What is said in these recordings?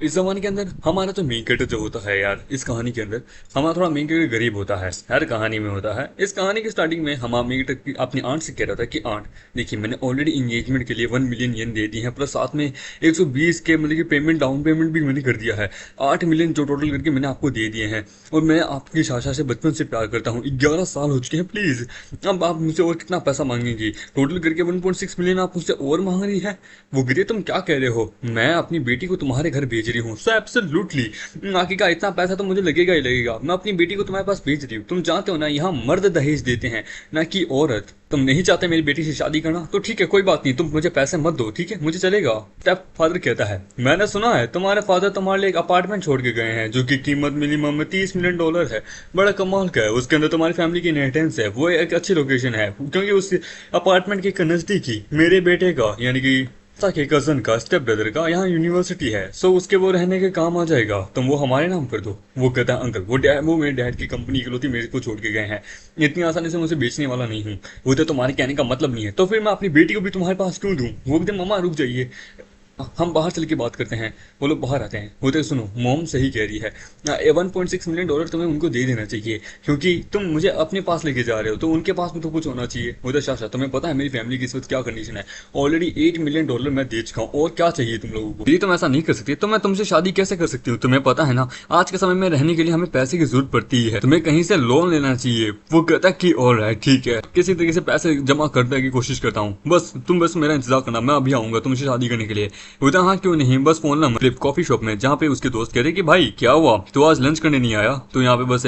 इस जमाने के अंदर हमारा जो मेन कैरेक्टर जो होता है यार, इस कहानी के अंदर हमारा थोड़ा मेन कैरेक्टर गरीब होता है, हर कहानी में होता है। इस कहानी की स्टार्टिंग में हमारा मेन कैरेक्टर अपनी आंट से कह रहा था कि आंट देखिए, मैंने ऑलरेडी एंगेजमेंट के लिए 1 मिलियन येन दे दी है, प्लस साथ में 120 के मतलब कि पेमेंट, डाउन पेमेंट भी मैंने कर दिया है। 8 मिलियन जो टोटल करके मैंने आपको दे दिए हैं। और मैं आपकी साशा से बचपन से प्यार करता हूँ, 11 साल हो चुके हैं। प्लीज अब आप मुझसे और कितना पैसा मांगेंगी? टोटल करके 1.6 मिलियन आप मुझसे और मांग रही है। वो गिरे, तुम क्या कह रहे हो? मैं अपनी बेटी को तुम्हारे घर भेज रही हूँ, सो एब्सोल्युटली आखिर का इतना पैसा तो मुझे लगेगा ही लगेगा। मैं अपनी बेटी को तुम्हारे पास भेज रही हूँ। तुम जानते हो ना, यहाँ मर्द दहेज देते हैं, ना कि औरत। तुम नहीं चाहते मेरी बेटी से शादी करना तो ठीक है, कोई बात नहीं, तुम मुझे पैसे मत दो, ठीक है, मुझे चलेगा। स्टेप फादर कहता है, मैंने सुना है तुम्हारे फादर तुम्हारे लिए एक अपार्टमेंट छोड़ के गए हैं जो कि कीमत मिनिमम में 30 मिलियन डॉलर है। बड़ा कमाल का है, उसके अंदर तुम्हारी फैमिली की इनहेरिटेंस है, वो एक अच्छी लोकेशन है, क्योंकि उस अपार्टमेंट के नजदीक ही मेरे बेटे का यानी कि के कजन का स्टेप ब्रदर का यहाँ यूनिवर्सिटी है, सो उसके वो रहने के काम आ जाएगा। तुम वो हमारे नाम कर दो। वो कहता है, अंकल वो मेरे डैड की कंपनी इकलौती मेरे को छोड़ के गए हैं, इतनी आसानी से मुझे बेचने वाला नहीं हूँ। वो तो तुम्हारे कहने का मतलब नहीं है, तो फिर मैं अपनी बेटी को भी तुम्हारे पास क्यों दूं? वो एकदम, मम्मा रुक जाइए, हम बाहर चल के बात करते हैं। वो लोग बाहर आते हैं, बोलते सुनो, मॉम सही कह रही है, 1.6 मिलियन डॉलर तुम्हें उनको दे देना चाहिए, क्योंकि तुम मुझे अपने पास लेके जा रहे हो, तो उनके पास भी तो कुछ होना चाहिए। बोलते शाशा, तुम्हें पता है मेरी फैमिली की इस वक्त क्या कंडीशन है? ऑलरेडी 8 मिलियन डॉलर मैं दे चुका हूँ, और क्या चाहिए तुम लोगों को? यदि तुम ऐसा नहीं कर सकती तो मैं तुमसे शादी कैसे कर सकती हूँ? तुम्हें पता है ना, आज के समय में रहने के लिए हमें पैसे की जरूरत पड़ती है, तुम्हें कहीं से लोन लेना चाहिए। वो कहता है कि ऑल राइट, ठीक है, किसी तरीके से पैसे जमा करने की कोशिश करता हूँ, बस तुम बस मेरा इंतजार करना, मैं अभी आऊंगा तुमसे शादी करने के लिए। बोलता हाँ क्यों नहीं, बस फोन ला फ्लिप कॉफी शॉप में, जहाँ पे उसके दोस्त कहते कि भाई क्या हुआ, तो आज लंच करने नहीं आया, तो यहाँ पे बस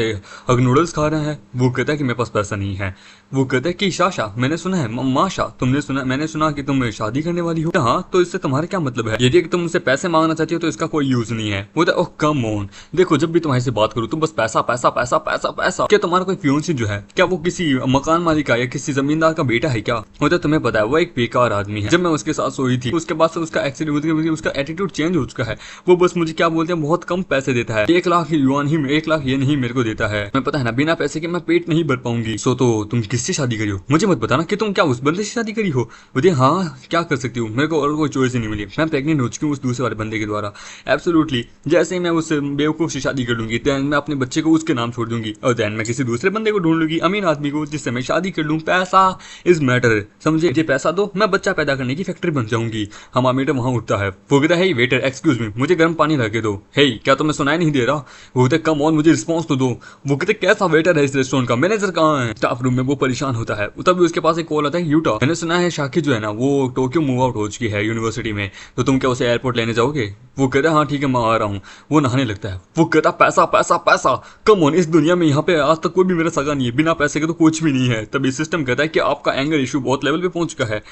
हग नूडल्स खा रहे हैं। वो कहता है कि मेरे पास पैसा नहीं है। वो कहता है कि शाशा, मैंने सुना है, माशा तुमने सुना, मैंने सुना कि तुम शादी करने वाली हो। हाँ, तो इससे तुम्हारा क्या मतलब है? यदि तुम मुझसे पैसे मांगना चाहती हो तो इसका कोई यूज नहीं है। वो ओह कम ऑन, देखो जब भी तुम्हारे से बात करूँ तुम बस पैसा पैसा पैसा पैसा पैसा। क्या तुम्हारा कोई फियोंसी जो है, क्या वो किसी मकान मालिक का या किसी जमींदार का बेटा है क्या? वो तो तुम्हें पता है वो एक बेकार आदमी है। जब मैं उसके साथ सोई थी उसके बाद से उसका एक्सीडेंट, उसका एटीट्यूड चेंज हो चुका है। वो बस मुझे क्या बोलते हैं, बहुत कम पैसे देता है, 1 लाख युआन ही, 1 लाख ये नहीं मेरे को देता है। मैं पता है ना, बिना पैसे के मैं पेट नहीं भर पाऊंगी। सो तो तुम किससे शादी करी हो? मुझे मत बताना कि तुम क्या उस बंदे से शादी करी हो। बोले हाँ, क्या कर सकती हूँ, मेरे को और कोई चॉइस ही नहीं मिली, मैं प्रेग्नेंट हो चुकी हूँ उस दूसरे वाले बंदे के द्वारा। एब्सोल्युटली, जैसे ही मैं उस बेवकूफ से शादी कर लूंगी, देन मैं अपने बच्चे को उसके नाम छोड़ दूंगी, और देन मैं किसी दूसरे बंदे को ढूंढ लूंगी, अमीर आदमी को, जिससे मैं शादी कर लूँ। पैसा इज मैटर, समझे? मुझे पैसा दो, मैं बच्चा पैदा करने की फैक्ट्री बन जाऊंगी। हमारा मीटर वहां उठता है, वो कहता है वेटर एक्सक्यूज मी, मुझे गर्म पानी ला के दो। हे क्या तुम्हें सुनाई नहीं दे रहा? वो कहते कम ऑन, मुझे रिस्पॉन्स तो दो। वो कहते कैसा वेटर है इस रेस्टोरेंट का, मैनेजर कहाँ है? स्टाफ रूम में वो परेशान होता है, तभी उसके पास एक कॉल आता है, यूटा, मैंने सुना है शाकी जो है ना वो टोक्यो मूव आउट हो चुकी है यूनिवर्सिटी में, तो तुम क्या उसे एयरपोर्ट लेने जाओगे? वो कहता है हाँ ठीक है मैं आ रहा हूँ। वो नहाने लगता है, वो कहता पैसा पैसा पैसा, कम ऑन, इस दुनिया में यहाँ पे आज तक कोई भी मेरा सगा नहीं है, बिना पैसे के तो कुछ भी नहीं है। तभी सिस्टम कहता है कि आपका एंगर इशू बहुत लेवल पे पहुंच चुका है।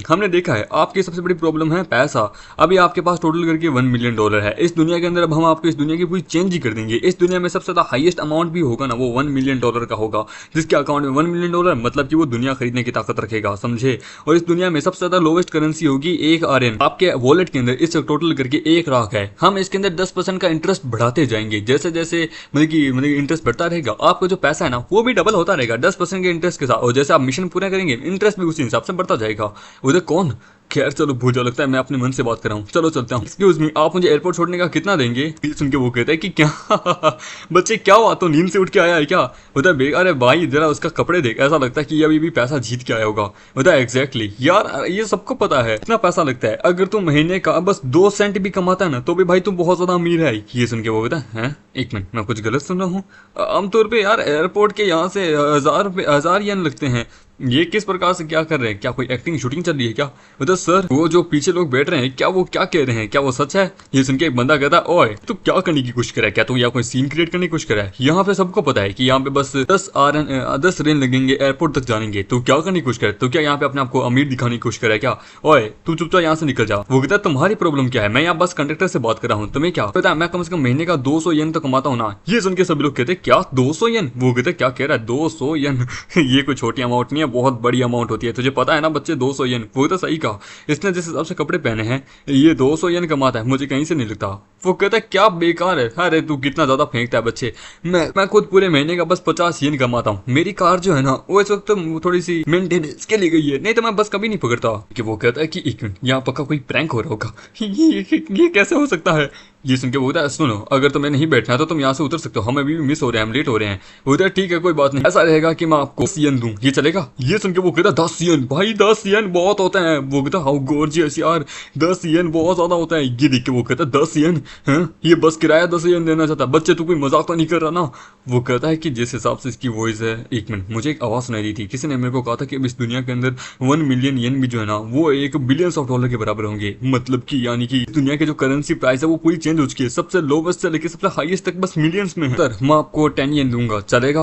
हमने देखा है आपकी सबसे बड़ी प्रॉब्लम है पैसा। अभी आपके पास टोटल करके 1 मिलियन डॉलर है इस दुनिया के अंदर, अब हम आपको इस दुनिया की पूरी चेंज ही कर देंगे। इस दुनिया में सबसे ज्यादा हाईएस्ट अमाउंट भी होगा ना, वो 1 मिलियन डॉलर का होगा, जिसके अकाउंट में 1 मिलियन डॉलर मतलब कि वो दुनिया खरीदने की ताकत रखेगा, समझे? और इस दुनिया में सबसे ज्यादा लोवेस्ट करेंसी होगी 1 RN। आपके वॉलेट के अंदर इस टोटल करके 1 लाख है। हम इसके अंदर 10% का इंटरेस्ट बढ़ाते जाएंगे, जैसे जैसे मतलब इंटरेस्ट बढ़ता रहेगा, आपका जो पैसा है ना वो भी डबल होता रहेगा 10% के इंटरेस्ट के साथ, और जैसे आप मिशन पूरा करेंगे इंटरेस्ट भी उसी हिसाब से बढ़ता जाएगा। उधर कौन, खैर चलो भूजा, लगता है मैं अपने मन से बात कर रहा हूँ, चलो चलता हूँ। एक्सक्यूज मी, आप मुझे एयरपोर्ट छोड़ने का कितना देंगे? ये सुन के वो कहता है कि क्या बच्चे क्या हुआ, तो नींद से उठ के आया है क्या? होता है अरे भाई जरा उसका कपड़े देख, ऐसा लगता है कि ये अभी भी पैसा जीत के आया होगा। होता है एग्जैक्टली यार, ये सबको पता है इतना पैसा लगता है। अगर तू महीने का बस 2 सेंट भी कमाता है ना तो भी भाई तू बहुत ज्यादा अमीर है। ये सुन के वो कहता है, एक मिनट मैं कुछ गलत सुन रहा हूँ? आमतौर पर यार एयरपोर्ट के यहाँ से 1000 येन लगते हैं। ये किस प्रकार से क्या कर रहे हैं, क्या कोई एक्टिंग शूटिंग चल रही है क्या? मतलब सर वो जो पीछे लोग बैठ रहे हैं क्या वो क्या कह रहे हैं, क्या वो सच है? ये सुन के एक बंदा कहता है, ओए तू क्या करने की कोशिश कर रहा है, क्या तू यहाँ कोई सीन क्रिएट करने की कोशिश कर रहा है? यहाँ पे सबको पता है कि यहाँ पे बस 10 रेन लगेंगे एयरपोर्ट तक जानेंगे, तो क्या करने की कोशिश कर रहा है? तो क्या यहाँ पे अपने आपको अमीर दिखाने की कोशिश कर रहा है क्या? ओए तू चुपचाप यहाँ से निकल जा। वो कहता है तुम्हारी प्रॉब्लम क्या है, मैं यहाँ बस कंडक्टर से बात कर रहा हूँ, तुम्हें क्या पता है मैं कम से कम महीने का 200 येन तो कमाता हूँ ना। ये सुन के सभी लोग कहते क्या 200 येन? वो कहते क्या कह रहा है 200 येन? ये कोई छोटी अमाउंट नहीं है, बहुत बड़ी अमाउंट होती है, तुझे पता है ना बच्चे 200 येन। वो तो सही कहा, इसने जिस हिसाब से कपड़े पहने हैं ये 200 येन कमाता है, मुझे कहीं से नहीं लगता। वो कहता है क्या बेकार है, अरे तू कितना ज्यादा फेंकता है बच्चे, मैं खुद पूरे महीने का बस 50 येन कमाता हूँ, मेरी कार जो है ना वो इस वक्त तो थोड़ी सी मेंटेनेंस के लिए गई है, नहीं तो मैं बस कभी नहीं पकड़ता। कि वो कहता है कि एक मिनट, यहाँ पक्का कोई प्रैंक हो रहा होगा। ये कैसे हो सकता है। ये सुन के बोलता है सुनो, अगर तुम्हें नहीं बैठना तो तुम यहाँ से उतर सकते हो, हम अभी भी मिस हो रहे हैं, हम लेट हो रहे हैं। बोलता है ठीक है कोई बात नहीं, ऐसा रहेगा कि मैं आपको 10 येन दूं, ये चलेगा। ये सुन के वो कहता है 10 येन, भाई 10 येन बहुत होता है। वो कहता हाउ गॉर्जियस यार, 10 येन बहुत ज्यादा होता है। ये देख के वो कहता है 10 येन, ये बस किराया 10 येन देना चाहता है, बच्चे तू कोई मजाक तो नहीं कर रहा ना। वो कहता है कि जिस हिसाब से इसकी वॉइस है, एक मिनट, मुझे एक आवाज सुनाई दी थी, किसी ने मेरे को कहा था कि अब इस दुनिया के अंदर 1 मिलियन येन भी जो है ना वो 1 बिलियंस ऑफ डॉलर के बराबर होंगे, मतलब कि यानी कि दुनिया के जो करेंसी प्राइस है वो पूरी चेंज हो चुकी है, सबसे लोवेस्ट से लेकर सबसे हाईएस्ट तक बस मिलियंस में है। सर मैं आपको 10 येन दूंगा, चलेगा।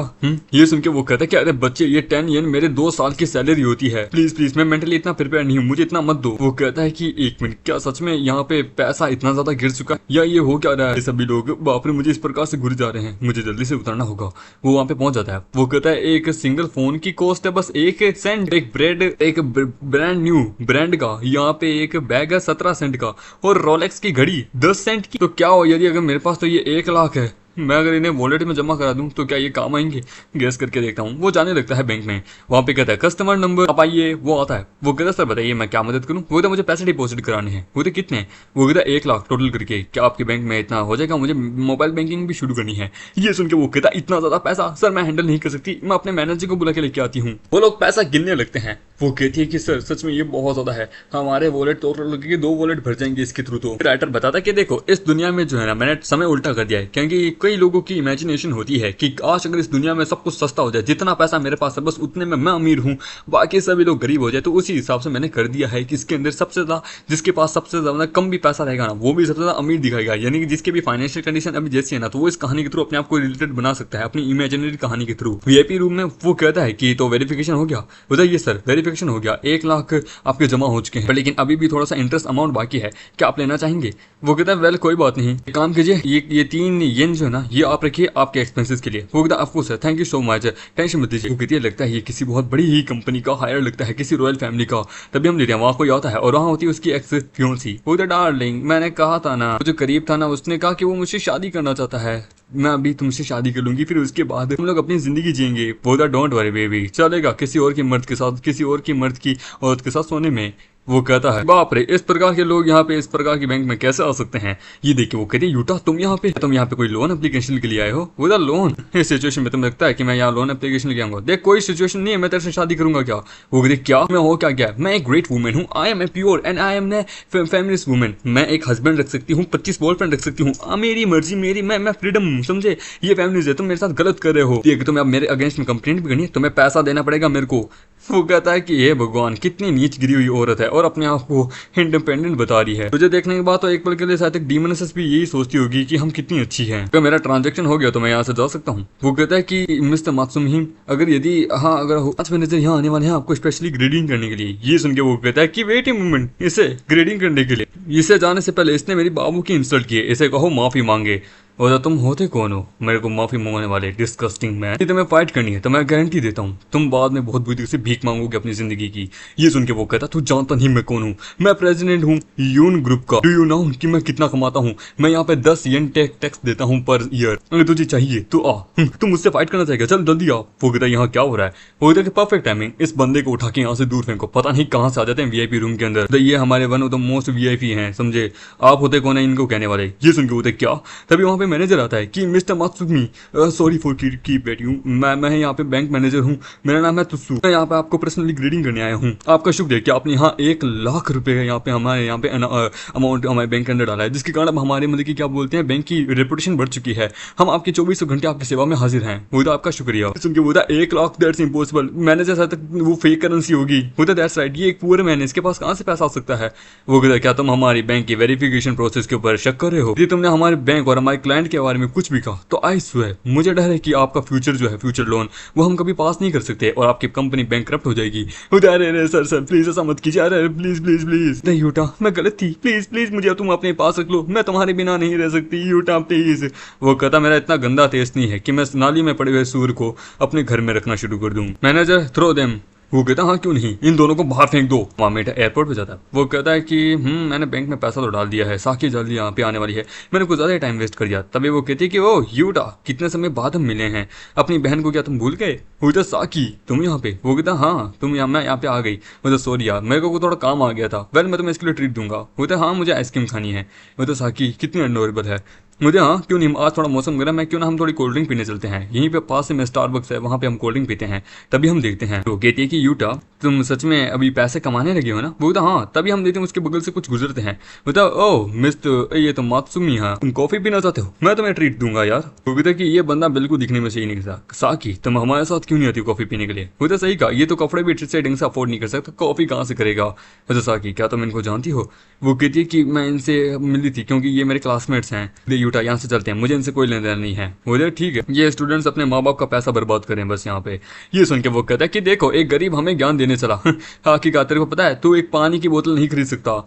ये सुन के वो कहता है कि अरे बच्चे ये 10 येन मेरे 2 साल की सैलरी होती है, प्लीज प्लीज मैं मेंटली इतना प्रिपेयर नहीं हूँ, मुझे इतना मत दो। वो कहता है कि एक मिनट, क्या सच में यहाँ पे पैसा इतना ज्यादा गिर चुका है या ये हो क्या रहा है, सभी लोग बाप रे मुझे इस प्रकार से घुर जा रहे हैं, मुझे जल्दी से उतरना होगा। वो वहां पे पहुंच जाता है। वो कहता है एक सिंगल फोन की कॉस्ट है बस 1 सेंट, एक ब्रांड न्यू ब्रांड का यहाँ पे एक बैग है 17 सेंट का, और रोलेक्स की घड़ी 10 सेंट की। तो क्या हो यदि अगर मेरे पास तो ये 1 लाख है, मैं अगर इन्हें वॉलेट में जमा करा दूं तो क्या ये काम आएंगे, गैस करके देखता हूँ। वो जाने लगता है बैंक में, वहां पे कहता है कस्टमर नंबर आप आइए। वो आता है, वो कहता है सर बताइए मैं क्या मदद करूँ। वो कहता मुझे पैसे डिपॉजिट कराने हैं। वो कहते कितने। वो कहता 1 लाख टोटल करके, क्या आपके बैंक में इतना हो जाएगा, मुझे मोबाइल बैंकिंग भी शुरू करनी है। ये सुन के वो कहता इतना ज्यादा पैसा सर मैं हैंडल नहीं कर सकती, मैं अपने मैनेजर को बुला के लेके आती हूँ। वो लोग पैसा गिनने लगते हैं। वो कहती है कि सर सच में ये बहुत ज्यादा है, हमारे वॉलेट टोटल लगेगी 2 वॉलेट भर जाएंगे इसके थ्रू। तो राइटर बताता है कि देखो इस दुनिया में जो है ना मैंने समय उल्टा कर दिया है, क्योंकि कई लोगों की इमेजिनेशन होती है कि काश अगर इस दुनिया में सब कुछ सस्ता हो जाए, जितना पैसा मेरे पास है बस उतने में मैं अमीर हूँ, बाकी सभी लोग गरीब हो जाए। तो उसी हिसाब से मैंने कर दिया है कि इसके अंदर सबसे ज्यादा जिसके पास सबसे ज्यादा कम भी पैसा रहेगा ना वो भी सबसे ज्यादा अमीर दिखाएगा, यानी कि जिसके भी फाइनेंशियल कंडीशन अभी जैसी है ना तो वो इस कहानी के थ्रू अपने आप को रिलेटेड बना सकता है अपनी इमेजिनरी कहानी के थ्रू। वीआईपी रूम में वो कहता है कि तो वेरिफिकेशन हो गया। बताइए सर वेरिफिकेशन हो गया, 1 लाख आपके जमा हो चुके हैं, लेकिन अभी भी थोड़ा सा इंटरेस्ट अमाउंट बाकी है, क्या आप लेना चाहेंगे। वो कहता है वेल कोई बात नहीं, एक काम कीजिए ये 3 येन जो है ना ये आप रखिए आपके एक्सपेंसेस के लिए। वो कहता है of course sir, thank you so much, tension मत लीजिए। वो कहती है लगता है ये किसी बहुत बड़ी ही कंपनी का हायर लगता है, किसी रॉयल फैमिली का, तभी हम लेते हैं। वहाँ कोई आता है और वहाँ होती है उसकी एक्स फियोंसी। वो कहता डार्लिंग मैंने कहा था ना, जो करीब था ना उसने कहा कि वो मुझसे शादी करना चाहता है, मैं अभी तुमसे शादी कर लूंगी फिर उसके बाद हम लोग अपनी जिंदगी जिएंगे। बोला डोंट वरी बेबी, चलेगा किसी और की मर्द के साथ, किसी और की मर्द की औरत के साथ सोने में। वो कहता है बाप रे इस प्रकार के लोग यहाँ पे इस प्रकार की बैंक में कैसे आ सकते हैं। ये देखिए वो कहती है यूटा तुम यहाँ पे कोई लोन एप्लीकेशन के लिए आए हो। वो लोन, इस सिचुएशन में तुम्हें लगता है कि मैं यहाँ लोन एप्लीकेशन लेके आऊंगा। देख कोई सिचुएशन नहीं है, मैं तेरे से शादी करूंगा क्या। वो कहती क्या मैं हो क्या गया, मैं एक ग्रेट वुमेन हूँ, I am a pure and I am a feminist women, मैं एक हस्बैंड रख सकती हूँ, 25 बॉयफ्रेंड रख सकती हूँ, मेरी मर्जी मेरी, मैं फ्रीडम, समझे। ये फैमिलीज है, तुम मेरे साथ गलत कर रहे हो, तुम्हें अब मेरे अगेंस्ट में कंप्लेंट भी करनी है, तुम्हें पैसा देना पड़ेगा मेरे को। वो कहता है कि ये भगवान कितनी नीच गिरी हुई औरत है और अपने आप को इंडिपेंडेंट बता रही है। तुझे देखने के बाद तो एक पल के लिए शायद एक डीमोनेस भी यही सोचती होगी कि हम कितनी अच्छी हैं। अगर मेरा ट्रांजैक्शन हो गया तो मैं यहाँ से जा सकता हूँ। वो कहता है कि मिस्टर मासूम अगर यदि हाँ अगर 5 मैनेजर यहाँ आने वाले हैं आपको स्पेशली ग्रेडिंग करने के लिए। ये सुन के वो कहता है कि वेट ए मोमेंट, इसे ग्रेडिंग करने के लिए, इसे जाने से पहले इसने मेरी बाबू की इंसल्ट की है, इसे कहो माफी मांगे। और तुम होते कौन हो मेरे को माफी मांगने वाले, डिस्कस्टिंग मैन। तुम्हें फाइट करनी है तो मैं गारंटी देता हूँ तुम बाद में बहुत बुरी से भीख मांगोगे अपनी जिंदगी की। ये सुन के वो कहता तू जानता नहीं मैं कौन हूँ, मैं प्रेसिडेंट हूँ यून ग्रुप का। डू यू नो कि मैं कितना कमाता हूँ, मैं यहाँ पे 10 येन टैक्स देता हूँ पर ईयर। अगर तुझे चाहिए तो आ, तुम मुझसे फाइट करना चाहेगा, चल जल्दी आ। वो कहता यहाँ क्या हो रहा है। वो कहता परफेक्ट टाइमिंग, इस बंदे को उठा के यहाँ से दूर फेंको, पता नहीं कहाँ से आ जाते हैं वीआईपी रूम के अंदर। ये हमारे one of the most VIP हैं, समझे। आप होते कौन है इनको कहने वाले। ये सुन के होते क्या। तभी वहाँ पे मैनेजर आता है कि mister Matsumi sorry for keep you, मैं यहाँ पे बैंक मैनेजर हूँ, मेरा नाम है तुस्सू, मैं यहाँ पे आपको पर्सनली ग्रेडिंग करने आया हूँ। आपका शुक्रिया कि आपने यहाँ 1 लाख रुपए का यहाँ पे हमारे यहाँ पे अमाउंट हमारे बैंक के अंदर डाला है, जिसके कारण अब हमारे मतलब की क्या बोलते हैं बैंक की रेपुटेशन बढ़ चुकी है, हम आपके 24 घंटे आपकी सेवा में हाजिर हैं। वो आपका शुक्रिया। सुन के बोला 1 लाख दैट्स इम्पॉसिबल, मैनेजर साथ तक वो फेक करेंसी होगी। होता दैट्स राइट, ये एक पूरे मैन, इसके पास कहाँ से पैसा आ सकता है। वो कहता क्या तुम हमारी बैंक की वेरिफिकेशन प्रोसेस के ऊपर शक कर रहे हो। यदि तुमने हमारे बैंक और हमारे क्लाइंट के बारे में कुछ भी कहा तो आई स्वेयर मुझे डर है कि आपका फ्यूचर जो है फ्यूचर लोन वो हम कभी पास नहीं कर सकते और आपकी कंपनी बैंकरप्ट हो जाएगी। अरे सर प्लीज ऐसा मत कीजिए, अरे प्लीज प्लीज प्लीज। नहीं यूटा मैं गलत थी, प्लीज प्लीज मुझे तुम अपने पास रख लो, मैं तुम्हारे बिना नहीं रह सकती यूटा प्लीज। वो कहता मेरा इतना गंदा टेस्ट नहीं है कि मैं नाली में पड़े हुए सूर को अपने घर में रखना शुरू कर दूं। मैनेजर थ्रो देम वो कहता है हाँ क्यों नहीं, इन दोनों को बाहर फेंक दो। वहाँ मेटा एयरपोर्ट पे जाता है। वो कहता है कि मैंने बैंक में पैसा तो डाल दिया है, साकी जल्दी यहाँ पे आने वाली है, मैंने कुछ ज़्यादा टाइम वेस्ट कर दिया। तभी वो कहती है कि ओ यूटा, कितने समय बाद हम मिले हैं, अपनी बहन को क्या तुम भूल गए? वो कहता साकी तुम यहाँ पे? वो कहता हाँ तुम यहाँ, मैं यहाँ पे आ गई। वो तो सॉरी यार, मेरे को थोड़ा काम आ गया था। वेल मैं तुम्हें इसके लिए ट्रीट दूंगा। वो कहता हाँ मुझे आइसक्रीम खानी है। वो तो साकी कितनी अडोरेबल है। मुझे हाँ क्यों नहीं, आज थोड़ा मौसम गर्म है, क्यों ना हम थोड़ी कोल्ड ड्रिंक पीने चलते हैं, यहीं पे पास में स्टारबक्स है, वहाँ पे हम कोल्ड ड्रिंक पीते हैं। तभी हम देखते हैं तो कहती है कि यूटा तुम सच में अभी पैसे कमाने लगे हो ना? वो कहता हाँ। तभी हम देखते हैं उसके बगल से कुछ गुजरते हैं। बताओ ओ मिस्टर, ये तो मात्सुमी है, तुम कॉफी पीना चाहते हो? मैं तुम्हें ट्रीट दूंगा यार। वो कहता है कि ये बंदा बिल्कुल दिखने में सही नहीं था। साकी तुम हमारे साथ क्यों नहीं आती कॉफी पीने के लिए? वो तो सही कहा, ये तो कपड़े भी ठीक से ढंग से अफोर्ड नहीं कर सकता, कॉफी कहाँ से करेगा? अच्छा साकी क्या तुम इनको जानती हो? वो कहती है कि मैं इनसे मिली थी क्योंकि ये मेरे क्लासमेट्स हैं। यूटा यहाँ से चलते हैं, मुझे इनसे कोई लेना देना नहीं है। बोले ठीक है, ये स्टूडेंट्स अपने माँ बाप का पैसा बर्बाद करें बस यहाँ पे। ये सुन के वो कहता है कि देखो एक गरीब हमें ज्ञान देने चला। हाँ की तेरे को पता है तू एक पानी की बोतल नहीं खरीद सकता।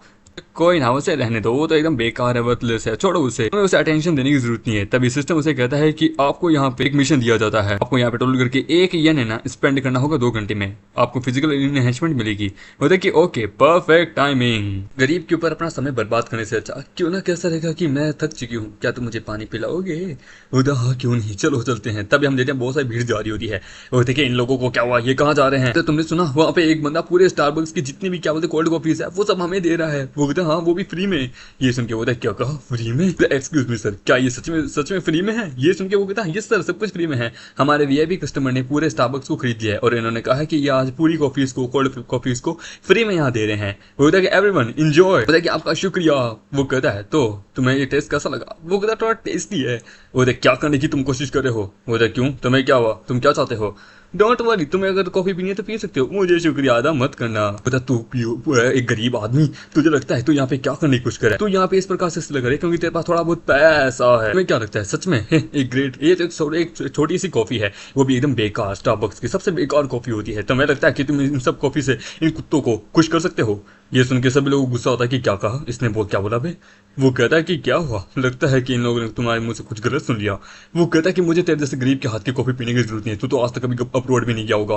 कोई ना, उसे रहने दो, वो तो एकदम बेकार है, वर्थलेस है, छोड़ो उसे, हमें उसे अटेंशन देने की जरूरत नहीं है। तभी सिस्टम उसे कहता है कि आपको यहाँ पे एक मिशन दिया जाता है, आपको यहाँ पे टोटल करके 1 येन है ना स्पेंड करना होगा 2 घंटे में, आपको फिजिकल एनहेंसमेंट मिलेगी। बोलते कि ओके परफेक्ट टाइमिंग। गरीब के ऊपर अपना समय बर्बाद करने से अच्छा क्यों ना कैसा रहेगा कि मैं थक चुकी हूँ, क्या तुम मुझे पानी पिलाओगे? बोलता हाँ क्यों नहीं, चलो चलते हैं। तभी हम देखते हैं बहुत सारी भीड़ जा रही होती है। बोलते कि इन लोगों को क्या हुआ, ये कहाँ जा रहे हैं? तो तुमने सुना वहाँ पे एक बंदा पूरे स्टारबक्स की जितनी भी क्या बोलते कोल्ड कॉफीज है वो सब हमें दे रहा है। वो कहता हाँ वो भी फ्री में। ये सुन के बोलता है क्या कहा, फ्री में? एक्सक्यूज मी सर, क्या ये सच में फ्री में है? ये सुन के वो कहता है यस सर सब कुछ फ्री में है, हमारे वीआईपी कस्टमर ने पूरे स्टारबक्स को खरीद लिया है और इन्होंने कहा है कि ये आज पूरी कॉफीज को कोल्ड कॉफीज को फ्री में यहाँ दे रहे हैं। वो कहता है कि एवरीवन एंजॉय। कहता है कि आपका शुक्रिया। वो कहता है तो तुम्हें ये टेस्ट कैसा लगा? वो कहता है थोड़ा टेस्टी है। वो कहता है क्या करने की तुम कोशिश कर रहे हो? वो कहता है क्यों, तुम्हें क्या हुआ, तुम क्या चाहते हो? डोंट वरी, तुम्हें अगर कॉफी पीनी है तो पी सकते हो, मुझे शुक्रिया अदा मत करना। बता तू पियो, एक गरीब आदमी, तुझे लगता है तू यहाँ पे क्या करने की कोशिश करे? तू यहाँ पे इस प्रकार से लग रहा है क्योंकि तेरे पास थोड़ा बहुत पैसा है। तुम्हें क्या लगता है सच में एक ग्रेट, ये तो एक छोटी सी कॉफी है, वो भी एकदम बेकार, स्टारबक्स की सबसे बेकार कॉफी होती है। तुम्हें लगता है कि तुम इन सब कॉफी से इन कुत्तों को खुश कर सकते हो? ये सुन के सभी लोगों को गुस्सा होता है कि क्या कहा इसने, बोल क्या बोला बे? वो कहता है कि क्या हुआ, लगता है कि इन लोगों ने तुम्हारे मुंह से कुछ गलत सुन लिया। वो कहता है कि मुझे तेरे जैसे गरीब के हाथ की कॉफी पीने की जरूरत नहीं है, तू तो आज तक कभी अपलोड भी नहीं किया होगा।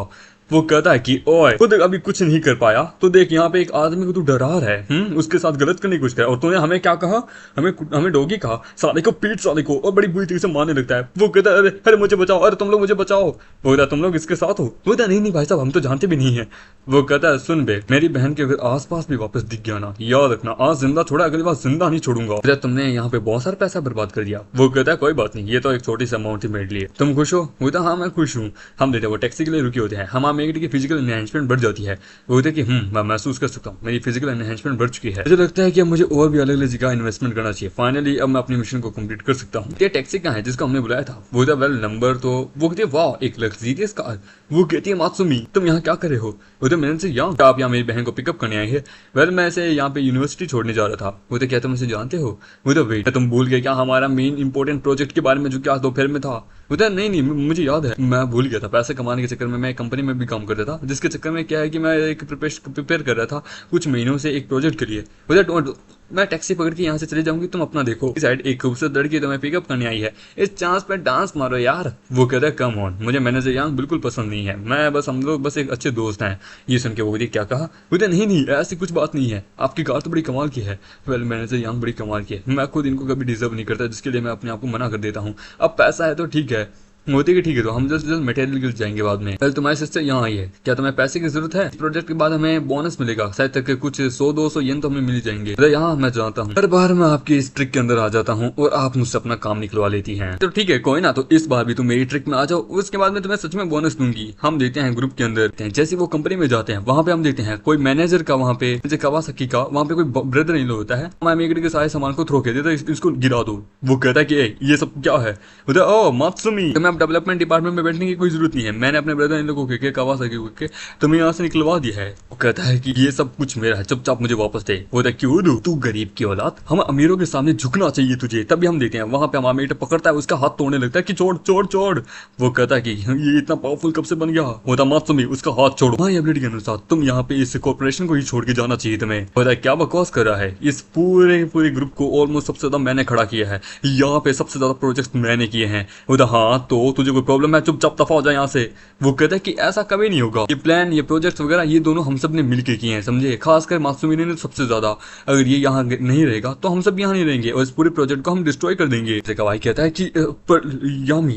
वो कहता है कि ओए खुद अभी कुछ नहीं कर पाया तो देख यहाँ पे एक आदमी को तू डरा रहा है, उसके साथ गलत करने की कोशिश कर, और तूने हमें क्या कहा, हमें डोगी कहा, साले को पीट साले को, और बड़ी बुरी तरीके से मारने लगता है। वो कहता है अरे अरे मुझे बचाओ, अरे तुम लोग मुझे बचाओ। वो कहता तुम लोग इसके साथ हो? वो कहता नहीं भाई साहब हम तो जानते भी नहीं है। वो कहता है सुन बे, मेरी बहन के अगर आसपास भी वापस दिख गया ना, याद रखना आज जिंदा छोड़ा, अगली बार जिंदा नहीं छोड़ूंगा। तुमने यहाँ पे बहुत सारा पैसा बर्बाद कर दिया। वो कहता है कोई बात नहीं, ये तो एक छोटी सी अमाउंट ही मेरे लिए, तुम खुश हो? वो कहता हाँ मैं खुश हूँ। हम देते वो टैक्सी के लिए रुके होते हैं, हमारे मेगडी की फिजिकल एनहेंसमेंट बढ़ जाती है। वो कहते कि मैं महसूस कर सकता हूँ मेरी फिजिकल एनहेंसमेंट बढ़ चुकी है, मुझे लगता है कि अब मुझे और भी अलग अलग जगह इन्वेस्टमेंट करना चाहिए, फाइनली अब मैं अपनी मिशन को कंप्लीट कर सकता हूँ। ये टैक्सी कहाँ है जिसको हमने बुलाया था? वो कहता वेल नंबर तो, वो कहती है वाह एक लग्जरियस कार। वो कहती है मात्सुमी तुम यहाँ क्या कर रहे हो? वो तो मैंने से यहाँ, आप यहाँ मेरी बहन को पिकअप करने आए हैं? वेल मैं ऐसे यहाँ पे यूनिवर्सिटी छोड़ने जा रहा था। वो तो क्या तुम इसे जानते हो? वो तो वेट तुम भूल गए क्या हमारा मेन इंपॉर्टेंट प्रोजेक्ट के बारे में जो कि आज दोपहर में था? बोलता है नहीं मुझे याद है, मैं भूल गया था, पैसे कमाने के चक्कर में मैं एक कंपनी में भी काम करता था, जिसके चक्कर में क्या है कि मैं एक प्रिपेयर कर रहा था कुछ महीनों से एक प्रोजेक्ट के लिए। बोलता मैं टैक्सी पकड़ के यहाँ से चले जाऊंगी, तुम अपना देखो। इस साइड एक खूबसूरत लड़की तुम्हें पिकअप करने आई है, इस चांस पे डांस मारो यार। वो कहता है कम ऑन, मुझे मैनेजर यहाँ बिल्कुल पसंद नहीं है, मैं बस हम लोग बस एक अच्छे दोस्त हैं। ये सुन के वो बोलती क्या कहा? बोलते नहीं ऐसी कुछ बात नहीं है, आपकी कार तो बड़ी कमाल की है। वेल मैनेजर यहाँ बड़ी कमाल की है, मैं खुद इनको कभी डिजर्व नहीं करता, जिसके लिए मैं अपने आप को मना कर देता हूँ। अब पैसा है तो ठीक है, होती कि ठीक है तो हम जल्द मटेरियल गिर जाएंगे बाद में। कल तुम्हारी सिस्टर यहाँ आई है, क्या तुम्हें पैसे की जरूरत है? इस प्रोजेक्ट के बाद हमें बोनस मिलेगा, शायद तक कुछ 100-200 येन तो हमें मिल जाएंगे। तो यहाँ मैं जानता हूँ हर बार मैं आपकी इस ट्रिक के अंदर आ जाता हूँ और आप मुझसे अपना काम निकलवा लेती हैं। तो ठीक है कोई ना, तो इस बार भी तुम मेरी ट्रिक में आ जाओ, उसके बाद में तुम्हें सच में बोनस दूंगी। हम देते हैं ग्रुप के अंदर, जैसे वो कंपनी में जाते हैं वहाँ पे हम देखते हैं कोई मैनेजर का, वहाँ पे जैसे कवासाकी का वहाँ पे कोई ब्रदर इन होता है, हमारे के सारे सामान को थ्रो कर देता है, इसको गिरा दो। वो कहता है कि ये सब क्या है? ओ मात्सुमी तुम्हें अब डेवलपमेंट डिपार्टमेंट में बैठने की कोई जरूरत नहीं है, मैंने अपने ब्रदर इन लोगों के कवासाकी के तुम्हें यहाँ से निकलवा दिया है। वो कहता है कि ये सब कुछ मेरा है, चुपचाप मुझे वापस दे। वो क्यों दूं? तू गरीब की औलाद, हम अमीरों के सामने झुकना चाहिए तुझे। तभी हम देते हैं वहां पे हमारा मेट पकड़ता है, उसका हाथ तोड़ने लगता है कि छोड़ छोड़ छोड़। वो कहता है कि ये इतना पावरफुल कब से बन गया? होता मात्सुमी उसका हाथ छोड़ो। माय एबिलिटी के अनुसार तुम यहाँ पे इस कॉर्पोरेशन को ही छोड़ के जाना चाहिए तुम्हें। होता क्या बकवास कर रहा है, इस पूरे ग्रुप को ऑलमोस्ट सबसे ज्यादा मैंने खड़ा किया है, यहाँ पे सबसे ज्यादा प्रोजेक्ट मैंने किए हैं। होता हाँ तो ब्रो तुझे कोई प्रॉब्लम है, चुपचाप दफा हो जाए यहाँ से। वो कहता है कि ऐसा कभी नहीं होगा, ये प्लान ये प्रोजेक्ट्स वगैरह ये दोनों हम सब ने मिलके किए हैं, समझे, खासकर मासूमी ने सबसे ज्यादा। अगर ये यहाँ नहीं रहेगा तो हम सब यहाँ नहीं रहेंगे और इस पूरे प्रोजेक्ट को हम डिस्ट्रॉय कर देंगे। भाई कहता है कि पर यामी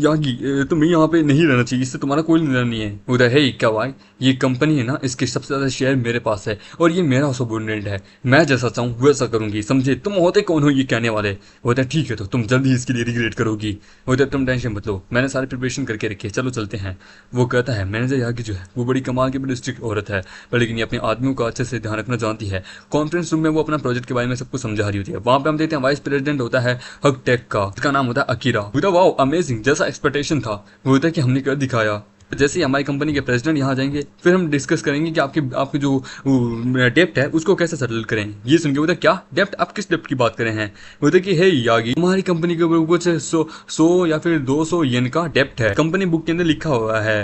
यागी तुम्हें यहाँ पे नहीं रहना चाहिए, इससे तुम्हारा कोई लेना नहीं है। उधर है क्या भाई, ये कंपनी है ना, इसके सबसे ज्यादा शेयर मेरे पास है और ये मेरा सबॉर्डिनेट है, मैं जैसा चाहूँ वैसा करूंगी, समझे। तुम होते कौन हो ये कहने वाले। बोलते ठीक है तो तुम जल्दी इसके लिए रिग्रेट करोगी। बोलते तुम टेंशन मत लो, मैंने सारी प्रिपरेशन करके रखी है, चलो चलते हैं। वो कहता है मैनेजर यागी जो है वो बड़ी कमाल की बड़ी स्ट्रिक्ट औरत है, पर लेकिन ये अपने आदमियों का अच्छे से ध्यान रखना जानती है। कॉन्फ्रेंस रूम में वो अपना प्रोजेक्ट के बारे में सबको समझा रही होती है। वहां पे हम देखते हैं वाइस प्रेसिडेंट होता है हक टेक का, इसका नाम होता है अकीरा। वाओ अमेजिंग, जैसा एक्सपेक्टेशन था वो होता है कि हमने कर दिखाया। जैसे ही हमारी कंपनी के प्रेसिडेंट यहाँ जाएंगे फिर हम डिस्कस करेंगे कि आपकी जो डेप्ट है उसको कैसे सेटल करें। ये सुन के बोलते क्या डेप्ट, आप किस डेप्ट की बात कर रहे हैं। बोलते कि हे यागी हमारी कंपनी के ऊपर कुछ 100 या फिर 200 येन का डेप्ट है, कंपनी बुक के अंदर लिखा हुआ है।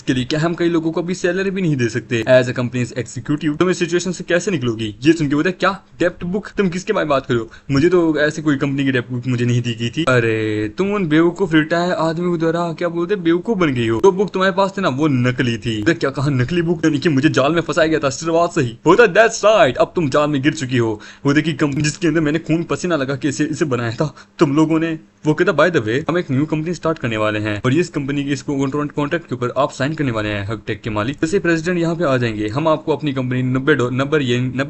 के लिए क्या हम कई लोगों को अभी सैलरी भी नहीं दे सकते एज ए कंपनी एग्जीक्यूटिव, तुम इस सिचुएशन से कैसे निकलोगी। ये सुन के बोलते क्या डेप्ट बुक, तुम किसके बारे में बात करो, मुझे तो ऐसे कोई कंपनी की डेप्ट बुक मुझे नहीं दी गई थी। अरे तुम उन बेवकूफ रिटायर आदमी के द्वारा क्या बोलते बेवकूफ बन गई हो, तो बुक तुम्हारे पास थी ना वो नकली थी। क्या कहा नकली बुक, यानी कि मुझे जाल में फंसाया गया था, शुरुआत से ही होता दैट्स राइट, अब तुम जाल में गिर चुकी हो। वो देखी कंपनी जिसके अंदर मैंने खून पसीना लगा के इसे बनाया था तुम लोगों ने। वो कहता बाय द वे हम एक न्यू कंपनी स्टार्ट करने वाले हैं और इस कंपनी के इसको कॉन्ट्रैक्ट के ऊपर आप साइन करने वाले हैं हक टेक के मालिक। जैसे प्रेसिडेंट यहाँ पे आ जाएंगे हम आपको अपनी कंपनी 90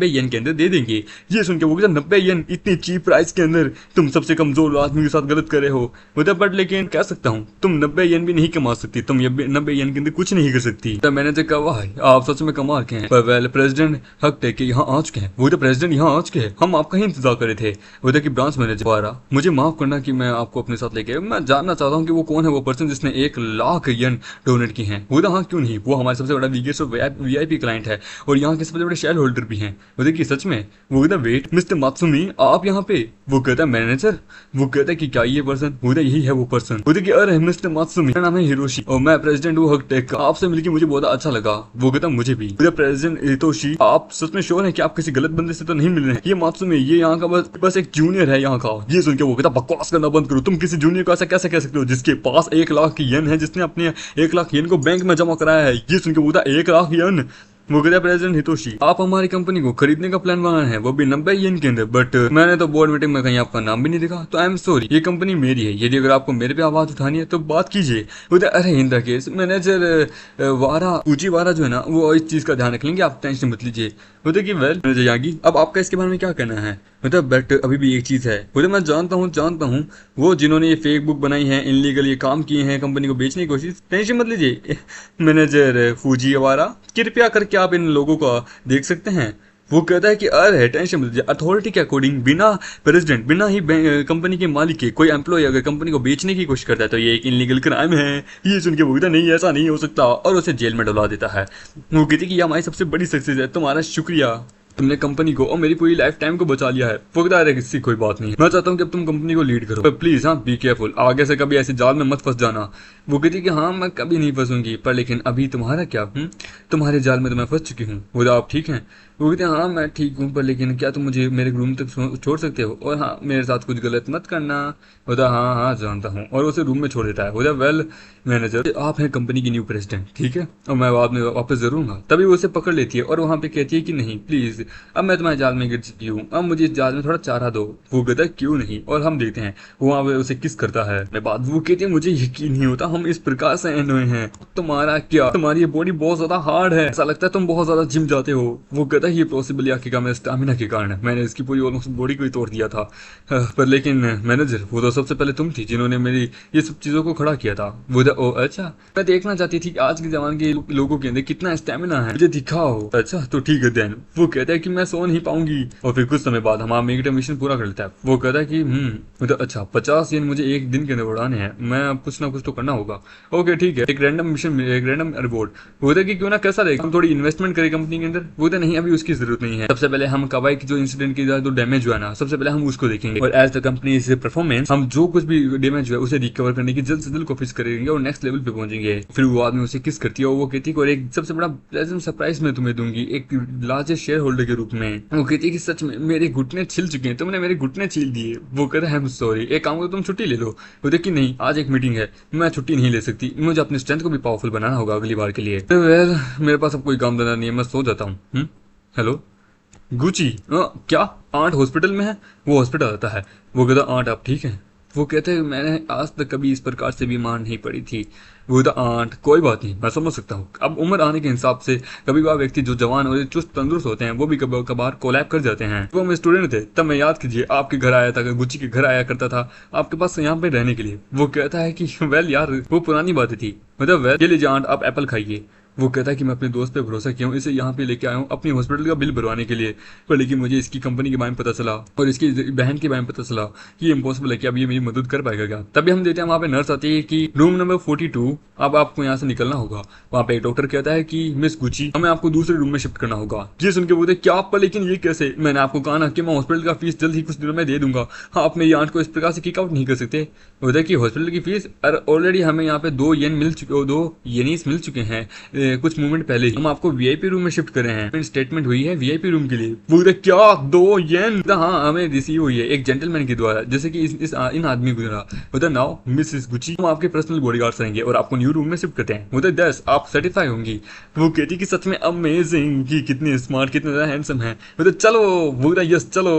येन के अंदर दे देंगे। ये सुन के वो कहता 90 येन इतनी चीप प्राइस के अंदर तुम सबसे कमजोर आदमी के साथ गलत कर रहे हो। बट लेकिन कह सकता हूँ तुम 90 येन भी नहीं कमा सकती, तुम 90 येन के अंदर कुछ नहीं कर सकती। तो मैंने कहा वाह आप सच में कमा के हैं। पर प्रेसिडेंट हक टेक के यहाँ आ चुके हैं। वो तो प्रेसिडेंट यहाँ आ चुके हैं, हम आपका ही इंतजार कर रहे थे। वो था कि ब्रांच मैनेजर मुझे माफ करना कि मैं आपको अपने साथ लेके, मैं जानना चाहता हूँ कि वो कौन है वो पर्सन जिसने 1 लाख येन डोनेट की हैं। वो हाँ क्यों नहीं, वो हमारे सबसे बड़ा बिगेस्ट और वीआईपी क्लाइंट है और यहाँ के सबसे बड़े शेयर होल्डर भी हैं। वो देखिए सच में। वो कहता वेट मिस्टर मात्सुमी आप यहाँ पे। वो कहता है मैनेजर। वो कहता है कि क्या ये पर्सन, वो यही है वो पर्सन। वो देखिए अरे मिस्टर मात्सुमी मेरा नाम है हिरोशी और मैं प्रेसिडेंट हूँ हक टेक का, आपसे मिलकर मुझे बहुत अच्छा लगा। वो कहता मुझे भी। प्रेसिडेंट हितोशी आप सच में श्योर है कि आप किसी गलत बंदे से तो नहीं मिल रहे हैं। ये मात्सुमी ये यहाँ का बस एक जूनियर है यहाँ का। ये सुन के वो कहता बकवास करना बंद करो, तुम किसी जूनियर को ऐसा कैसे कह सकते हो जिसके पास 1 लाख की येन है, जिसने अपने 1 लाख येन को बैंक में जमा कराया है। ये सुन के बोलता 1 लाख येन। वो कहता है प्रेसिडेंट हितोशी आप हमारी कंपनी को खरीदने का प्लान बना है, वो भी 90 येन के अंदर, बट मैंने तो बोर्ड मीटिंग में कहीं आपका नाम भी नहीं देखा, तो आई एम सॉरी ये कंपनी मेरी है, यदि अगर आपको मेरे पे आवाज उठानी है तो बात कीजिए। बोलता अरे इन द केस मैनेजर वारा जो है ना वो इस चीज का ध्यान रख लेंगे, आप टेंशन मत लीजिए। बोलते कि वेल मैनेजर यागी अब आपका इसके बारे में क्या कहना है। मतलब बट अभी भी एक चीज है। बोले मैं जानता हूँ वो जिन्होंने ये फेक बुक बनाई है, इनलीगल ये काम किए हैं, कंपनी को बेचने की कोशिश, टेंशन मत लीजिए मैनेजर फूजीवारा कृपया करके आप इन लोगों को देख सकते हैं। वो कहता है कि अरे टेंशन मत लीजिए, अथॉरिटी के अकॉर्डिंग बिना प्रेसिडेंट बिना ही कंपनी के मालिक के कोई एम्प्लॉय अगर कंपनी को बेचने की कोशिश करता है तो ये एक इनलीगल क्राइम है। ये सुन के वो कहता नहीं ऐसा नहीं हो सकता और उसे जेल में डलवा देता है। वो कहती कि ये हमारी सबसे बड़ी सक्सेस है, तुम्हारा शुक्रिया, तुमने कंपनी को और मेरी पूरी लाइफ टाइम को बचा लिया है। वो कहता है किसी कोई बात नहीं, मैं चाहता हूँ कि अब तुम कंपनी को लीड करो, प्लीज हाँ बी केयरफुल, आगे से कभी ऐसे जाल में मत फंस जाना। वो कहती कि हाँ मैं कभी नहीं फंसूंगी, पर लेकिन अभी तुम्हारा क्या, तुम्हारे जाल में तो मैं फंस चुकी हूँ। वो आप ठीक हैं। वो कहते हैं हाँ मैं ठीक हूँ, पर लेकिन क्या तुम मुझे मेरे रूम तक छोड़ सकते हो और हाँ मेरे साथ कुछ गलत मत करना। बोला हाँ जानता हूँ, और उसे रूम में छोड़ देता है। बोला वेल मैनेजर आप हैं कंपनी की न्यू प्रेसिडेंट, ठीक है, और मैं बाद में वापस जरूर आऊंगा। तभी वो उसे पकड़ लेती है और वहाँ पे कहती है कि नहीं प्लीज अब मैं तुम्हारे जाल में गिर चुकी हूँ, अब मुझे इस जाल में थोड़ा चारा दो। वो कहता है क्यों नहीं, और हम देखते हैं वो वहाँ पे उसे किस करता है। मैं बात वो कहती है मुझे यकीन नहीं होता हम इस प्रकार से एंड हुए हैं। तुम्हारा क्या, तुम्हारी ये बॉडी बहुत ज्यादा हार्ड है, ऐसा लगता है तुम बहुत ज्यादा जिम जाते हो। वो कहता है ये पॉसिबल या मेरे स्टैमिना के कारण है, मैंने इसकी पूरी ऑलमोस्ट बॉडी को ही तोड़ दिया था। पर लेकिन मैनेजर वो तो सबसे पहले तुम थी जिन्होंने मेरी ये सब चीजों को खड़ा किया था। वो ओ अच्छा मैं देखना चाहती थी कि आज के जमाने के लोगों के अंदर कितना स्टैमिना है, मुझे दिखाओ। अच्छा तो ठीक है देन। वो कहता है कि मैं सो नहीं पाऊंगी और फिर कुछ समय बाद हमारा मेडिटेशन मिशन पूरा कर लेता है। वो कहता है कि मतलब अच्छा 50 येन मुझे एक दिन के अंदर उड़ाने हैं, मैं अब कुछ ना कुछ तो करना होगा। ओके ठीक है, एक रैंडम मिशन एक रैंडम रिवॉर्ड। वो कहता है कि क्यों ना कैसा रहेगा हम थोड़ी इन्वेस्टमेंट करें कंपनी के अंदर। वो कहता नहीं अभी उसकी जरूरत नहीं है। सबसे पहले हम कवाई की जो इंसिडेंट की जो डैमेज हुआ ना, सबसे पहले हम उसको देखेंगे और एज द कंपनी परफॉर्मेंस हम जो कुछ भी डैमेज हुआ उसे रिकवर करने की जल्द से जल्द कोशिश करेंगे और नेक्स्ट लेवल पे पहुंचेंगे। फिर वो आदमी उसे किस करती है और वो कहती है और एक सबसे बड़ा प्लेजेंट सरप्राइज मैं तुम्हें दूंगी एक लार्जेस्ट शेयर होल्डर के रूप में। वो कहती है कि सच में मेरे घुटने छिल चुके हैं, तुमने मेरे घुटने छील दिए। वो कहता है सॉरी, एक काम करो तुम छुट्टी ले लो। वो देखी नहीं आज एक मीटिंग है, मैं छुट्टी नहीं ले सकती, मुझे अपनी स्ट्रेंथ को भी पावरफुल बनाना होगा अगली बार के लिए। तो वेल मेरे पास अब कोई काम धंधा नहीं है, मैं सो जाता हूँ। हेलो गुची, क्या आंट हॉस्पिटल में है? वो हॉस्पिटल आता है। वो कहता आंट आप ठीक है? वो कहते हैं मैंने आज तक कभी इस प्रकार से बीमार नहीं पड़ी थी। वो कहता आंट कोई बात नहीं, मैं समझ सकता हूँ, अब उम्र आने के हिसाब से कभी कभार व्यक्ति जो जवान और चुस्त तंदुरुस्त होते हैं वो भी कभी कभार कोलैप कर जाते हैं। वो हम स्टूडेंट थे तब मैं याद कीजिए आपके घर आया था, गुची के घर आया करता था आपके पास यहाँ पे रहने के लिए। वो कहता है कि वेल यार वो पुरानी बातें थी, मतलब वेल ये लीजिए आंट आप एप्पल खाइए। वो कहता है कि मैं अपने दोस्त पे भरोसा किया हूँ, इसे यहाँ पे लेके आया हूँ अपनी हॉस्पिटल का बिल भरवाने के लिए, पर लेकिन मुझे इसकी कंपनी के बारे में पता चला और इसकी बहन के बारे में पता चला कि इम्पॉसिबल है कि अब ये मेरी मदद कर पाएगा क्या। तभी हम देते हैं वहाँ पे नर्स आती है कि रूम नंबर 42 अब आपको यहाँ से निकलना होगा। वहाँ पे एक डॉक्टर कहता है कि मिस गुची हमें आपको दूसरे रूम में शिफ्ट करना होगा। ये सुन के बोलते क्या आप, लेकिन ये कैसे? मैंने आपको कहा ना कि मैं हॉस्पिटल का फीस जल्द ही कुछ दिनों में दे दूंगा, हाँ आप मेरी आंट को इस प्रकार से किक आउट नहीं कर सकते। बोलते कि हॉस्पिटल की फीस ऑलरेडी हमें यहाँ पे 2 येनीस मिल चुके हैं कुछ मूवमेंट पहले। हम आपको वीआईपी रूम में शिफ्ट कर रहे हैं, स्टेटमेंट हुई है वीआईपी रूम के लिए। वो क्या 2 येन? हाँ हमें रिसीव हुई है एक जेंटलमैन के द्वारा, जैसे कि इन आदमी को उधर नाउ मिसेस गुची हम आपके पर्सनल बॉडीगार्ड्स रहेंगे और आपको न्यू रूम में शिफ्ट करते हैं। उधर 10 आप सेटिस्फाई होंगी। वो कहती कि सच में अमेजिंग कि कितने स्मार्ट कितने ज्यादा हैंडसम है। उधर चलो वो यस चलो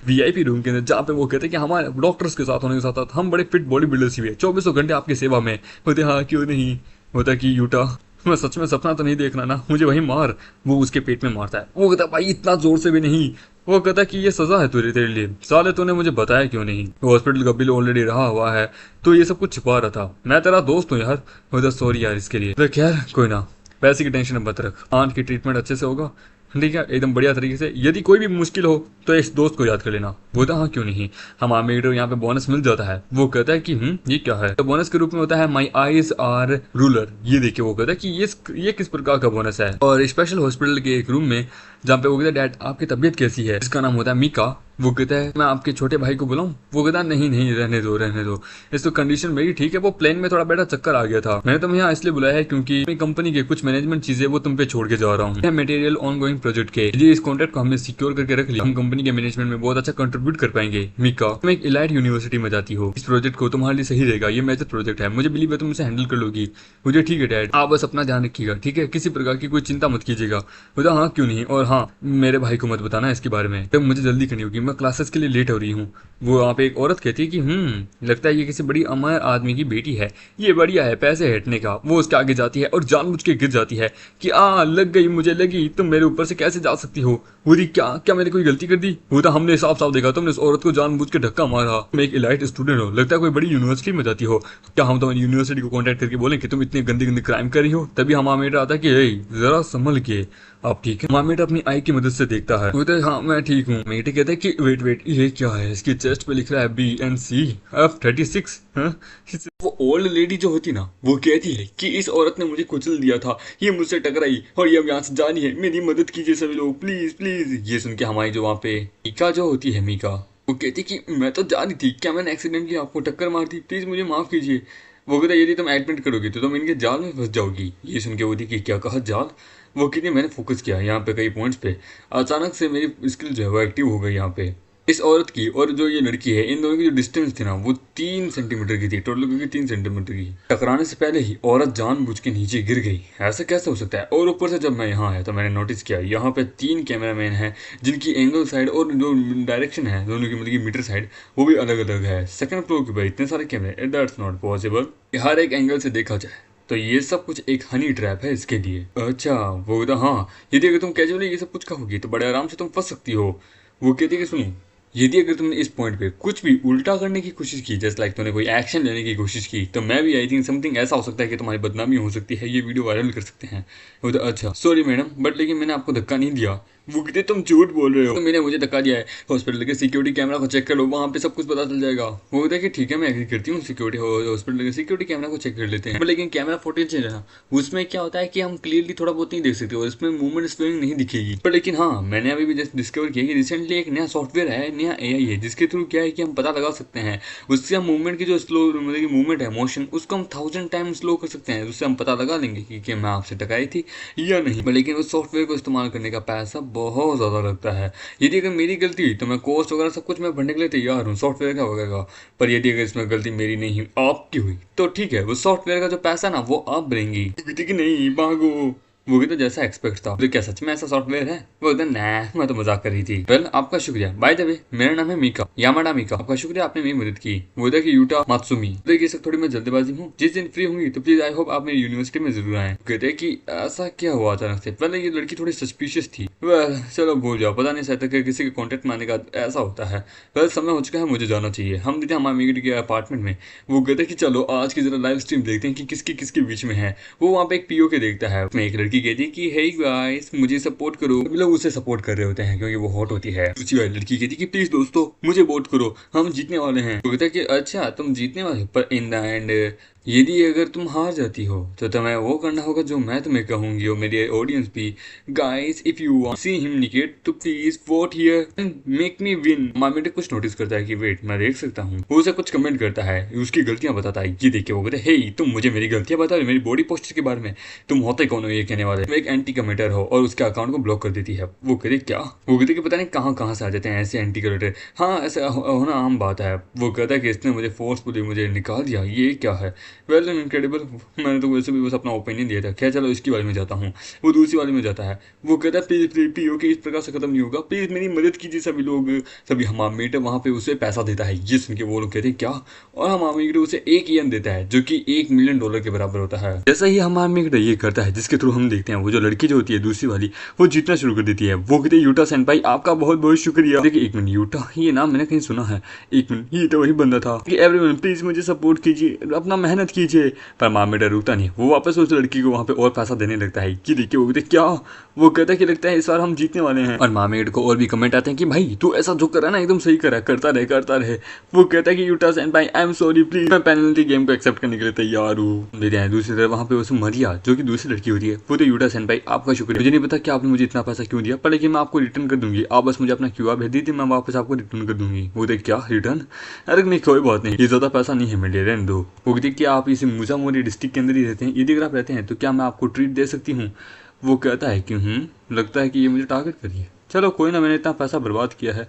वीआईपी रूम के अंदर, जहाँ पे वो कहते हैं कि हमारे डॉक्टर्स के साथ होने के साथ साथ हम बड़े फिट बॉडी बिल्डर्स भी है, 24 घंटे आपकी सेवा में। होते हाँ क्यों नहीं। होता कि यूटा मैं सच में सपना तो नहीं देखना ना, मुझे वही मार। वो उसके पेट में मारता है। वो कहता भाई इतना जोर से भी नहीं। वो कहता कि ये सजा है तेरे लिए, साले तूने मुझे बताया क्यों नहीं? वो हॉस्पिटल का बिल ऑलरेडी रहा हुआ है तो ये सब कुछ छिपा रहा था, मैं तेरा दोस्त हूँ यार। वो सॉरी यार इसके लिए। खैर कोई ना, पैसे की टेंशन मत रख, आंट की ट्रीटमेंट अच्छे से होगा ठीक है एकदम बढ़िया तरीके से। यदि कोई भी मुश्किल हो तो इस दोस्त को याद कर लेना। वो हाँ क्यों नहीं, हम आमेडो यहाँ पे बोनस मिल जाता है। वो कहता है कि ये क्या है? तो बोनस के रूप में होता है माई आईज आर रूलर। ये देखिए वो कहता है कि ये किस प्रकार का बोनस है। और स्पेशल हॉस्पिटल के एक रूम में जहाँ पे वो कहता है डैड आपकी तबीयत कैसी है? इसका नाम होता है मीका। वो कहता है मैं आपके छोटे भाई को बुलाऊं? वो कहता है नहीं रहने दो, इस तो कंडीशन मेरी ठीक है, वो प्लेन में थोड़ा बेटा चक्कर आ गया था, मैंने तुम्हें यहाँ इसलिए बुलाया है क्योंकि मेरी कंपनी के कुछ मैनेजमेंट चीजें वो तुम पे छोड़ के जा रहा हूँ मटेरियल ऑनगोइंग प्रोजेक्ट के। यदि इस कॉन्ट्रैक्ट को हमने सिक्योर करके रख लिया हम कंपनी के मैनेजमेंट में बहुत अच्छा कंट्रीब्यूट कर पाएंगे। मीका तुम एक इलाइट यूनिवर्सिटी में जाती हो, इस प्रोजेक्ट को तुम्हारे लिए सही रहेगा, ये मेजर प्रोजेक्ट है, मुझे बिलीव है तुम इसे हैंडल कर लोगी। मुझे ठीक है डैड, आप बस अपना ध्यान रखिएगा ठीक है, किसी प्रकार की कोई चिंता मत कीजिएगा। बोला हाँ क्यों नहीं, और हाँ मेरे भाई को मत बताना इसके बारे में, तब मुझे जल्दी करनी होगी, मैं क्लासेस के लिए लेट हो रही हूँ। वो वहाँ पे एक औरत कहती है कि लगता है ये किसी बड़ी अमीर आदमी की बेटी है, ये बढ़िया है पैसे हटने का। वो उसके आगे जाती है और जानबूझ के गिर जाती है कि लग गई, मुझे लगी, तुम मेरे ऊपर से कैसे जा सकती हो? बोली क्या मैंने कोई गलती कर दी? वो तो हमने साफ साफ देखा तुमने उस औरत को जानबूझ के धक्का मारा, तुम एक इलाइट स्टूडेंट हो, लगता है कोई बड़ी यूनिवर्सिटी में जाती हो, क्या हम तुम्हारी यूनिवर्सिटी को कॉन्टेक्ट करके बोलें कि तुम इतने गंदी क्राइम कर रही हो? तभी हम मामेटा आता है कि जरा संभल के आप ठीक है। मामेटा अपनी आई की मदद से देखता है, बोलते हाँ मैं ठीक हूँ। मेटे कहते हैं कि वेट ये क्या है? इसकी चेस्ट पे लिख रहा है BNC-F36। वो ओल्ड लेडी जो होती ना वो कहती है कि इस औरत ने मुझे कुचल दिया था, ये मुझसे टकराई और ये अब यहाँ से जानी है, मेरी मदद कीजिए सभी लोग प्लीज। ये सुन के हमारी जो वहाँ पे मीका जो होती है, मीका वो कहती कि मैं तो जा रही थी, क्या मैंने एक्सीडेंटली आपको टक्कर मार दी, प्लीज मुझे माफ कीजिए। वो कहता यदि तुम एडमिट करोगी तो तुम इनके जाल में फंस जाओगी। ये सुन के वो थी कि क्या कहा जाल? वो कहती मैंने फोकस किया यहाँ पे कई पॉइंट्स पे, अचानक से मेरी स्किल जो है वो एक्टिव हो गई यहाँ पे। इस औरत की और जो ये लड़की है इन दोनों की जो डिस्टेंस थी ना वो 3 सेंटीमीटर की थी, टोटल की 3 सेंटीमीटर की। टकराने से पहले ही औरत जानबूझ के नीचे गिर गई, ऐसा कैसे हो सकता है? और ऊपर से जब मैं यहाँ आया तो मैंने नोटिस किया यहाँ पे 3 कैमरामैन हैं जिनकी एंगल साइड और जो डायरेक्शन है दोनों की मतलब की मीटर साइड वो भी अलग अलग है। सेकंड फ्लोर के ऊपर इतने सारे कैमरे, दैट्स नॉट पॉसिबल, हर एक एंगल से देखा जाए तो ये सब कुछ एक हनी ट्रैप है इसके लिए। अच्छा वो तो हाँ, यदि अगर तुम कैजुअली ये सब कुछ कहोगी तो बड़े आराम से तुम फंस सकती हो। वो कहती है कि सुनिए यदि अगर तुमने इस पॉइंट पे कुछ भी उल्टा करने की कोशिश की, जस्ट लाइक तुमने कोई एक्शन लेने की कोशिश की, तो मैं भी आई थिंक समथिंग ऐसा हो सकता है कि तुम्हारी बदनामी हो सकती है, ये वीडियो वायरल कर सकते हैं। वो तो अच्छा सॉरी मैडम, बट लेकिन मैंने आपको धक्का नहीं दिया, वो कहते तुम झूठ बोल रहे हो, तो मैंने मुझे धक्का दिया है, हॉस्पिटल के सिक्योरिटी कैमरा को चेक कर लो, वहाँ पे सब कुछ पता चल जाएगा। वो कहता है कि ठीक है मैं एग्री करती हूँ, सिक्योरिटी हॉस्पिटल के सिक्योरिटी कैमरा को चेक कर लेते हैं, लेकिन कैमरा फुटेज है उसमें क्या होता है कि हम क्लियरली थोड़ा बहुत नहीं देख सकते और इसमें मूवमेंट स्लोइंग नहीं दिखेगी। पर लेकिन हाँ, मैंने अभी भी जस्ट डिस्कवर किया कि रिसेंटली एक नया सॉफ्टवेयर है, नया एआई है, जिसके थ्रू क्या है कि हम पता लगा सकते हैं, उससे हम मूवमेंट की जो स्लो मतलब मूवमेंट है, मोशन, उसको हम 1000 टाइम स्लो कर सकते हैं, उससे हम पता लगा लेंगे कि मैं आपसे टकराई थी या नहीं। लेकिन उस सॉफ्टवेयर को इस्तेमाल करने का पैसा बहुत ज़्यादा लगता है। यदि अगर मेरी गलती हुई तो मैं कोस्ट वगैरह सब कुछ मैं भरने के लिए तैयार हूँ, सॉफ्टवेयर का वगैरह। पर यदि अगर इसमें गलती मेरी नहीं हुई, आपकी हुई, तो ठीक है, वो सॉफ्टवेयर का जो पैसा ना वो आप भरेंगी। कि नहीं भागो। वो भी तो जैसा एक्सपेक्ट था। तो क्या सच में ऐसा सॉफ्टवेयर है? वो एकदम ना, मैं तो मजाक कर रही थी। वेल, आपका शुक्रिया। बाय द वे, मेरा नाम है मीका, यामाडा मीका। आपका शुक्रिया, आपने मेरी मदद की। वो था कि यूटा मात्सुमी। देखिए सब थोड़ी मैं जल्दबाजी हूँ, जिस दिन फ्री होंगी तो प्लीज आई होप आप मेरी यूनिवर्सिटी में जरूर आए। कहते हैं कि ऐसा क्या हुआ अचानक से? पहले ये लड़की थोड़ी सस्पिशियस थी। वेल चलो भूल जाओ, पता नहीं शायद किसी के कॉन्टेक्ट में आने का ऐसा होता है। वेल समय हो चुका है, मुझे जाना चाहिए। हम थे हमारे मीट के अपार्टमेंट में। वो कहते कि चलो आज की जरा लाइव स्ट्रीम देखते हैं कि किसकी किसके बीच में है। वो वहाँ पे एक पीओ के देखता है, उसमें एक लड़की कहती है कि हे गाइस मुझे सपोर्ट करो। लोग उसे सपोर्ट कर रहे होते हैं क्योंकि वो हॉट होती है। दूसरी वाली लड़की कहती है कि प्लीज दोस्तों मुझे वोट करो, हम जीतने वाले हैं। वो कहता है कि अच्छा तुम जीतने वाले, पर इन द एंड यदि अगर तुम हार जाती हो तो तुम्हें वो करना होगा जो मैं तुम्हें कहूंगी और मेरी ऑडियंस भी। Guys if you want see him निकेट तो please vote here and make me win. मामिटे कुछ नोटिस करता है कि वेट मैं देख सकता हूँ। वो उसे कुछ कमेंट करता है, उसकी गलतियां बताता है। ये देखिए वो कहता है हे तुम मुझे मेरी गलतियां बता रहे हो, मेरी बॉडी पोस्चर के बारे में, तुम होते कौन हो ये कहने वाले? तुम एक एंटी कमेंटर हो, और उसके अकाउंट को ब्लॉक कर देती है। वो कहते क्या? वो कहते कि पता नहीं कहाँ कहाँ से आ जाते हैं ऐसे एंटी कमेंटर। हाँ ऐसा होना आम बात है। वो कहता है कि इसने मुझे फोर्सफुली मुझे निकाल दिया, ये क्या है? Well incredible. मैंने तो वैसे भी बस अपना ओपिनियन दिया था। क्या चलो इसकी वाली में जाता हूँ। वो दूसरी वाली में जाता है। वो कहता है प्लीज प्लीज पीओ के इस प्रकार से खत्म नहीं होगा, प्लीज मेरी मदद कीजिए सभी लोग। सभी हमामीट वहाँ पे उसे पैसा देता है। ये सुन के वो लोग कहते हैं क्या? और हमामीट उसे 1 yen देता है जो कि $1 million के बराबर होता है। जैसा ही हमामीट ये करता है, जिसके थ्रू हम देखते हैं वो जो लड़की जो होती है दूसरी वाली, वो जीतना शुरू कर देती है। वो कहते हैं यूटा सेनपाई आपका बहुत बहुत शुक्रिया। देखिए 1 मिनट, यूटा ये नाम मैंने कहीं सुना है। 1 मिनट, ये तो वही बंदा था कि एवरीवन प्लीज मुझे सपोर्ट कीजिए, अपना मेहनत कीजिए। पर मामेडा रुकता नहीं, वो वापस उस लड़की को वहाँ पे और पैसा देने लगता है। कि देखिए वो कहते क्या? वो कहता है कि लगता है इस बार हम जीतने वाले हैं। और मामेड को और भी कमेंट आते हैं कि भाई तू ऐसा जो कर रहा है ना एकदम सही कर रहा है, करता रहे करता रहे। वो कहता है कि Utah सेनपाई I am sorry please, मैं पेनल्टी गेम को एक्सेप्ट करने के लिए तैयार हूँ। मेरे यहाँ दूसरी तरफ वहाँ पे उसे मरिया जो कि दूसरी लड़की होती है, वो तो यूटा सेनपाई आपका शुक्रिया, मुझे नहीं पता कि आपने मुझे इतना पैसा क्यों दिया, पर लेकिन मैं आपको रिटर्न कर दूंगी। आप बस मुझे अपना क्यूआर भेज दीजिए, मैं वापस आपको रिटर्न कर दूंगी। वो देख क्या रिटर्न? अरे नहीं कोई बात नहीं, ये ज्यादा पैसा नहीं है मेरे लिए, रहने दो। वो कहती क्या आप इसे मुजामोरी डिस्ट्रिक्ट के अंदर ही रहते हैं? यदि अगर आप रहते हैं तो क्या मैं आपको ट्रीट दे सकती हूँ? वो कहता है कि लगता है कि ये मुझे टारगेट करिए। चलो कोई ना, मैंने इतना पैसा बर्बाद किया है,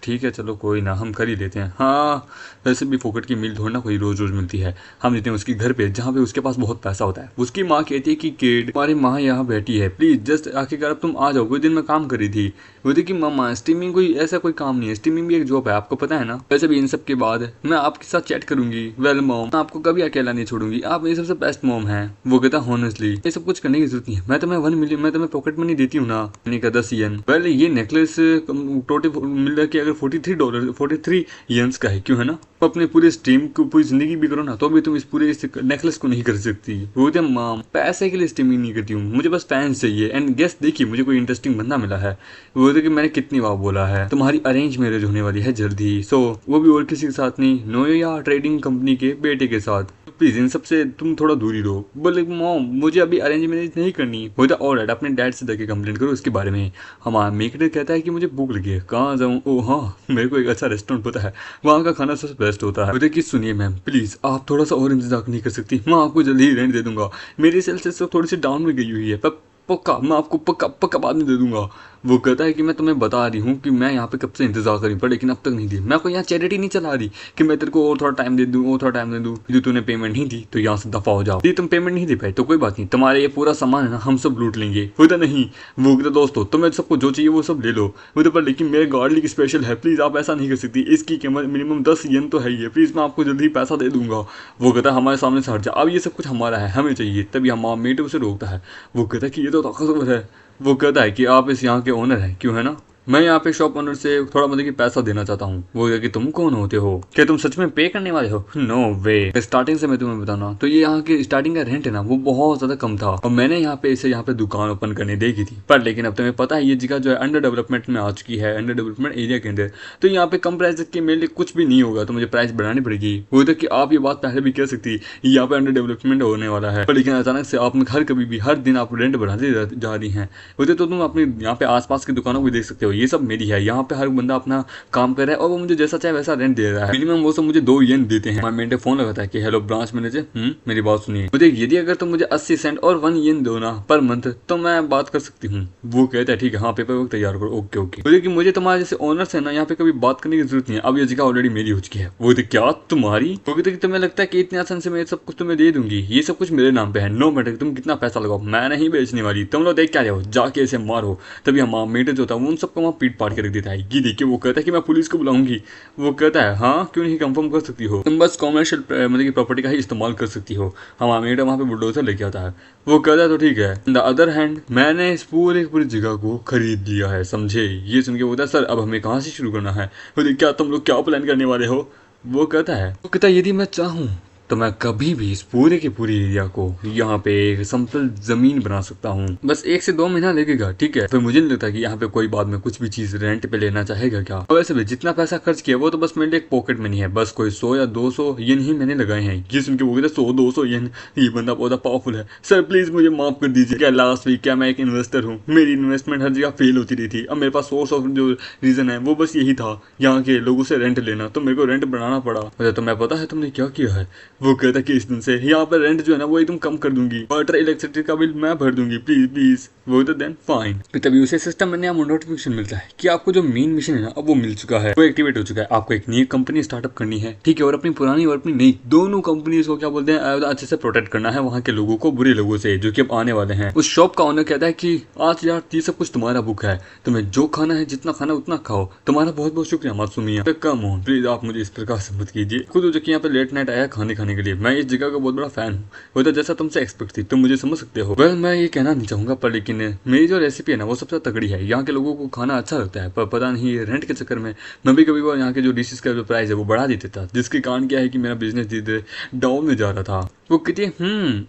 ठीक है चलो कोई ना, हम कर ही लेते हैं। हाँ वैसे भी फोकट की मील थोड़ी ना कोई रोज रोज मिलती है। हम देते हैं उसके घर पे जहाँ पे उसके पास बहुत पैसा होता है। उसकी माँ कहती है कि किड तुम्हारी माँ यहाँ बैठी है, प्लीज जस्ट आखिरकार अब तुम आ जाओ, कोई दिन मैं काम कर रही थी। वो देखिए मामा स्ट्रीमिंग कोई ऐसा कोई काम नहीं है, स्ट्रीमिंग भी एक जॉब है, आपको पता है ना। वैसे भी इन सब के बाद मैं आपके साथ चैट करूंगी। वेल मॉम मैं आपको कभी अकेला नहीं छोड़ूंगी, आप मेरी सबसे बेस्ट मॉम है। वो कहता हॉनेस्टली ये सब कुछ करने की जरूरत नहीं है, मैं तुम्हें 1 मिलियन मैं तुम्हें पॉकेट मनी देती हूँ ना। मैंने कहा 10 yen। वेल ये नेकलेस टोटल मिल रहा है कि अगर $43 येंस का है, क्यों है ना? अपने पूरे स्ट्रीम को पूरी जिंदगी भी करो ना तो भी तुम इस पूरे इस नेकलेस को नहीं कर सकती। वो तो माम पैसे के लिए स्ट्रीमिंग नहीं करती हूँ, मुझे बस फैंस चाहिए। एंड गेस देखिए मुझे कोई इंटरेस्टिंग बंदा मिला है। वो तो कि मैंने कितनी बार बोला है तुम्हारी अरेंज मैरिज होने वाली है जल्दी। सो वो भी और किसी के साथ नहीं, नोया ट्रेडिंग कंपनी के बेटे के साथ। प्लीज इन सबसे तुम थोड़ा दूरी रहो। बोले मॉम मुझे अभी अरेंज मैरिज नहीं करनी। बोलता ऑलराइट अपने डैड से जाके कंप्लेंट करो उसके बारे में। हमारा मेकर कहता है कि मुझे भूख लगी है, कहाँ जाऊँ? ओ हाँ मेरे को एक अच्छा रेस्टोरेंट पता है, वहाँ का खाना सबसे बेस्ट होता है। बोलते कि सुनिए मैम प्लीज आप थोड़ा सा और इंतजार नहीं कर सकती, मैं आपको जल्दी ही रेंट दे दूंगा। मेरी सेल्स थोड़ी सी डाउन में गई हुई है, पर पक्का मैं आपको पक्का पक्का बाद में दे दूंगा। वो कहता है कि मैं तुम्हें बता रही हूँ कि मैं यहाँ पे कब से इंतजार करी पर लेकिन अब तक नहीं दी। मैं कोई यहाँ चैरिटी नहीं चला रही कि मैं तेरे को और थोड़ा टाइम दे दूँ और थोड़ा टाइम दे दूँ। यदि तूने पेमेंट नहीं दी तो यहाँ से दफा हो जाओ। यदि तुम पेमेंट नहीं दे पाए तो कोई बात नहीं, तुम्हारे ये पूरा सामान है ना हम सब लूट लेंगे। होता नहीं वो कहता दोस्तों तुम्हें सबको जो चाहिए वो सब ले लो। वो तो पर लेकिन मेरे गार्लिक स्पेशल है, प्लीज आप ऐसा नहीं कर सकती, इसकी कीमत मिनिमम 10 yen तो है ही है, प्लीज मैं आपको जल्दी पैसा दे दूंगा। वो कहता है हमारे सामने से हट जा, अब ये सब कुछ हमारा है हमें चाहिए। तभी हमारा मेट उसे रोकता है। वो कहता है कि ये तो ताकतवर है। वो कहता है कि आप इस यहाँ के ओनर हैं, क्यों है ना? मैं यहाँ पे शॉप ओनर से थोड़ा मतलब कि पैसा देना चाहता हूँ। वो कहा कि तुम कौन होते हो, क्या तुम सच में पे करने वाले हो? नो वे। स्टार्टिंग से मैं तुम्हें बताना तो ये यहाँ की स्टार्टिंग का रेंट है ना वो बहुत ज्यादा कम था और मैंने यहाँ पे इसे यहाँ पे दुकान ओपन करने देखी थी, पर लेकिन अब तुम्हें पता है ये जगह जो है अंडर डेवलपमेंट में आ चुकी है, अंडर डेवलपमेंट एरिया के अंदर। तो यहाँ पे कम प्राइस के मेरे लिए कुछ भी नहीं होगा, तो मुझे प्राइस बढ़ानी पड़ेगी। वो तो कि आप ये बात पहले भी कह सकती यहाँ पे अंडर डेवलपमेंट होने वाला है, पर लेकिन अचानक से आप हर कभी भी हर दिन आप रेंट बढ़ाते जा रही हैं। वो तो तुम अपने यहाँ पे आसपास की दुकानों को देख सकते हो, ये सब मेरी है। यहाँ पे हर बंदा अपना काम कर रहा है और वो मुझे जैसा चाहे वैसा रेंट दे रहा है। मिनिमम वो सब मुझे 2 येन देते हैं। मैंने फोन लगाता है कि हेलो ब्रांच मैनेजर, मेरी बात सुनिए, मुझे यदि अगर तुम मुझे 80 सेंट और 1 येन दो ना पर मंथ तो मैं बात कर सकती हूँ। वो कहता है ठीक है, हाँ पेपर वर्क तैयार करो, ओके ओके। बोले कि मुझे तुम्हारे जैसे ओनर्स है ना यहाँ पे कभी बात करने की जरूरत नहीं है, अब ये जगह ऑलरेडी मेरी हो चुकी है। वो तो क्या तुम्हारी? वो कहते कि तुम्हें लगता है कि इतने आसान से मैं सब कुछ तुम्हें दे दूंगी, ये सब कुछ मेरे नाम पे है, नो मैटर तुम कितना पैसा लगाओ, मैं नहीं बेचने वाली। तुम लोग देख क्या रहे हो, जाके ऐसे मारो। तभी हम मेटर जो होता है वो उन सबको वहाँ पीट पाट के रख देता है। ये देखिए वो कहता है कि मैं पुलिस को बुलाऊंगी। वो कहता है हाँ क्यों नहीं, कंफर्म कर सकती हो, तुम बस कॉमर्शियल मतलब की प्रॉपर्टी का ही इस्तेमाल कर सकती हो। हमारा मेटर वहाँ पे बुलडोजर लेके आता है। वो कहता है तो ठीक है। द अदर हैंड मैंने इस पूरी जगह को खरीद लिया है, समझे? ये सुन के बोलता है सर अब हमें कहाँ से शुरू करना है? बोले क्या तुम लोग क्या प्लान करने वाले हो? वो कहता है यदि मैं चाहूँ तो मैं कभी भी इस पूरे के पूरे एरिया को यहाँ पे एक समतल जमीन बना सकता हूँ, बस 1 से 2 महीना लगेगा, ठीक है? फिर मुझे नहीं लगता कि यहाँ पे कोई बाद में कुछ भी चीज रेंट पे लेना चाहेगा क्या। और वैसे भी जितना पैसा खर्च किया वो तो बस मेरे लिए एक पॉकेट मनी है, बस कोई 100 या 200 येन ही मैंने लगाए हैं। ये सुन के वो कहते 100-200 येन, ये बंदा बहुत पावरफुल है। सर प्लीज मुझे माफ कर दीजिए, क्या लास्ट वीक क्या मैं एक इन्वेस्टर हूँ, मेरी इन्वेस्टमेंट हर जगह फेल होती रही थी। अब मेरे पास सोर्स ऑफ जो रीजन है वो बस यही था, यहाँ के लोगों से रेंट लेना, तो मेरे को रेंट बढ़ाना पड़ा। तो मैं पता है तुमने क्या किया है? वो कहता कि इस दिन से यहाँ पर रेंट जो है ना वो एकदम कम कर दूंगी, वाटर इलेक्ट्रिसिटी का बिल मैं भर दूंगी, प्लीज प्लीज। वो तो देन फाइन। फिर तभी उसे सिस्टम में नया नोटिफिकेशन मिलता है कि आपको जो मेन मिशन है ना अब वो मिल चुका है, वो एक्टिवेट हो चुका है। आपको एक नई कंपनी स्टार्टअप करनी है, ठीक है? और अपनी पुरानी और अपनी नई दोनों कंपनीज को क्या बोलते हैं अच्छे से प्रोटेक्ट करना है वहाँ के लोगों को बुरे लोगों से जो कि अब आने वाले हैं। उस शॉप का ओनर कहता है कि आज यार ये सब कुछ तुम्हारा बुक है, तुम्हें जो खाना है जितना खाना उतना खाओ, तुम्हारा बहुत बहुत शुक्रिया मासूमिया। कम ऑन प्लीज आप मुझे इस प्रकार से मत कीजिए। खुद जो कि यहाँ पे लेट नाइट आया खाने खाने के लिए, मैं इस जगह का बहुत बड़ा फैन हूँ। वो तो जैसा तुमसे एक्सपेक्ट थी तुम मुझे समझ सकते हो। वेल मैं ये कहना नहीं चाहूंगा पर लेकिन मेरी जो रेसिपी है ना वो सबसे तगड़ी है, यहाँ के लोगों को खाना अच्छा लगता है, पर पता नहीं रेंट के चक्कर में मैं भी कभी यहाँ के जो डिशेस का जो प्राइस है वो बढ़ा देता था, जिसके कारण क्या है कि मेरा बिजनेस धीरे धीरे डाउन में जा रहा था। वो कहती है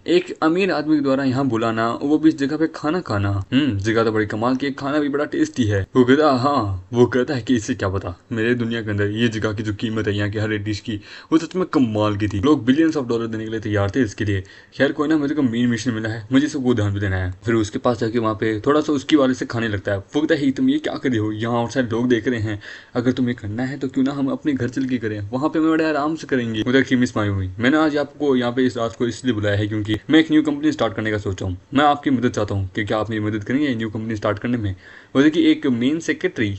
एक अमीर आदमी के द्वारा यहाँ बुलाना, वो भी इस जगह पे खाना खाना, जगह तो बड़ी कमाल की, खाना भी बड़ा टेस्टी है। वो कहता हाँ, वो कहता है कि इससे क्या पता मेरे दुनिया के अंदर ये जगह की जो कीमत है यहाँ की हर एक डिश की वो सच में कमाल की थी। लोग बिलियंस ऑफ डॉलर देने के लिए तैयार थे इसके लिए। खैर कोई ना, मुझे को मेन मिशन मिला है, मुझे सबको ध्यान भी देना है। फिर उसके पास जाके वहाँ पे थोड़ा सा उसकी वाले से खाने लगता है। वो कहता है तुम ये क्या कर रहे हो, यहाँ आउटसाइड लोग देख रहे हैं, अगर तुम्हें करना है तो क्यों ना हम अपने घर चल के करें, वहाँ पे मैं बड़े आराम से करेंगे। उधर की मिस माई हुई, मैंने आज आपको यहाँ पे इस रात को इसलिए बुलाया है क्योंकि मैं एक न्यू कंपनी स्टार्ट करने का सोच रहा हूँ। मैं आपकी मदद चाहता हूँ कि क्या आप मेरी मदद करेंगे न्यू कंपनी स्टार्ट करने में? वो देखिए एक मेन सेक्रेटरी,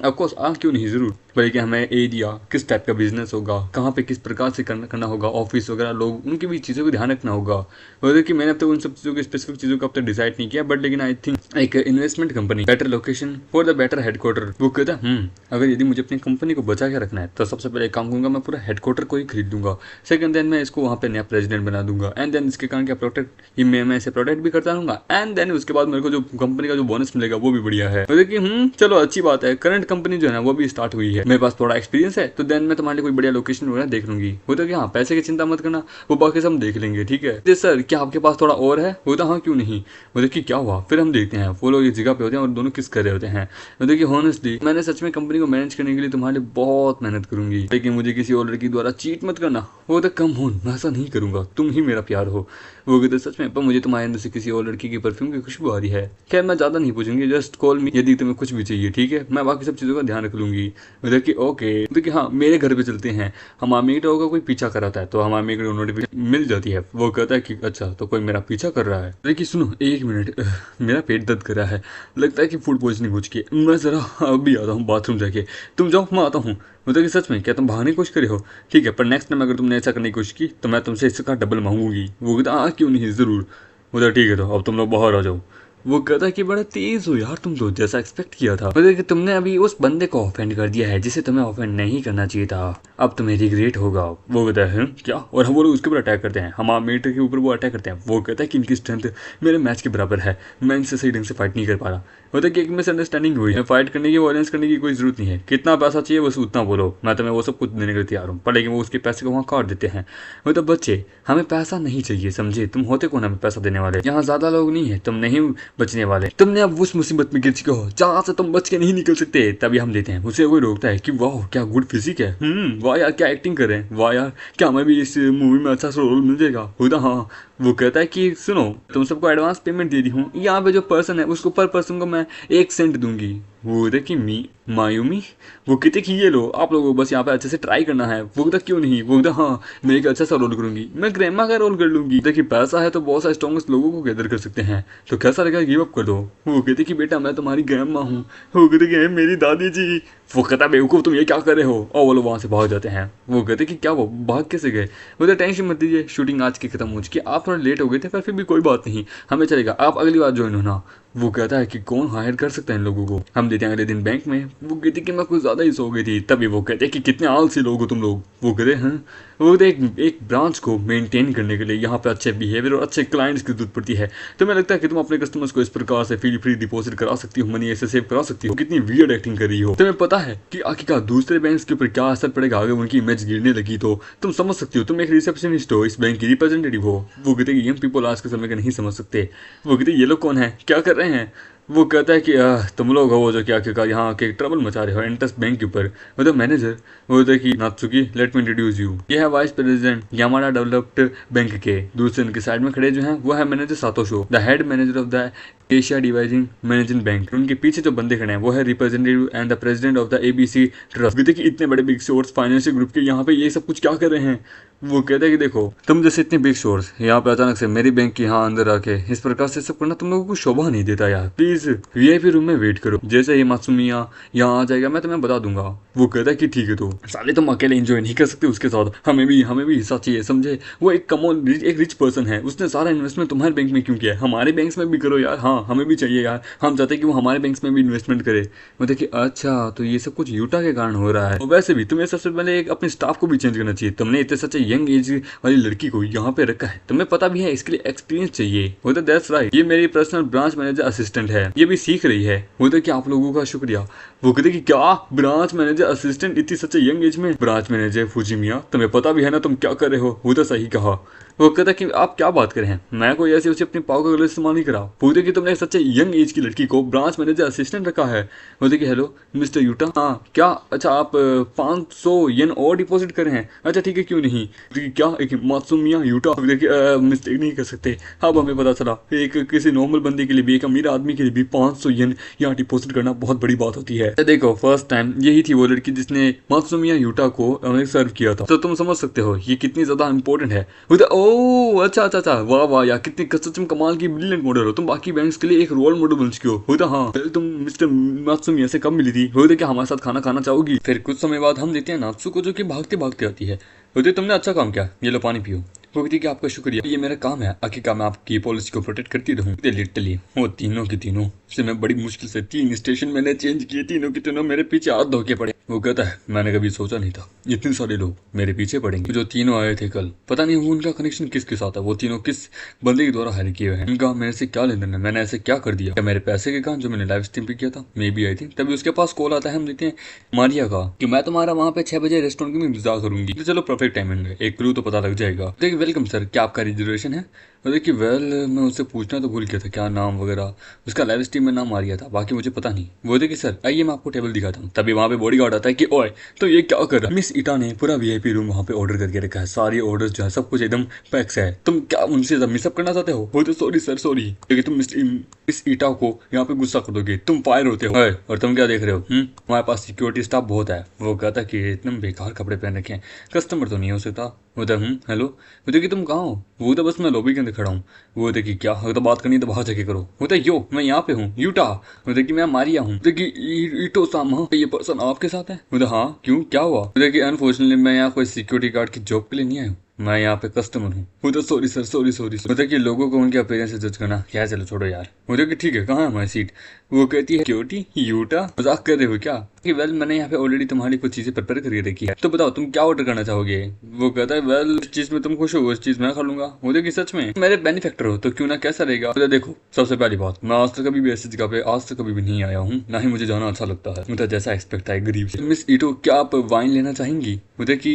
ऑफकोर्स क्यों नहीं, जरूर। बल्कि हमें एरिया किस टाइप का बिजनेस होगा, कहाँ पे किस प्रकार से करना होगा, ऑफिस वगैरह लोग उनकी भी चीज़ों को ध्यान रखना होगा। वो देखिए मैंने अब तक उन सब चीज़ों की स्पेसिफिक चीज़ों को अब तक डिसाइड नहीं किया, बट लेकिन आई थिंक एक investment company, better location for the better headquarter. वो कहता है अगर यदि मुझे अपनी कंपनी को बचा के रखना है तो सबसे पहले एक काम करूंगा, मैं पूरा हेडक्वार्टर को ही खरीद लूंगा। सेकंड देन मैं इसको वहाँ पे नया प्रेसिडेंट बना दूंगा, एंड देन इसके कारण क्या प्रोटेक्ट मैं इसे प्रोटेक्ट भी करता रहूंगा, एंड देन उसके बाद मेरे को जो कंपनी का जो बोनस मिलेगा वो भी बढ़िया है। देखिए चलो अच्छी बात है, करंट कंपनी जो है ना वो भी स्टार्ट हुई है, मेरे पास थोड़ा एक्सपीरियंस है, तो देन मैं तुम्हारे लिए कोई बढ़िया लोकेशन वगैरह देख लूंगी। वो तो हाँ पैसे की चिंता मत करना, वो बाकी सब देख लेंगे, ठीक है? सर क्या आपके पास थोड़ा और है? वो तो हाँ क्यों नहीं। वो देखिए क्या हुआ, फिर हम देखते हैं वो लोग इस जगह पे होते हैं और दोनों किस कर रहे होते हैं। वो देखिए हॉनेस्टली मैंने सच में कंपनी को मैनेज करने के लिए तुम्हारे लिए बहुत मेहनत करूंगी, लेकिन मुझे किसी और लड़की द्वारा चीट मत करना। वो तो कम हो, मैं ऐसा नहीं करूंगा, तुम ही मेरा प्यार हो। वो कहते सच में, पर मुझे तुम्हारे अंदर से किसी और लड़की की परफ्यूम की खुशबू आ रही है। खैर मैं ज्यादा नहीं पूछूंगी, जस्ट कॉल मी यदि तुम्हें कुछ भी चाहिए, ठीक है? मैं बाकी सब चीजों का ध्यान रख लूंगी। देखिए ओके, देखिए हाँ मेरे घर पे चलते हैं, हमारा मीटर होगा कोई पीछा कराता है तो हमारे मीटर को नोटिफिकेशन मिल जाती है। वो कहता है कि अच्छा तो कोई मेरा पीछा कर रहा है। देखिए सुनो 1 मिनट, मेरा पेट दर्द कर रहा है, लगता है कि फूड पॉइजनिंग हो चुकी है, मैं जरा अभी आता हूँ बाथरूम जाके, तुम जाओ मैं आता हूँ। मतलब कि सच में क्या तुम भागने की कोशिश करे हो? ठीक है, पर नेक्स्ट टाइम अगर तुमने ऐसा करने की कोशिश की तो मैं तुमसे इसका डबल मांगूंगी। वो कहता हाँ क्यों नहीं, जरूर। उधर ठीक है, तो अब तुम लोग बाहर आ जाओ। वो कहता है कि बड़ा तेज हो यार तुम तो, जैसा एक्सपेक्ट किया था। मतलब कि तुमने अभी उस बंदे को ऑफेंड कर दिया है जिसे तुम्हें ऑफेंड नहीं करना चाहिए था, अब तुम्हें रिग्रेट होगा। वो कहता है क्या? और हम वो लोग उसके ऊपर अटैक करते हैं, हमारे मीटर के ऊपर वो अटैक करते हैं। वो कहता है कि इनकी स्ट्रेंथ मेरे मैच के बराबर है, मैं इनसे सही ढंग से फाइट नहीं कर पा रहा। होता कि एक मिसअंडरस्टैंडिंग हुई है, फाइट करने की, वायलेंस करने की कोई जरूरत नहीं है। कितना पैसा चाहिए बस उतना बोलो, मैं तुम्हें वो सब कुछ देने के लिए तैयार हूँ। पर लेकिन वो उसके पैसे को वहाँ काट देते हैं। मतलब बच्चे, हमें पैसा नहीं चाहिए, समझे? तुम होते कौन हमें पैसा देने वाले? यहाँ ज्यादा लोग नहीं है, तुम नहीं बचने वाले। तुमने अब उस मुसीबत में गिर चुके हो जहाँ से तुम बच के नहीं निकल सकते। तभी हम देते हैं। उसे कोई रोकता है कि वाह क्या गुड फिजिक है, वाह यार क्या एक्टिंग कर रहे हैं, वाह यार क्या हमें भी इस मूवी में अच्छा सा रोल मिल जाएगा। होता हाँ, वो कहता है कि सुनो, तुम सबको एडवांस पेमेंट दे दी हूँ, यहाँ पे जो पर्सन है उसको पर पर्सन को मैं 1 सेंट दूंगी। वो कहता कि मायूमी, वो कहते कि ये लो, आप लोगों को बस यहाँ पे अच्छे से ट्राई करना है। वो कहता क्यों नहीं, वो कहता हाँ मैं एक अच्छा सा रोल करूंगी, मैं ग्रैंडमा का रोल कर लूंगी। देखिए पैसा है तो बहुत सारे स्ट्रॉन्गेस्ट लोगों को गैदर कर सकते हैं, तो कैसा लगा, गिव अप कर दो। वो कहते कि बेटा मैं तुम्हारी ग्रैंडमा हूँ। वो कहते कि मेरी दादी जी। वो कहता बेवकूफ तुम ये क्या कर रहे हो, और वो लोग वहाँ से भाग जाते हैं। वो कहते कि क्या वो भाग कैसे गए? वो तो टेंशन मत दीजिए, शूटिंग आज की खत्म हो चुकी, आप थोड़ा लेट हो गए थे पर फिर भी कोई बात नहीं, हमें चलेगा, आप अगली बार ज्वाइन होना। वो कहता है कि कौन हायर कर सकता है इन लोगों को, हम देते हैं अगले दिन बैंक में। वो कहती कि मैं कुछ ज्यादा ही सो गई थी। तभी वो कहते कि कितने आलसी लोग हो तुम लोग। वो कहते हैं वो कहते एक ब्रांच को मेंटेन करने के लिए यहाँ पे अच्छे बिहेवियर और अच्छे क्लाइंट्स की जरूरत पड़ती है। तो मैं लगता है कि तुम अपने कस्टमर्स को इस प्रकार से फ्री डिपॉजिट करा सकती हो, मनी ऐसे सेव करा सकती हो। कितनी वियर्ड एक्टिंग कर रही हो। तुम्हें पता है कि आखिरकार दूसरे बैंक के ऊपर क्या असर पड़ेगा अगर उनकी इमेज गिरने लगी तो? तुम समझ सकती हो, तुम एक रिसेप्शनिस्ट हो, इस बैंक की रिप्रेजेंटेटिव हो। वो कहते कि यंग पीपल आज के समय के नहीं समझ सकते। वो कहते ये लोग कौन है, क्या कर रहे हैं? वो कहता है कि तुम लोग हो वो जो कि आखिरकार यहाँ के ट्रबल मचा रहे हो इंटरेस्ट बैंक के ऊपर। मतलब मैनेजर, वो कहता है कि नात्सुकी लेट मी इंट्रोड्यूस यू, ये है vice president Yamada developed bank के। दूसरे उनके साइड में खड़े जो हैं वो है manager Satosho, the head manager of the Asia devising managing bank. उनके पीछे जो बंदे खड़े हैं वो है representative and the president of the ABC trust. देखिए इतने बड़े बिग शोर्स फाइनेंशियल ग्रुप के यहाँ पे ये सब कुछ क्या कर रहे हैं? वो कहते हैं कि देखो तुम जैसे इतने बिग शोर्स यहाँ पे अचानक से मेरी बैंक के यहाँ अंदर आके इस प्रकार से सब करना तुम लोगों को शोभा नहीं देता यार। प्लीज वीआईपी रूम में वेट करो, जैसे ही मासूमिया यहाँ आ जाएगा मैं तुम्हें बता दूंगा। वो कहता है कि ठीक है, तो साले तुम अकेले एंजॉय नहीं कर सकते, उसके साथ हमें भी हिस्सा चाहिए, समझे? वो एक कमोन एक रिच पर्सन है, उसने सारा इन्वेस्टमेंट तुम्हारे बैंक में क्यों किया है? हमारे बैंक में भी करो यार। हाँ हमें भी चाहिए यार, हम चाहते हैं कि वो हमारे बैंक में भी इन्वेस्टमेंट करे। वो देखिए अच्छा तो ये सब कुछ यूटा के कारण हो रहा है। और वैसे भी तुम्हें सबसे पहले एक अपने स्टाफ को भी चेंज करना चाहिए। तुमने इतने सच्चे यंग एज वाली लड़की को यहाँ पे रखा है, तुम्हें पता भी है इसके लिए एक्सपीरियंस चाहिए। वो तो दैट्स राइट, ये मेरी पर्सनल ब्रांच मैनेजर असिस्टेंट है, ये भी सीख रही है। वो तो कि आप लोगों का शुक्रिया। वो कहते कि क्या ब्रांच मैनेजर असिस्टेंट इतनी सच्चे यंग एज में? ब्रांच मैनेजर फुजिमिया, तुम्हें पता भी है ना तुम क्या कर रहे हो? वो तो सही कहा। वो कहता कि आप क्या बात कर रहे हैं, मैं कोई ऐसी उसे अपनी पावर का गलत इस्तेमाल नहीं करा। पूछते कि तुमने सच्चे यंग एज की लड़की को ब्रांच मैनेजर असिस्टेंट रखा है। बोलते कि हेलो मिस्टर यूटा, हाँ क्या, अच्छा आप 500 येन और डिपॉजिट कर रहे हैं? अच्छा ठीक है क्यों नहीं। क्या एक मासूमिया यूटा, देखिए मिस्टेक नहीं कर सकते। अब हमें पता चला एक किसी नॉर्मल बंदे के लिए भी, एक अमीर आदमी के लिए भी 500 येन यहाँ डिपॉजिट करना बहुत बड़ी बात होती है। देखो फर्स्ट टाइम यही थी वो लड़की जिसने मासूमिया यूटा को सर्व किया था, तो तुम समझ सकते हो ये कितनी ज्यादा इंपॉर्टेंट है। ओह अच्छा अच्छा अच्छा, वाह वाह यार कितनी कसम कमाल की ब्रिलियंट मॉडल हो तुम, बाकी बैंक्स के लिए एक रोल मॉडल बन चुके हो। होता हाँ, पहले तुम मिस्टर नात्सुमिया से कब मिली थी? होते क्या हमारे साथ खाना खाना चाहोगी? फिर कुछ समय बाद हम देते हैं नात्सु को जो कि भागते भागते आती है। होते तुमने अच्छा काम किया, ये लो पानी पियो। वो कहती कि आपका शुक्रिया, ये मेरा काम है, आखिरकार मैं आपकी पॉलिसी को प्रोटेक्ट करती रहूँ। लिटरली वो तीनों की तीनों से मैं बड़ी मुश्किल से 3 स्टेशन मैंने चेंज किए, तीनों के तीनों मेरे पीछे हाथ धो के पड़े। वो कहता है मैंने कभी सोचा नहीं था इतने सारे लोग मेरे पीछे पड़ेंगे। जो तीनों आए थे कल, पता नहीं वो उनका कनेक्शन किसके साथ है, वो तीनों किस बंदे के द्वारा हायर किए हुए हैं, उनका मेरे से क्या लेन देन है, मैंने ऐसे क्या कर दिया? क्या मेरे पैसे के कारण जो मैंने लाइव स्ट्रीम पे किया था? Maybe I think. तभी उसके पास कॉल आता है, हम देखते हैं मारिया का, कि मैं तुम्हारा वहाँ पे 6 बजे रेस्टोरेंट की इंतजार करूंगी। तो चलो परफेक्ट टाइमिंग है, एक क्लू तो पता लग जाएगा। देखिए वेलकम सर, क्या आपका रिजर्वेशन है? और देखिए वेल मैं उससे पूछना तो भूल गया था क्या नाम वगैरह, उसका लाइव स्ट्रीम में नाम मारिया था, बाकी मुझे पता नहीं। वो देखिए सर आइए मैं आपको टेबल दिखाता हूँ। तभी वहाँ पे बॉडीगार्ड आता है कि ओए तो ये क्या कर रहा है? मिस ईटा ने पूरा वीआईपी रूम वहाँ पे ऑर्डर करके रखा है, सारी ऑर्डर्स जो है सब कुछ एकदम पैक्स है, तुम क्या उनसे मिसअप करना चाहते हो? वो तो सॉरी सर सॉरी, क्योंकि तुम मिस ईटा को यहाँ पे गुस्सा कर दोगे, तुम फायर होते हो। और तुम क्या देख रहे हो? हमारे पास सिक्योरिटी स्टाफ बहुत है। वो कहता कि एकदम बेकार कपड़े पहन रखे हैं, कस्टमर तो नहीं हो सकता। वो तो हेलो, वो तो कि तुम कहाँ हो? वो तो बस मैं लॉबी के अंदर खड़ा हूँ। वो देखिए क्या, अगर तो बात करनी तो बाहर जाके करो। वो तो यो मैं यहाँ पे हूँ यूटा। वो देखिए मैं मारिया हूँ। देखिए ईटो सामा, ये पर्सन आपके साथ है? वो तो हाँ क्यों क्या हुआ? देखिए अनफॉर्चुनेटली मैं यहाँ कोई सिक्योरिटी गार्ड की जॉब के लिए नहीं आया हूँ, मैं यहाँ पे कस्टमर हूँ। वो तो सॉरी सर सॉरी सॉरी। मतलब कि लोगों को उनके अपीयरेंस से जज करना क्या, चलो छोड़ो यार। मुझे कि ठीक है कहाँ है हमारी सीट? वो कहती है क्योटी यूटा मजाक कर रहे हो क्या? कि वेल मैंने यहाँ पे ऑलरेडी तुम्हारी कुछ चीजें प्रिपेयर करके रखी है, तो बताओ तुम क्या ऑर्डर करना चाहोगे? वो कहता है वेल जिस चीज में तुम खुश हो उस चीज मैं खा लूंगा। मुझे कि सच में मेरे बेनिफैक्टर हो तो क्यों ना, कैसा रहेगा? तो देखो सबसे पहली बात, मैं आज तक कभी भी ऐसी जगह पे आज तक कभी भी नहीं आया हूँ, ना ही मुझे जाना अच्छा लगता है। मुझे जैसा एक्सपेक्ट है गरीब से। मिस ईटो क्या आप वाइन लेना चाहेंगी? मुझे कि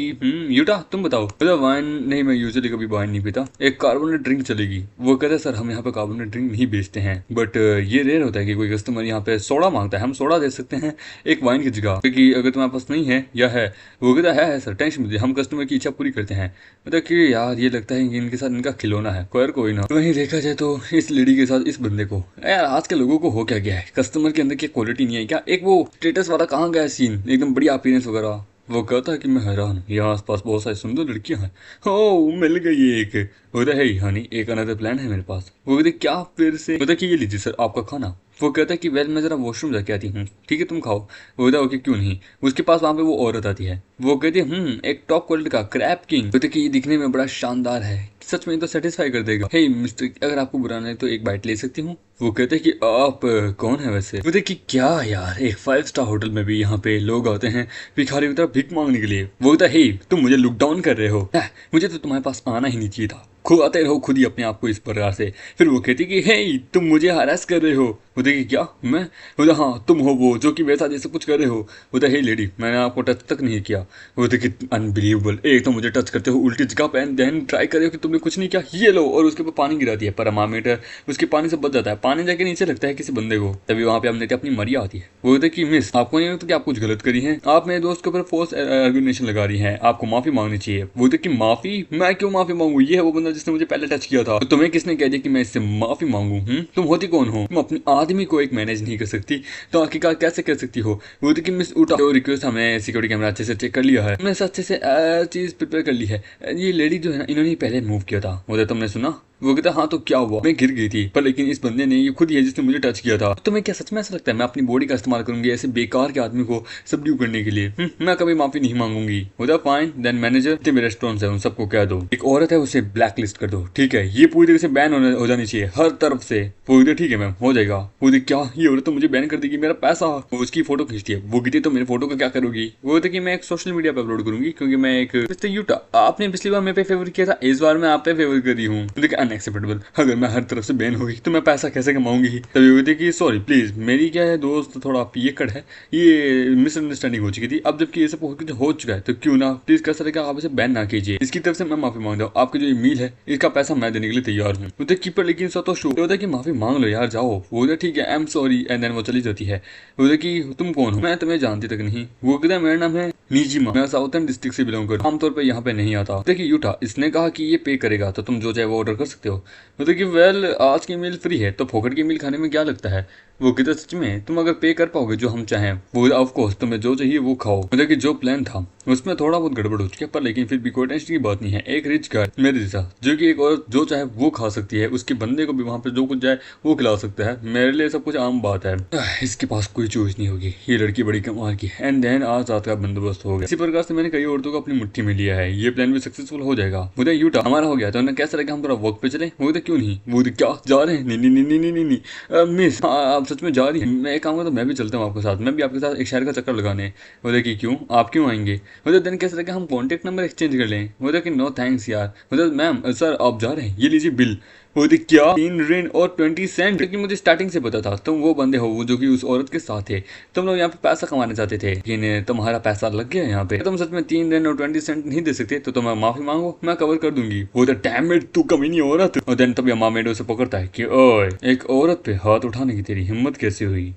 यूटा तुम बताओ। मुझे वाइन नहीं, मैं यूजुअली कभी वाइन नहीं पीता, एक कार्बोनेट ड्रिंक चलेगी। वो कहता है सर हम यहाँ पे कार्बोनेट ड्रिंक नहीं बेचते हैं, बट ये रेयर होता है कि कोई कस्टमर यहाँ पे सोडा मांगता है, हम सोडा दे सकते हैं एक वाइन की जगह, क्योंकि अगर तुम्हारे पास नहीं है या है। वो कहता है सर टेंशन मत, हम कस्टमर की इच्छा पूरी करते हैं। मतलब कि यार ये लगता है कि इनके साथ इनका खिलौना है, कोई ना। वहीं देखा जाए तो इस लेडी के साथ इस बंदे को, यार आज के लोगों को हो क्या गया है, कस्टमर के अंदर की क्वालिटी नहीं है क्या? एक वो स्टेटस वाला कहाँ गया सीन, एकदम बढ़िया अपीयरेंस वगैरह। वो कहता है कि मैं हैरान, यहाँ आसपास बहुत सारी सुंदर लड़कियां हैं। ओ मिल गई एक। बोलता है हनी एक अनदर प्लान है मेरे पास। वो कहते क्या फिर से? बोलता कि ये लीजिए सर आपका खाना। वो कहता है कि वेल मैं जरा वॉशरूम जाके आती हूँ, ठीक है तुम खाओ। वो कहता ओके क्यों नहीं। उसके पास वहाँ पे वो औरत आती है, वो कहती है एक टॉप क्वालिटी का क्रैब किंग। कहते कि ये दिखने में बड़ा शानदार है, सच में तो सेटिस्फाई कर देगा। हे मिस्टर अगर आपको बुरा नहीं तो एक बाइट ले सकती हूँ? वो कहते हैं कि आप कौन है वैसे? वो देखिए क्या यार, एक 5 स्टार होटल में भी यहाँ पे लोग आते हैं भिखारी की तरह भीख मांगने के लिए। वो कहता है तुम मुझे लुक डाउन कर रहे हो, मुझे तो तुम्हारे पास आना ही नहीं चाहिए था, खुद आते रहो खुद ही अपने आप को इस प्रकार से। फिर वो कहती कि हे तुम मुझे हरास कर रहे हो। वो देखिए क्या मैं? बोला हाँ तुम हो वो जो कि मेरे साथ जैसे कुछ कर रहे हो। बोला हे लेडी मैंने आपको टच तक नहीं किया। वो देखिए अनबिलीवेबल, एक तो मुझे टच करते हो उल्टी जगह पे, एंड देन ट्राई करे हो कि तुमने कुछ नहीं किया, ये लो, और उसके ऊपर पानी गिरा दिया परमामीटर, उसके पानी से बच जाता है, पानी जाके नीचे लगता है किसी बंदे को। तभी वहाँ पे हमने अपनी मरिया आती है। वो कहते कि मिस आपको नहीं लगता कि आप कुछ गलत करी है, आप मेरे दोस्त के ऊपर फोर्स आर्गुमेंटेशन लगा रही हैं, आपको माफी मांगनी चाहिए। वो कहते कि माफी? मैं क्यों माफी मांगू, ये है वो बंदा जिसने मुझे पहले टच किया था, तो तुम्हें किसने कह दिया कि मैं इससे माफी मांगू? तुम होती कौन हो? तुम अपने आदमी को एक मैनेज नहीं कर सकती तो आखिरकार कैसे कर सकती हो? वो कि मिस उठा रिक्वेस्ट, हमने सिक्योरिटी कैमरा अच्छे से चेक कर लिया है, हमने अच्छे से चीज प्रिपेयर कर ली है। ये लेडी जो है ना इन्होंने पहले मूव किया था, वो तुमने सुना? वो कहता हाँ तो क्या हुआ, मैं गिर गई थी पर लेकिन इस बंदे ने, ये खुद ही है जिसने मुझे टच किया था। तुम्हें क्या सच में ऐसा लगता है मैं अपनी बॉडी का इस्तेमाल करूंगी ऐसे बेकार के आदमी को सबड्यू करने के लिए? मैं कभी माफी नहीं मांगूंगी। बोला फाइन देन मैनेजर जितने भी रेस्टोरेंट है उन सबको कह दो एक औरत है उसे ब्लैक लिस्ट कर दो, ठीक है? ये पूरी तरह से बैन हो जानी चाहिए हर तरफ से। पूरी ठीक है मैम हो जाएगा। वो क्या ये औरत तो मुझे बैन कर देगी, मेरा पैसा। वो उसकी फोटो खींचती है, वो कहती तो मेरे फोटो का क्या करोगी? वो कहती कि मैं एक सोशल मीडिया पे अपलोड करूंगी क्योंकि मैं एक मिस्टर यूटा, आपने पिछली बार मेरे पे फेवर किया था, इस बार मैं आप पे फेवर कर रही हूँ। देखिए अनएक्सेप्टेबल, अगर मैं हर तरफ से बैन होगी तो मैं पैसा कैसे कमाऊंगी? तभी वो कहती कि सॉरी प्लीज मेरी क्या है दोस्त थोड़ा पियक्कड़ है, ये मिसअंडरस्टैंडिंग हो चुकी थी, अब जबकि ये सब हो चुका है तो क्यों ना प्लीज कैसा रहेगा आप इसे बैन ना कीजिए। इसकी तरफ से मैं माफी मांगता हूँ, आपकी जो मील है इसका पैसा मैं देने के लिए तैयार हूँ। मुझे कीपर लेकिन तो शो होता है कि माफी मांग लो यार जाओ। वो ठीक है I am sorry and then वो चली जाती है। बोले कि तुम कौन हो? मैं तुम्हें जानती तक नहीं। वो कहता है मेरा नाम है निजिमा, मैं साउथर्न डिस्ट्रिक्ट से बिलोंग करता हूं, आमतौर पे यहाँ पे नहीं आता। देखिए यूटा इसने कहा कि ये पे करेगा तो तुम जो चाहे वो ऑर्डर कर सकते हो। मतलब कि वेल आज की मील फ्री है तो फोकट की मील खाने में क्या लगता है? वो कहता सच में तुम अगर पे कर पाओगे जो हम चाहें, वो ऑफ कोर्स तुम्हें जो चाहिए वो खाओ। मतलब कि जो प्लान था उसमें थोड़ा बहुत गड़बड़ हो चुकी है पर लेकिन फिर भी कोई टेंशन की बात नहीं है। एक रिच गाय मेरे जैसा जो कि एक और जो चाहे वो खा सकती है, उसके बंदे को भी वहां पे जो कुछ जाए वो खिला सकता है, मेरे लिए सब कुछ आम बात है। इसके पास कोई चॉइस नहीं होगी, ये लड़की बड़ी कमाल की। एंड देन आज रात का बंदोबस्त हो गया। इसी प्रकार से मैंने कई औरतों को अपनी मुट्ठी में लिया है, ये प्लान भी सक्सेसफुल हो जाएगा। मुझे यूटा हमारा हो गया तो उन्हें कैसा लगा हम थोड़ा वर्क पे चले? वो तो क्यों नहीं, वो क्या जा रहे हैं? नहीं नहीं नहीं नहीं नहीं मिस आप सच में जा रही है? मैं एक काम करता तो मैं भी चलता हूँ आपके साथ, मैं भी आपके साथ एक शहर का चक्कर लगाने। वो देखिए क्यों आप क्यों आएंगे? मतलब दिन कैसे लगा हम कॉन्टेक्ट नंबर एक्सचेंज कर लें? वो देखिए नो थैंक्स यार। मतलब मैम सर आप जा रहे हैं ये लीजिए बिल। वो देख क्या 3 रिन और 20 सेंट, लेकिन मुझे स्टार्टिंग से पता था तुम वो बंदे हो वो जो कि उस औरत के साथ थे, तुम लोग यहाँ पे पैसा कमाने चाहते थे लेकिन तुम्हारा पैसा लग गया यहाँ पे। तुम सच में 3 रिन और 20 सेंट नहीं दे सकते तो तुम माफी मांगो मैं कवर कर दूंगी। वो तो डैम इट तू कमीनी औरत। और देन तब मामेड उसे पकड़ता है कि ओए एक औरत पे हाथ उठाने की तेरी हिम्मत कैसे हुई?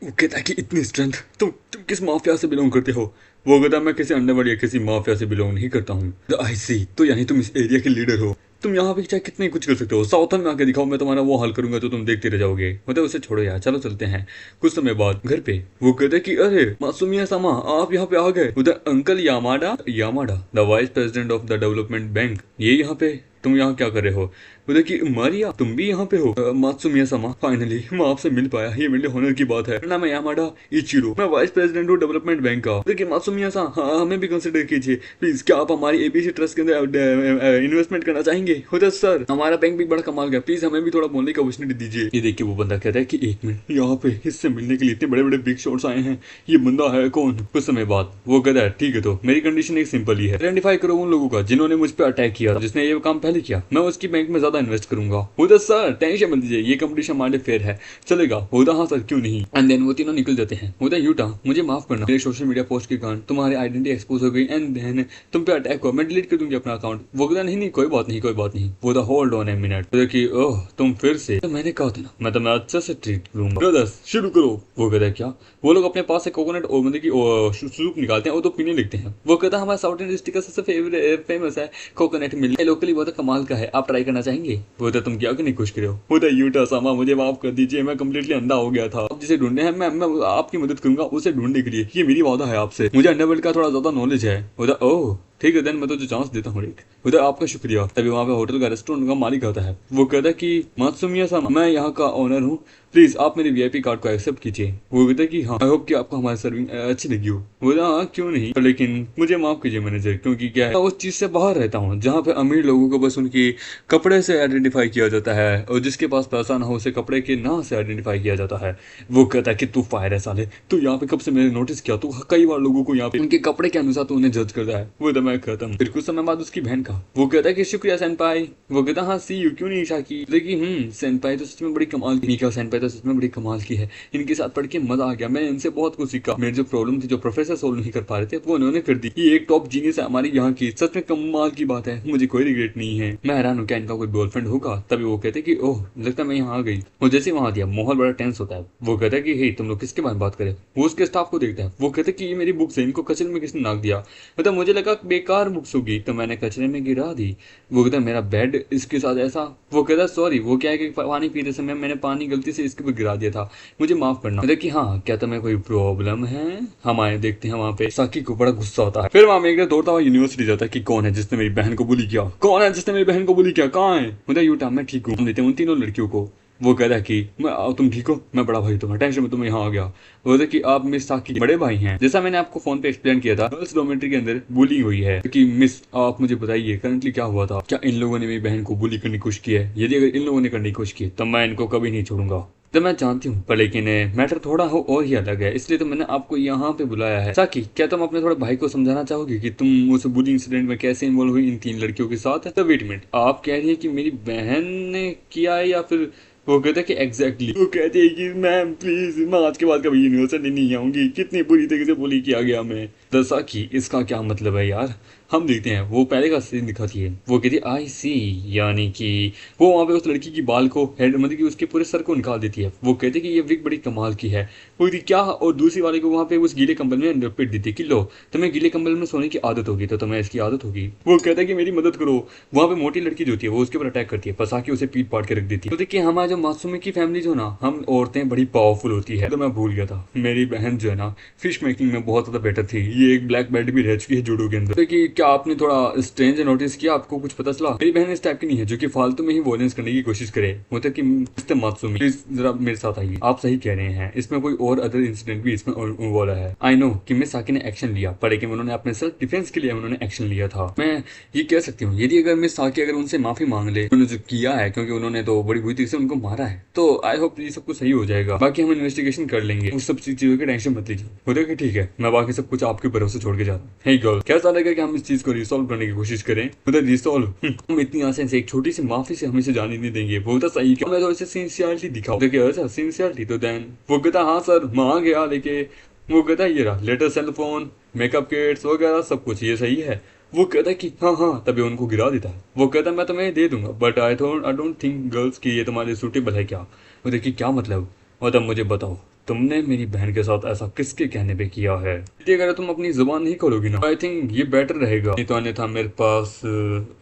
वो कहता है कि इतनी स्ट्रेंथ, तुम किस माफिया से बिलोंग करते हो? वो कहता मैं किसी अंडरवर्ल्ड या किसी माफिया से बिलोंग नहीं करता हूँ। आई सी, तो यानी तुम इस एरिया के लीडर हो, तुम यहाँ पे चाहे कितने कुछ कर सकते हो, साउथर्न में आके दिखाओ मैं तुम्हारा वो हाल करूंगा तो तुम देखते रह जाओगे। मतलब उसे छोड़ो यार चलो चलते हैं। कुछ समय बाद घर पे वो कहते कि अरे मासूमिया सामा आप यहाँ पे आ गए। उधर uncle Yamada Yamada the vice president of the development bank, ये यहाँ पे तुम यहाँ क्या कर रहे हो? बोला कि मारिया तुम भी यहाँ पे हो। मात्सुमिया समा, फाइनली मैं आपसे मिल पाया, ये मेरे लिए ऑनर की बात है। मेरा नाम है यामाडा इचिरो, मैं वाइस प्रेसिडेंट हूँ डेवलपमेंट बैंक का। देखिए मात्सुमिया सा, हाँ हमें भी कंसिडर कीजिए प्लीज, क्या आप हमारी एबीसी ट्रस्ट के अंदर इन्वेस्टमेंट करना चाहेंगे? होता सर, हमारा बैंक भी बड़ा कमाल का, प्लीज हमें भी थोड़ा बोलने की अपॉर्चुनिटी दीजिए। ये देखिए वो बंदा कहता है कि एक मिनट, यहाँ पे इससे मिलने के लिए इतने बड़े बड़े बिग शॉट्स आए हैं, ये बंदा है कौन? कुछ समय बाद वो कहता है ठीक है, तो मेरी कंडीशन एक सिंपल ही है, आइडेंटिफाई करो उन लोगों का जिन्होंने मुझ पर अटैक किया था, जिसने ये काम पहले किया, मैं उसकी बैंक में ज्यादा इन्वेस्ट करूंगा। होता सर टेंशन मत लीजिए, ये कंपटीशन हमारे फेयर है, चलेगा? होता हाँ सर क्यों नहीं। एंड देन वो तीनों निकल जाते हैं। होता यूटा मुझे माफ करना, मेरे सोशल मीडिया पोस्ट के कारण तुम्हारी आइडेंटिटी एक्सपोज हो गई एंड देन तुम पे अटैक हुआ, मैं डिलीट कर दूंगी अपना अकाउंट। वो कहता नहीं नहीं कोई बात नहीं कोई बात नहीं। वो था होल्ड ऑन ए मिनट, कि ओह तुम फिर से, तो मैंने कहा था ना मैं तुम्हें अच्छे से ट्रीट करूंगा, ब्रदर्स शुरू करो। वो कहता है क्या? वो लोग अपने पास से कोकोनट और मतलब की सूप निकालते हैं और तो पीने लगते हैं। वो कहता है हमारा साउथ इंडियन डिस्ट्रिक्ट का सबसे फेमस है कोकोनट मिल्क, लोकली बहुत कमाल का है, आप ट्राई करना चाहेंगे? वो तो तुम क्या नहीं खुश करे हो? वो तो यूटा सामा मुझे माफ कर दीजिए, मैं कम्प्लीटली अंधा हो गया था। आप जिसे ढूंढने हैं मैं आपकी मदद करूंगा उसे ढूंढने के लिए, ये मेरी वादा है आपसे, मुझे अंडरवर्ल्ड का थोड़ा ज्यादा नॉलेज है। वो तो ओह ठीक है देन मैं तो जो चांस देता हूँ एक। उधर आपका शुक्रिया। तभी वहाँ पे होटल का रेस्टोरेंट का मालिक आता है। वो कहता है कि मात्सुमिया सामा, मैं यहाँ का ओनर हूँ, प्लीज आप मेरे वीआईपी कार्ड को एक्सेप्ट कीजिए। वो कहता है कि हाँ आई होप कि आपको हमारी सर्विंग अच्छी लगी हो। वो हाँ क्यों नहीं, लेकिन मुझे माफ कीजिए मैनेजर, क्योंकि क्या है मैं उस चीज से बाहर रहता हूँ जहाँ पे अमीर लोगों को बस उनकी कपड़े से आइडेंटिफाई किया जाता है और जिसके पास पैसा ना हो उसे कपड़े के ना से आइडेंटिफाई किया जाता है। वो कहता है कि तू फायर है साले, तू यहाँ पे कब से मैंने नोटिस किया, तू कई बार लोगों को यहाँ पे उनके कपड़े के अनुसार तू उन्हें जज करता है। वो तो मैं खत्म। फिर कुछ समय बाद उसकी बहन का, वो कहता है कि शुक्रिया सेनपाई। वो कहता हाँ सी यू क्यों नहीं शाकी, लेकिन सेनपाई तो सच में बड़ी कमाल की, क्या सेनपाई तो सच में बड़ी कमाल की है, इनके साथ पढ़ के मजा आ गया, मैंने इनसे बहुत कुछ सीखा, मेरी जो प्रॉब्लम थी जो प्रोफेसर सोल्व नहीं कर पा रहे थे वो उन्होंने कर दी, ये एक टॉप जीनियस है हमारी यहाँ की, सच में कमाल की बात है, मुझे कोई रिग्रेट नहीं है। मैं हैरान हूँ क्या इनका कोई गर्लफ्रेंड होगा? तभी वो कहते कि ओह लगता है मैं यहाँ आ गई। वो जैसे वहां दिया माहौल बड़ा टेंस होता है। वो कहता है कि हे तुम लोग किसके बारे में बात करें? वो उसके स्टाफ को देखता है। वो कहते कि ये मेरी बुक्स है, इनको कचरे में किसने नाक दिया? मतलब मुझे लगा बेकार बुक्स होगी तो मैंने कचरे में गिरा दी। वो कहता मेरा बेड इसके साथ ऐसा। वो कहता सॉरी, वो क्या है कि पानी पीते समय मैंने पानी गलती से इसके ऊपर गिरा दिया था, मुझे माफ करना। कहता कि हाँ क्या तुम्हें कोई प्रॉब्लम है? हम आए देखते हैं वहाँ पे। साकी को बड़ा गुस्सा होता है। फिर वहाँ में एक दौड़ता हुआ यूनिवर्सिटी जाता है कि कौन है जिसने मेरी बहन को बुली किया, कौन है जिसने मेरी बहन को बुली किया, कहाँ है? मुझे यूटा मैं ठीक हूँ, देते हैं उन तीनों लड़कियों को। वो कहता है कि तुम ठीक हो, मैं बड़ा भाई तुम्हारा, टेंशन में तुम्हें यहाँ आ गया। वो कहता है कि आप मिस साकी बड़े भाई हैं, जैसा मैंने आपको फोन पे एक्सप्लेन किया था, गर्ल्स डॉर्मेट्री के अंदर बुलिंग हुई है। कि मिस आप मुझे बताइए करंटली क्या हुआ था, क्या इन लोगों ने मेरी बहन को बुली करने की कोशिश की है? यदि अगर इन लोगों ने करने की कोशिश की तो मैं इनको कभी नहीं छोड़ूंगा। तो मैं जानती हूँ पर लेकिन मैटर थोड़ा हो और ही अलग है, इसलिए तो मैंने आपको यहाँ पे बुलाया है। साकी क्या तुम अपने थोड़े भाई को समझाना चाहोगे कि तुम उस बुली इंसिडेंट में कैसे इन्वॉल्व हुई इन तीन लड़कियों के साथ? तो वेट मिनट, आप कह रही है कि मेरी बहन ने किया है या फिर? वो कहता है कि एग्जैक्टली। वो कहते हैं कि मैम प्लीज मैं आज के बाद कभी यूनिवर्सिटी नहीं आऊंगी, कितनी बुरी तरीके से बुली किया गया मैं। दसा की इसका क्या मतलब है यार, हम देखते हैं। वो पहले का सीन दिखाती है। वो कहती है आई सी, यानी कि वो वहाँ पे उस लड़की की बाल को हेड मतलब कि उसके पूरे सर को निकाल देती है। वो कहती है कि ये विग बड़ी कमाल की है। वो कहती क्या, और दूसरी वाले को वहाँ पे उस गीले कंबल में लपेट देती है कि लो तुम्हें गीले कंबल में सोने की आदत होगी तो तुम्हें इसकी आदत होगी। वो कहता है कि मेरी मदद करो। वहाँ पे मोटी लड़की जो होती है वो उसके ऊपर अटैक करती है, फंसा के उसे पीट पाट के रख देती है। तो देखिए हमारा जो मासूमी की फैमिली जो ना, हम औरतें बड़ी पावरफुल होती है। तो मैं भूल गया था, मेरी बहन जो है ना फिश मेकिंग में बहुत ज्यादा बेटर थी, ये एक ब्लैक बेल्ट भी रह चुकी है जूडो के अंदर। देखिए क्या आपने थोड़ा स्ट्रेंज नोटिस किया, आपको कुछ पता चला? मेरी बहन इस टाइप की नहीं है जो कि फालतू में ही वॉयलेंस करने की कोशिश करे। मतलब कि मिस्टर मात्सुमी प्लीज जरा मेरे साथ आइए, आप सही कह रहे हैं, इसमें कोई और अदर इंसिडेंट भी इसमें इन्वॉल्व है। आई नो कि मिस साकी ने एक्शन लिया पर लेकिन उन्होंने अपने सेल्फ डिफेंस के लिए उन्होंने एक्शन लिया था। मैं ये कह सकती हूँ यदि अगर मिस साकी अगर उनसे माफी मांग ले, उन्होंने जो किया है क्योंकि उन्होंने तो बड़ी बुरी तरीके से उनको मारा है, तो आई होप ये सब कुछ सही हो जाएगा। बाकी हम इन्वेस्टिगेशन कर लेंगे, उस सब चीजों की टेंशन मत लीजिए। होता है कि ठीक है, मैं बाकी सब कुछ आपके भरोसे छोड़ के जाता हूँ। हे गर्ल, कैसा लगेगा कि हम इस चीज को रिसॉल्व करने की कोशिश करें? मतलब रिसॉल्व हम इतनी आसानी से एक छोटी सी माफी से हमें से जाने नहीं देंगे। वो तो सही, मैं तो ऐसे सिंसियरिटी दिखाओ। देखिए अच्छा सिंसियरिटी तो देन वो कहता हाँ सर मैं आ गया लेके। वो कहता ये रहा latest cell phone, makeup kits वगैरह सब कुछ, ये सही है? वो कहता है कि हाँ हाँ, तभी उनको गिरा देता है। वो कहता है मैं तुम्हें दे दूंगा but I don't think girls की ये तुम्हारे सूटेबल है क्या? वो देखिए क्या मतलब, और तब मुझे बताओ तुमने मेरी बहन के साथ ऐसा किसके कहने पे किया है? यदि अगर तुम अपनी जुबान नहीं खोलोगी ना, आई थिंक ये बेटर रहेगा। नहीं तो अन्यथा मेरे पास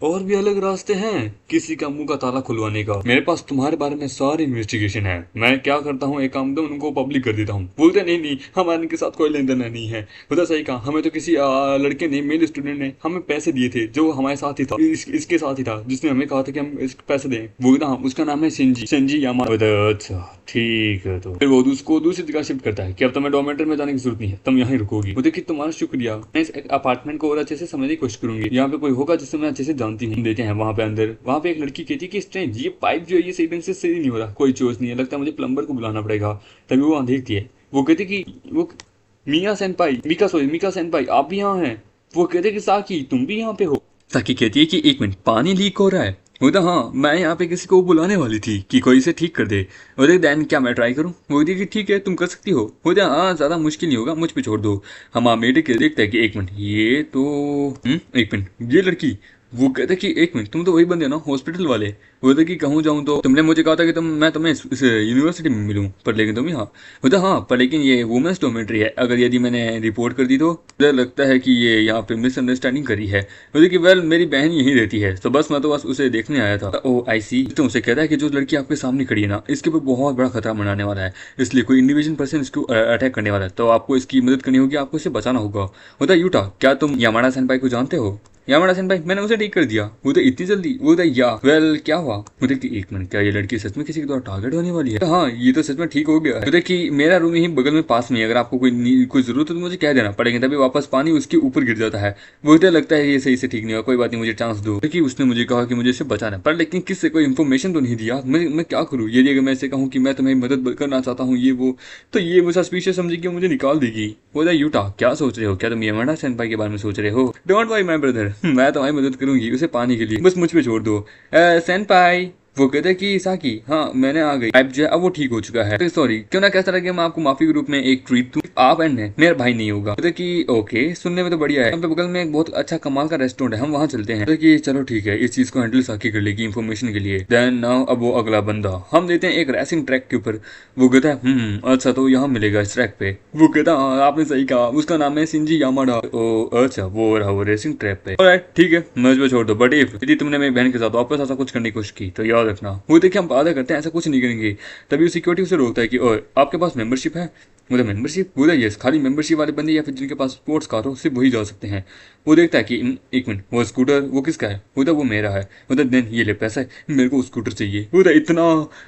और भी अलग रास्ते हैं किसी का मुंह का ताला खुलवाने का। मेरे पास तुम्हारे बारे में सारी इन्वेस्टिगेशन है। मैं क्या करता हूँ, एक काम दो, उनको पब्लिक कर देता हूँ। बोलते नहीं नहीं हमारे इनके साथ कोई लेन देन नहीं है। बता सही कहा, हमें तो किसी लड़के ने, मेल स्टूडेंट ने हमें पैसे दिए थे, जो हमारे साथ ही था, इसके साथ ही था, जिसने हमें कहा था कि हम इसके पैसे दें। वो ना, उसका नाम है सिंजी, सिंजी यामा। अच्छा ठीक है। तो फिर वो उसको दूसरी जगह शिफ्ट करता है कि अब तुम्हें डोमेटर में जाने की जरूरत नहीं है, तुम यहाँ रुकोगी। वो देखिए तुम्हारा शुक्रिया, मैं इस अपार्टमेंट को और अच्छे से समझने की कोशिश करूंगी। यहाँ पे कोई होगा जिसे मैं अच्छे से जानती हूँ। देते हैं वहाँ पे अंदर, वहाँ पे एक लड़की कहती है कि स्ट्रेंज, ये पाइप जो है ये सही ढंग से सही नहीं हो रहा, कोई चोट नहीं है, लगता है मुझे प्लम्बर को बुलाना पड़ेगा। तभी वो वहाँ देखती है। वो कहती कि वो मिया सेनपाई, मिका सेनपाई आप भी यहाँ हैं। वो कहते कि साकी तुम भी यहाँ पे हो। साकी कहती है कि एक मिनट, पानी लीक हो रहा है। वो तो हाँ, मैं यहाँ पे किसी को बुलाने वाली थी कि कोई इसे ठीक कर दे। वो देख दैन, क्या मैं ट्राई करूँ? वो कि ठीक है तुम कर सकती हो। वो तो हाँ, ज़्यादा मुश्किल नहीं होगा, मुझ पे छोड़ दो। हम मेड के देखते हैं कि एक मिनट ये तो एक मिनट ये लड़की। वो कहते कि एक मिनट, तुम तो वही बंदे हो ना हॉस्पिटल वाले। वो कहते कि कहूँ जाऊँ तो तुमने मुझे कहा था कि मैं तुम्हें इस यूनिवर्सिटी में मिलूँ, पर लेकिन तुम यहाँ। वो तो हाँ, पर लेकिन ये वुमेन्स डोमेट्री है, अगर यदि मैंने रिपोर्ट कर दी तो मुझे लगता है कि ये यहाँ पे मिसअंडरस्टैंडिंग करी है। मुझे कि वेल मेरी बहन यहीं रहती है, तो बस मैं तो बस उसे देखने आया था। ओ आई सी। तो उसे कहता है कि जो लड़की आपके सामने खड़ी है ना, इसके ऊपर बहुत बड़ा खतरा मनाने वाला है, इसलिए कोई इंडिविजुअल पर्सन इसको अटैक करने वाला है, तो आपको इसकी मदद करनी होगी, आपको इसे बचाना होगा। होता यूटा, क्या तुम यामाडा सेनपाई को जानते हो? यामाडा सेनपाई, मैंने उसे ठीक कर दिया। वो तो इतनी जल्दी? वो तो या वेल क्या हुआ? वो देखती एक मिनट, क्या ये लड़की सच में किसी के द्वारा टारगेट होने वाली है? तो हाँ, ये तो सच में ठीक हो गया है। तो देखिए मेरा रूम यही बगल में पास में है, अगर आपको कोई जरूरत है तो मुझे कह देना पड़ेगा, तभी वापस पानी उसके ऊपर गिर जाता है। मुझे लगता है ये सही से ठीक नहीं हुआ, कोई बात नहीं, मुझे चांस दो। देखिए उसने मुझे कहा कि मुझे इसे बचाना है, पर लेकिन किससे कोई इन्फॉर्मेशन तो नहीं दिया। मैं क्या करूँ? यदि अगर मैं इसे कहूँ कि मैं तुम्हें मदद करना चाहता हूँ ये वो, तो ये मुझे सस्पिशियस समझी कि मुझे निकाल देगी। वो यूटा, क्या सोच रहे हो? क्या तुम यामाडा सेनपाई के बारे में सोच रहे हो? डोंट वरी माय ब्रदर, मैं तुम्हारी मदद करूंगी उसे पाने के लिए, बस मुझ पे छोड़ दो। सेनपाई। वो कहते हैं कि साकी, हाँ मैंने आ गई, पाइप जो है अब वो ठीक हो चुका है। सॉरी, क्यों ना कैसा लगे मैं आपको माफी के रूप में एक ट्रीट दूं, आप एंड मेरा भाई नहीं होगा। कहते कि ओके, सुनने में तो बढ़िया है। यहाँ बगल में एक बहुत अच्छा कमाल का रेस्टोरेंट है, हम वहाँ चलते हैं। कि चलो ठीक है, इस चीज को हैंडल साकी कर लेगी इन्फॉर्मेशन के लिए। देन नाउ अब वो अगला बंदा हम देते हैं एक रेसिंग ट्रैक के ऊपर। वो कहता है अच्छा तो यहाँ मिलेगा इस ट्रैक पे। वो कहता है आपने सही कहा, उसका नाम है सिंजी यामाडा। ओ अच्छा, वो रहा वो रेसिंग ट्रैक पे। ऑलराइट ठीक है, मुझ पे छोड़ दो, बट इफ यदि तुमने मेरी बहन के साथ वापस ऐसा कुछ करने की कोशिश की तो याद रखना। वो देखिए हम वादा करते हैं ऐसा कुछ नहीं करेंगे। तभी सिक्योरिटी उसे रोकता है कि ओए आपके पास मेंबरशिप है? बोला मेंबरशिप? बोला यस, खाली मेंबरशिप वाले बंदे या फिर जिनके पास स्पोर्ट्स कार हो सिर्फ वही जा सकते हैं। वो देखता है कि एक मिनट, वो स्कूटर वो किसका है? बोला वो मेरा है। बोला देन ये ले पैसा है, मेरे को स्कूटर चाहिए। बोला इतना,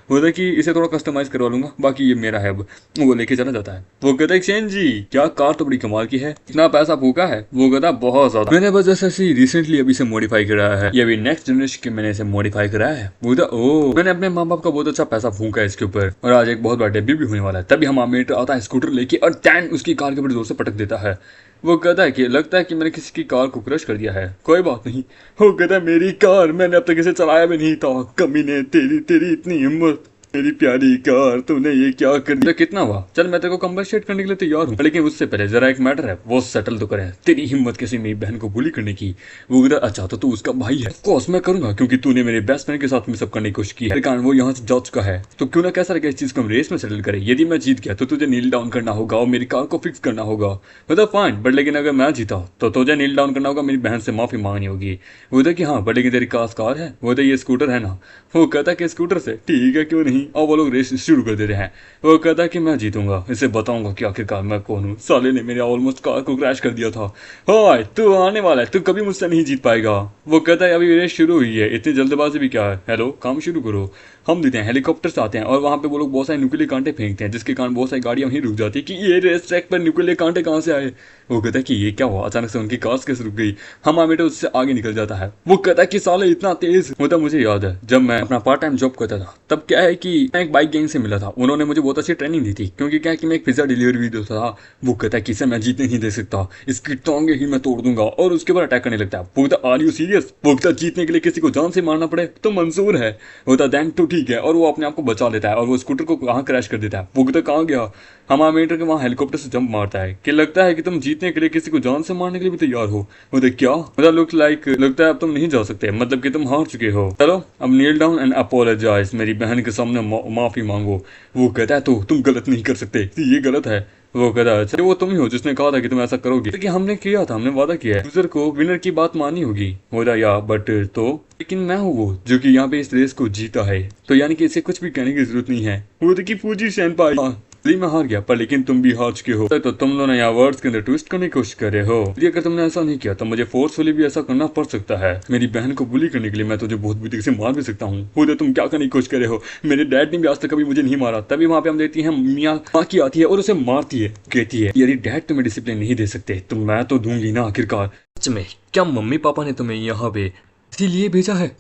बोला कि इसे थोड़ा कस्टमाइज करवा लूंगा, बाकी ये मेरा है। अब वो लेके चला जाता है। वो कहता है एक्सचेंज जी, क्या कार तो बड़ी कमाल की है, इतना पैसा फूका है? वो कहता बहुत ज्यादा, मैंने बस ऐसे रिसेंटली अभी से मॉडिफाई कराया है, ये अभी नेक्स्ट जनरेशन के मैंने इसे मॉडिफाई कराया है। बोला ओ, मैंने अपने माँ बाप का बहुत अच्छा पैसा फूका है इसके ऊपर, और आज एक बहुत बड़ा डेब्यू भी होने वाला है। तभी हमारा मेटर आता है स्कूटर लेके और दैन उसकी कार के ऊपर जोर से पटक देता है। वो कहता है कि लगता है कि मैंने किसी की कार को क्रश कर दिया है। कोई बात नहीं। वो कहता है मेरी कार, मैंने अब तक इसे चलाया भी नहीं था, कमीने तेरी तेरी इतनी हिम्मत, मेरी प्यारी कार, तूने ये क्या कर दिया? कितना हुआ? चल मैं तेरे को कंपनसेट करने के लिए तैयार हूँ, लेकिन उससे पहले जरा एक मैटर है, वो सेटल तो करे। तेरी हिम्मत कैसी मेरी बहन को बुली करने की? वो कहता अच्छा तो तू उसका भाई है? कोर्स मैं करूंगा, क्योंकि तूने मेरे बेस्ट फ्रेंड के साथ मिसअप करने की कोशिश की है, कारण वो यहाँ से जा चुका है। तो क्यों ना कैसा लगे इस चीज को हम रेस में सेटल करें। यदि मैं जीत गया तो तुझे नील डाउन करना होगा और मेरी कार को फिक्स करना होगा। मतलब फाइन, बट लेकिन अगर मैं जीता तो तुझे नील डाउन करना होगा, मेरी बहन से माफी मांगनी होगी। वो कि हाँ, बट लेकिन तेरी कार है? वो ये स्कूटर है ना? वो कहता कि स्कूटर से ठीक है, क्यों नहीं, और वो लोग रेस शुरू कर देते हैं। वो कहता है कि मैं जीतूंगा, इसे बताऊंगा कि आखिरकार मैं कौन हूँ। साले ने मेरे ऑलमोस्ट कार को क्रैश कर दिया था। हाय तू आने वाला है, तू कभी मुझसे नहीं जीत पाएगा। वो कहता है अभी रेस शुरू हुई है, इतनी जल्दबाजी भी क्या है? हेलो, काम शुरू करो। हम देते हैं हेलीकॉप्टर से आते हैं और वहाँ पे वो लोग बहुत सारे न्यूक्लियर कांटे फेंकते हैं, जिसके कारण बहुत सारी गाड़ियाँ वहीं रुक जाती है कि ये रेस ट्रैक पर न्यूक्लियर कांटे कहाँ से आए। वो कहता है कि ये क्या हुआ, अचानक से उनकी कार कैसे रुक गई। हम आमेटे उससे आगे निकल जाता है। वो कहता है कि साले इतना तेज होता। मुझे याद है जब मैं अपना पार्ट टाइम जॉब करता था, तब क्या है कि मैं एक बाइक गैंग से मिला था। उन्होंने मुझे बहुत अच्छी ट्रेनिंग दी थी, क्योंकि क्या है कि मैं एक पिज्जा डिलीवरी भी देता था। वो कहता है कि इसे मैं जीतने नहीं दे सकता, इसकी टांगे ही मैं तोड़ दूंगा, और उसके बाद अटैक करने लगता है। वो कहता आर यू सीरियस? वो कहता जीतने के लिए किसी को जान से मारना पड़े तो मंजूर है। होता दैन तो ठीक है, और वो अपने आप को बचा लेता है और वो स्कूटर को कहाँ क्रैश कर देता है। वो कहता कहाँ गया? हमारा मीटर के वहाँ हेलीकॉप्टर से जंप मारता है कि लगता है कि तुम जीत जीतने के लिए किसी को जान से मारने के लिए भी तैयार हो। बोलते क्या मतलब लगता है अब तुम नहीं जा सकते, मतलब कि तुम हार चुके हो। चलो अब नील डाउन एंड अपोलोजाइज, मेरी बहन के सामने माफी मांगो। वो कहता है तो तुम गलत नहीं कर सकते, ये गलत है। वो कहता है अच्छा वो तुम ही हो जिसने कहा था कि तुम ऐसा करोगे, क्योंकि हमने किया था, हमने वादा किया है लूजर को विनर की बात माननी होगी। बोला या बट तो लेकिन मैं हूँ वो जो कि यहाँ पे इस रेस को जीता है, तो यानी कि इसे कुछ भी कहने की जरूरत नहीं है। वो देखिए फूजी सेनपाई, मैं हार गया पर लेकिन तुम भी हार चुके हो, तो तुम दोनों यहाँ वर्ड्स के अंदर ट्विस्ट करने की कोशिश कर रहे हो। यदि अगर तुमने ऐसा नहीं किया तो मुझे फोर्सफुली भी ऐसा करना पड़ सकता है। मेरी बहन को बुली करने के लिए मैं तुझे बहुत बुरी से मार भी सकता हूँ। खुद तुम क्या करने की कोशिश कर रहे हो? मेरे डैड ने भी आज तक कभी मुझे नहीं मारा। तभी वहाँ पे हम देखती है मियाँ माँ की आती है और उसे मारती है, कहती है यदि डैड तुम्हें डिसिप्लिन नहीं दे सकते तो मैं तो दूंगी ना आखिरकार। सच में क्या मम्मी पापा ने तुम्हें यहाँ पे इसीलिए भेजा है?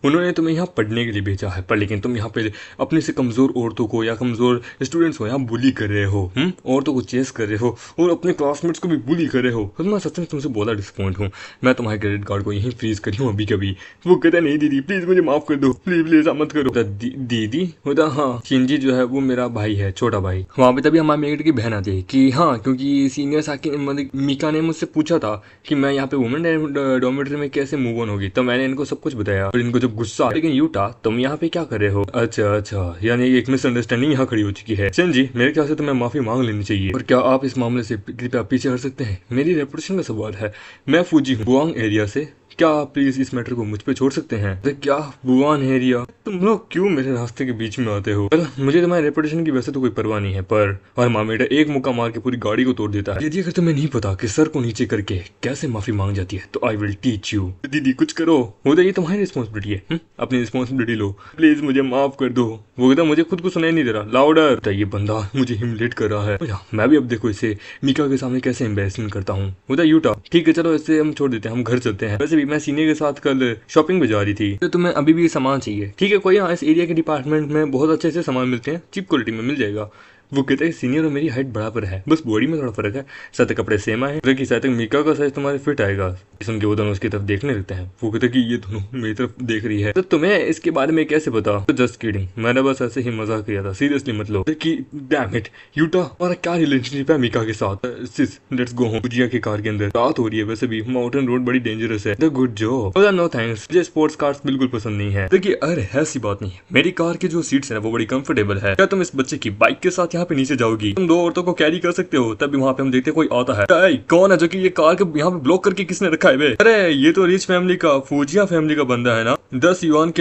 उन्होंने तुम्हें यहाँ पढ़ने के लिए भेजा है, पर लेकिन तुम यहाँ पे अपने से कमजोर औरतों को या कमजोर स्टूडेंट्स को यहाँ बुली कर रहे हो, औरतों को चेस कर रहे हो और अपने क्लासमेट्स को भी बुली कर रहे हो। तो मैं सच में तुमसे बोला डिसअपॉइंट हूँ। मैं तुम्हारे क्रेडिट कार्ड को यहीं फ्रीज करी हूँ अभी कभी। वो कहता नहीं दीदी प्लीज मुझे माफ कर दो, प्लीज प्लीज मत करो। दीदी होता हाँ शिंजी जो है वो मेरा भाई है, छोटा भाई। वहाँ पे तभी हमारे मेगट की बहन आती है कि हाँ क्योंकि सीनियर साकी मतलब मीका ने मुझसे पूछा था कि मैं यहाँ पे वुमेन डॉर्मेटरी में कैसे मूव ऑन होगी, तो मैंने इनको सब कुछ बताया और इनको जब गुस्सा, लेकिन यूटा तुम यहाँ पे क्या कर रहे हो? अच्छा यानी एक मिसअंडरस्टैंडिंग यहाँ खड़ी हो चुकी है। जी मेरे ख्याल से तुम्हें माफी मांग लेनी चाहिए। और क्या आप इस मामले से कृपया पीछे हट सकते हैं? मेरी रेपुटेशन का सवाल है। मैं फूजी हूँ बुआंग एरिया से, क्या आप प्लीज इस मैटर को मुझ पे छोड़ सकते हैं? क्या बुआन एरिया, तुम लोग क्यों मेरे रास्ते के बीच में आते हो? मुझे तुम्हारे रेपुटेशन की वैसे तो कोई परवाह नहीं है, पर और मामेटा एक मुक्का मार के पूरी गाड़ी को तोड़ देता है। यदि अगर तुम्हें नहीं पता कि सर को नीचे करके कैसे माफी मांग जाती है तो आई विल टीच यू। दीदी कुछ करो, वो तो ये तुम्हारी रिस्पॉन्सिबिलिटी है, अपनी रिस्पॉन्सिबिलिटी लो, प्लीज मुझे माफ कर दो। वो कहता मुझे खुद को सुनाई नहीं दे रहा, लाउडर। ये बंदा मुझे हिमलेट कर रहा है। मैं भी अब देखो इसे मीका के सामने कैसे एम्बेरसमेंट करता हूँ। वो यूटा ठीक है चलो इसे हम छोड़ देते हैं, हम घर चलते हैं। वैसे भी मैं सीनियर के साथ कल शॉपिंग पे जा रही थी, तो तुम्हें अभी भी सामान चाहिए? ठीक है कोई, हाँ इस एरिया के डिपार्टमेंट में बहुत अच्छे से सामान मिलते हैं, चीप क्वालिटी में मिल जाएगा। वो कहते हैं सीनियर और मेरी हाइट बराबर है, बस बॉडी में थोड़ा फर्क है, साथ कपड़े सेम आए, कि शायद मीका का साइज तुम्हारे फिट आएगा। सुन के वो दोनों उसकी तरफ देखने लगते हैं। वो कहते हैं कि ये दोनों मेरी तरफ देख रही है, तो तुम्हें इसके बारे में कैसे पता? तो जस्ट किडिंग, मैंने बस ऐसे ही मजाक किया था, सीरियसली मतलब कि डैम इट यूटा हमारा क्या रिलेशनशिप है मीका के साथ? सिस लेट्स गो होम। पूजिया की कार के अंदर रात हो रही है, वैसे भी माउंटेन रोड बड़ी डेंजरस है। The good job. No thanks, मुझे स्पोर्ट्स कार्स बिल्कुल पसंद नहीं है। देखिए अरे ऐसी बात नहीं है, मेरी कार की जो सीट्स है वो बड़ी कंफर्टेबल है। क्या तुम इस बच्चे की बाइक के साथ यहाँ पे नीचे जाओगी? तुम दो औरतों को कैरी कर सकते हो। तभी वहाँ पे हम देखते कोई आता है। कौन है जो कि ये कार के यहाँ पे ब्लॉक करके किसने रखा है? अरे ये तो रिच फैमिली का, फूजिया फैमिली का बंदा है ना। 10 येन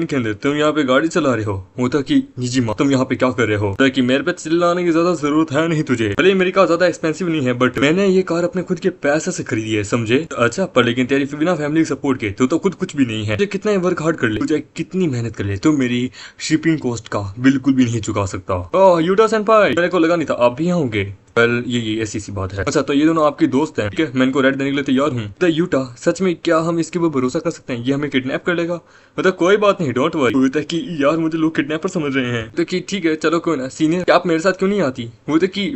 के अंदर तुम यहाँ पे गाड़ी चला रहे हो। होता कि जी माँ तुम यहाँ पे क्या कर रहे हो? कि मेरे पे चिल्लाने की ज्यादा जरूरत है नहीं तुझे, भले मेरी कार ज्यादा एक्सपेंसिव नहीं है बट मैंने ये कार अपने खुद के पैसे से खरीदी है, समझे? अच्छा पर लेकिन तेरी बिना फैमिली सपोर्ट के तो खुद कुछ भी नहीं है। कितना वर्क हार्ड कर ले, तुझे कितनी मेहनत कर ले, तो मेरी शिपिंग कॉस्ट का बिल्कुल भी नहीं चुका सकता। ओह यूटा सेनपाई, मेरे को लगा नहीं था आप भी यहाँ होंगे। वेल ये ऐसी सी बात है। अच्छा तो ये दोनों आपकी दोस्त हैं, ठीक है मैं इनको रेड देने के लिए तैयार हूँ। तो यूटा सच में क्या हम इसके ऊपर भरोसा कर सकते हैं? ये हमें किडनैप कर लेगा? मतलब कोई बात नहीं, डोंट वरी। बोलता कि यार मुझे लोग किडनैपर समझ रहे हैं। तो कि ठीक है चलो कोई ना, सीनियर आप मेरे साथ क्यों नहीं आती? बोलता कि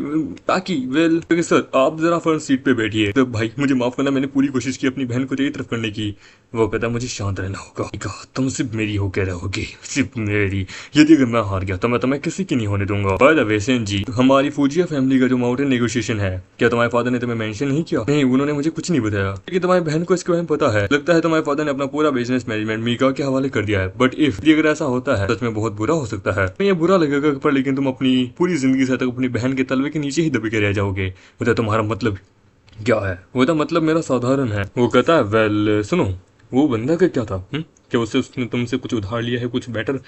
ताकि वेल सर आप जरा फ्रंट सीट पे बैठिए। तो भाई मुझे माफ करना, मैंने पूरी कोशिश की अपनी बहन को तेरी तरफ करने की। वो कहता मुझे शांत रहना होगा, तुम सिर्फ मेरी होकर रहोगी, सिर्फ मेरी। यदि अगर मैं हार गया तो मैं तुम्हें किसी की नहीं होने दूंगा। बाय द वे सेन जी, हमारी फूजिया फैमिली का जो माउंटेन नेगोशिएशन है, क्या तुम्हारे फादर ने तुम्हें मेंशन नहीं किया? नहीं उन्होंने मुझे कुछ नहीं बताया, लेकिन तुम्हारी बहन को इसके बारे में पता है। लगता है तुम्हारे फादर ने अपना पूरा बिजनेस मैनेजमेंट मीका के हवाले कर दिया है। बट इफ अगर ऐसा होता है सच में बहुत बुरा हो सकता है। ये बुरा लगेगा पर लेकिन तुम अपनी पूरी जिंदगी से तक अपनी बहन के तलवे के नीचे ही दबे के रह जाओगे। मतलब तुम्हारा मतलब क्या है? वो तो मतलब मेरा साधारण है। वो कहता है वेल सुनो, वो बंदा का क्या था? क्या उसने तुमसे कुछ उधार लिया है, कुछ बेटर?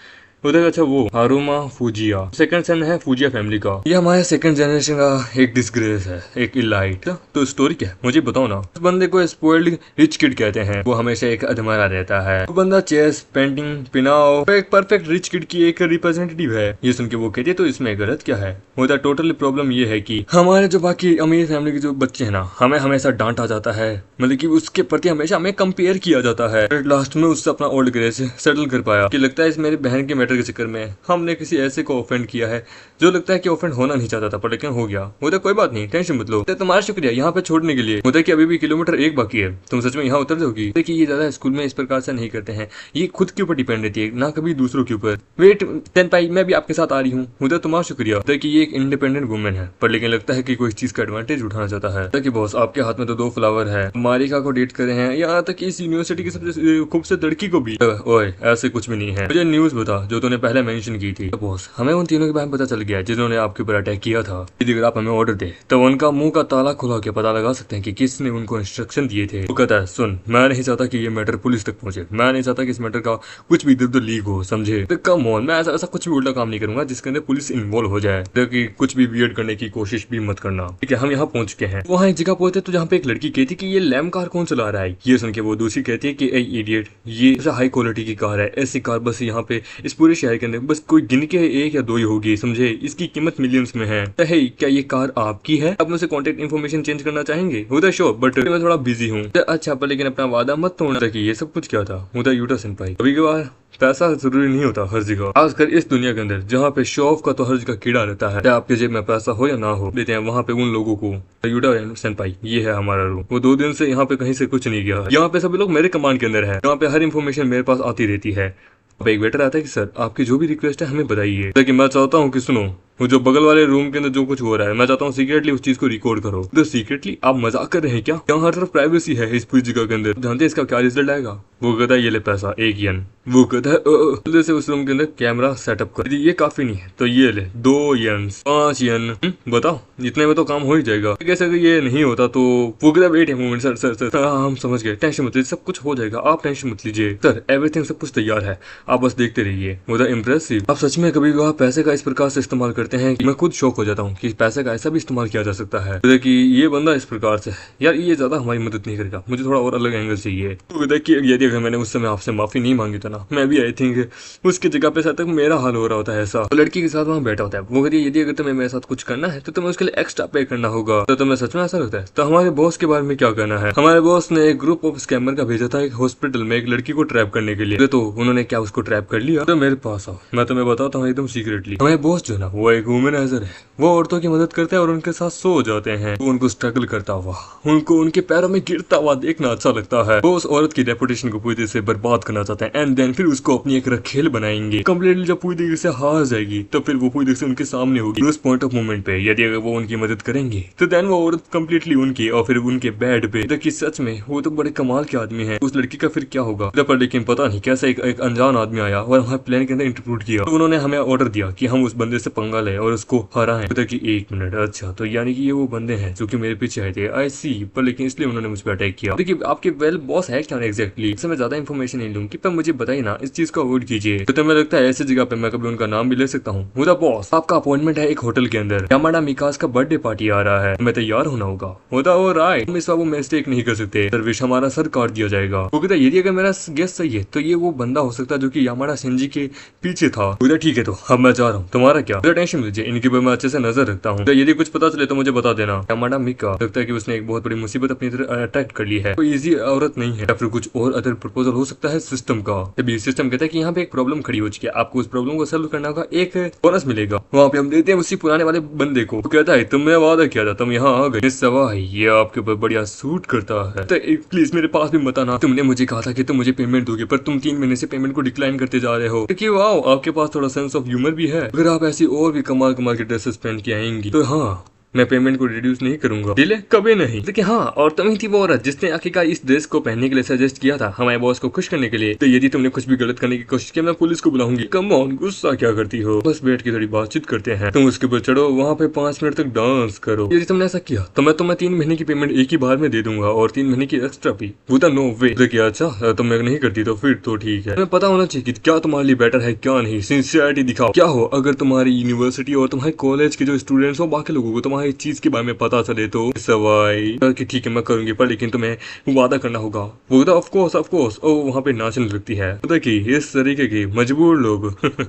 उधर अच्छा वो हारुमा फूजिया सेकंड सन है फूजिया फैमिली का। ये हमारे सेकंड जनरेशन का एक डिसग्रेस है, एक इलाइट। तो स्टोरी क्या है मुझे बताओ ना। उस बंदे को स्पॉइल्ड रिच किड कहते हैं। वो हमेशा एक अधमरा रहता है। वो बंदा चेस पेंटिंग पिनाओ एक परफेक्ट रिच किड की एक रिप्रेजेंटेटिव है। ये सुन के वो कहते हैं तो इसमें गलत क्या है? होता टोटली प्रॉब्लम ये है कि हमारे जो बाकी अमीर फैमिली के जो बच्चे है ना, हमें हमेशा डांटा जाता है, मतलब कि उसके प्रति हमेशा हमें कंपेयर किया जाता है। लास्ट में उससे अपना ओल्ड ग्रेस सेटल कर पाया कि लगता है इस मेरी बहन के मैटर के चक्कर में हमने किसी ऐसे को ऑफेंड किया है जो लगता है कि ऑफेंड होना नहीं चाहता था, पर लेकिन हो गया। मुझे कोई बात नहीं, टेंशन मत लो। तुम्हारा शुक्रिया यहाँ पे छोड़ने के लिए। मुझे कि अभी भी किलोमीटर 1 बाकी है, तुम सच में यहाँ उतर जाओगी? देखिए ये ज्यादा स्कूल में इस प्रकार से नहीं करते हैं, ये खुद के ऊपर डिपेंड रहती है, ना कभी दूसरों के ऊपर। वेट सेनपाई, मैं भी आपके साथ आ रही हूँ। मुझे तुम्हारा शुक्रिया। देखिए ये एक इंडिपेंडेंट वुमेन है, पर लेकिन लगता है कि कोई चीज का एडवांटेज उठाना चाहता है। देखिए बॉस, आपके हाथ में तो 2 फ्लावर है, मालिका को डेट करे हैं, यहाँ तक कि इस यूनिवर्सिटी की सबसे खूबसूरत लड़की को भी। ओए ऐसे कुछ भी नहीं है। मुझे न्यूज बता जो तूने पहले मेंशन की थी। बॉस हमें उन तीनों के बारे में पता चल गया जिन्होंने आपके ऊपर अटैक किया था। यदि अगर आप हमें ऑर्डर दे तो उनका मुंह का ताला खुला के पता लगा सकते हैं कि किसने उनको इंस्ट्रक्शन दिए थे। वो कहता है सुन, मैं नहीं चाहता कि ये मैटर पुलिस तक पहुंचे, मैं नहीं चाहता कि इस मैटर का कुछ भी इधर उधर लीक हो, समझे? तो कम ऑन, मैं ऐसा कुछ भी उल्टा काम नहीं करूंगा जिसके अंदर पुलिस इन्वॉल्व हो जाए। कि कुछ भी वियर्ड करने की कोशिश भी मत करना, ठीक है? हम यहाँ पहुंच चुके हैं। वहाँ एक जगह पहुंचे तो जहाँ पे एक लड़की कहती कि ये लैम कार कौन चला रहा है। ये सुन के वो दूसरी कहती है कि ए इडियट, ये हाई क्वालिटी की कार है, ऐसी कार बस यहाँ पे इस पूरे शहर के अंदर बस कोई गिन के 1 या 2 ही होगी, समझे? इसकी कीमत मिलियंस में है। क्या ये कार आपकी है? आप मुझसे कॉन्टेक्ट इन्फॉर्मेशन चेंज करना चाहेंगे? हुदा श्योर, बट मैं थोड़ा बिजी हूँ। अच्छा, पर लेकिन अपना वादा मत तोड़ना। कि ये सब कुछ क्या था? हुदा यूटा सेनपाई, कभी कभार पैसा जरूरी नहीं होता हर जगह, खासकर इस दुनिया के अंदर जहाँ पे शो ऑफ का तो हर जगह कीड़ा रहता है। चाहे आपके जेब में पैसा हो या ना हो, देते हैं वहाँ पे उन लोगों को। यूटा सेनपाई, ये है हमारा रूम। वो 2 दिन से यहाँ पे कहीं से कुछ नहीं गया है। यहाँ पे सभी लोग मेरे कमांड के अंदर है, यहाँ पे हर इन्फॉर्मेशन मेरे पास आती रहती है। अब एक वेटर आता है कि सर आपकी जो भी रिक्वेस्ट है हमें बताइए। लेकिन मैं चाहता हूँ कि सुनो, वो जो बगल वाले रूम के अंदर जो कुछ हो रहा है, मैं चाहता हूँ सीक्रेटली उस चीज को रिकॉर्ड करो। तो सीक्रेटली आप मजाक कर रहे हैं क्या? यहाँ हर तरफ प्राइवेसी है इस पूरी जगह के अंदर। जानते हैं इसका क्या रिजल्ट आएगा? वो कहता है ये ले पैसा 1 यन। वो कहता है जल्दी से उस रूम के अंदर कैमरा सेटअप कर। ये काफी नहीं है तो ये ले 2 यन 5 यन। बताओ इतने में तो काम हो ही जाएगा। कैसे अगर ये नहीं होता तो वो कहता है वेट है मोमेंट सर सर सर, हम समझ गए, टेंशन मत लीजिए, सब कुछ हो जाएगा, आप टेंशन मत लीजिए सर, एवरीथिंग सब कुछ तैयार है, आप बस देखते रहिए। मुझे इम्प्रेसिव। आप सच में कभी भी पैसे का इस प्रकार से इस्तेमाल करते हैं कि मैं खुद शौक हो जाता हूँ कि पैसे का ऐसा भी इस्तेमाल किया जा सकता है। तो कि ये बंदा इस प्रकार से यार ये ज्यादा हमारी मदद नहीं करेगा, मुझे थोड़ा और अलग एंगल चाहिए। तो देखिए यदि अगर मैंने उस समय आपसे माफी नहीं मांगी था ना, मैं भी आई थिंक उसकी जगह पे शायद तक मेरा हाल हो रहा होता है ऐसा। तो लड़की के साथ वहाँ बैठा होता है, वो कहती है यदि अगर तुम्हें मेरे साथ कुछ करना है तो तुम्हें उसके लिए एक्स्ट्रा पे करना होगा। तो तुम्हें सच में ऐसा लगता है? तो हमारे बॉस के बारे में क्या कहना है? हमारे बॉस ने एक ग्रुप ऑफ स्कैमर का भेजा था एक हॉस्पिटल में एक लड़की को ट्रैप करने के लिए। तो उन्होंने क्या उसको ट्रैप कर लिया? तो मेरे पास आओ, मैं तुम्हें बताता हूँ एकदम सीक्रेटली। हमारे बॉस जो ना वो एक वुमेनाइजर है, वो औरतों की मदद करते हैं और उनके साथ सो जाते हैं। वो उनको स्ट्रगल करता हुआ, उनको उनके पैरों में गिरता हुआ देखना अच्छा लगता है। वो उस औरत की रेपुटेशन को पूरी तरह से बर्बाद करना चाहते हैं एंड देन फिर उसको अपनी एक रखेल बनाएंगे। कंप्लीटली जब पूरी तरीके से हार जाएगी तो फिर वो पूरी तरीके से उनके सामने होगी उस पॉइंट ऑफ मोमेंट पे। यदि अगर वो उनकी मदद करेंगे तो देन वो औरत कंप्लीटली उनकी और फिर उनके बेड पे। तो कि सच में वो तो बड़े कमाल के आदमी है। उस लड़की का फिर क्या होगा? पर लेकिन पता नहीं कैसे एक अनजान आदमी आया और हमारे प्लान के अंदर इंटरप्रूट किया। तो उन्होंने हमें ऑर्डर दिया कि हम उस बंदे से पंगा लें और उसको हराएं। पता कि 1 मिनट, अच्छा तो यानी कि ये वो बंदे हैं जो कि मेरे पीछे आए थे। आई सी, पर लेकिन इसलिए उन्होंने मुझ पर अटैक किया। देखिए आपके वेल बॉस है क्या एग्जैक्टली? इससे मैं ज्यादा इन्फॉर्मेशन नहीं लूंगी, पर मुझे बताइए ना, इस चीज को अवॉइड कीजिए। तो तुम्हें लगता है ऐसी जगह पे मैं कभी उनका नाम भी ले सकता हूँ? मुझे बॉस आपका अपॉइंटमेंट है एक होटल के अंदर, यामाडा मिकास का बर्थडे पार्टी आ रहा है, मैं तैयार होना होगा। होता वो राइट, हम इस बार वो मिस्टेक नहीं कर सकते, सर्विस हमारा सर काट दिया जाएगा। वो कहता यदि अगर मेरा गेस सही है तो ये वो बंदा हो सकता है जो कि यामाडा सेंजी के पीछे था। बोला ठीक है तो अब मैं जा रहा हूँ, तुम्हारा क्या? टेंशन लीजिए, इनके ऊपर मैं अच्छे से नजर रखता हूँ, तो यदि कुछ पता चले तो मुझे बता देना। यामाडा मिका लगता है कि उसने एक बहुत बड़ी मुसीबत अपनी तरफ अट्रैक्ट कर ली है, कोई इजी औरत नहीं है या फिर कुछ और अदर प्रपोजल हो सकता है सिस्टम का। तभी सिस्टम कहता है कि यहाँ पे एक प्रॉब्लम खड़ी हो चुकी है, आपको उस प्रॉब्लम को सॉल्व करना होगा, एक बोनस मिलेगा। वहाँ पे हम देते हैं उसी पुराने वाले बंदे को। कहता है तुमने वादा किया था, तुम यहाँ आ गए, सवाल ये आपके ऊपर बढ़िया सूट करता है, तो प्लीज मेरे पास भी मत आना। तुमने मुझे कहा था कि तुम मुझे पेमेंट दोगे, पर तुम 3 महीने से पेमेंट को डिक्लाइन करते जा रहे हो। क्योंकि वाओ आपके पास थोड़ा सेंस ऑफ ह्यूमर भी है। अगर आप ऐसी और भी कमाल कमाल के ड्रेसेस पहन के आएंगी तो हाँ मैं पेमेंट को रिड्यूस नहीं करूंगा। डिले कभी नहीं। देखिए हाँ, और तुम ही थी वो औरत जिसने आखिरकार इस ड्रेस को पहनने के लिए सजेस्ट किया था हमारे बॉस को खुश करने के लिए। तो यदि तुमने कुछ भी गलत करने की कोशिश की मैं पुलिस को बुलाऊंगी। कम ऑन, गुस्सा क्या करती हो? बस बैठ के थोड़ी बातचीत करते हैं। तुम उसके ऊपर चढ़ो, वहाँ पे 5 मिनट तक डांस करो। यदि तुमने ऐसा किया तो मैं तुम्हें 3 महीने की पेमेंट एक ही बार में दे दूंगा और 3 महीने की एक्स्ट्रा भी। वो तो नो वे। देखिए अच्छा तुम नहीं करती तो फिर तो ठीक है। तुम्हें पता होना चाहिए कि क्या तुम्हारे लिए बेटर है क्या नहीं। सिंसियरिटी दिखाओ। क्या हो अगर तुम्हारी यूनिवर्सिटी और तुम्हारे कॉलेज के जो स्टूडेंट्स हो बाकी लोगों को तुम्हारे इस चीज के बारे में पता चले तो सवाई कि ठीक है मैं करूंगी, पर लेकिन तुम्हें वादा करना होगा। वो कहता ऑफ कोर्स। ओ वहाँ पे नाचने लगती है। पता कि इस तरीके के मजबूर लोग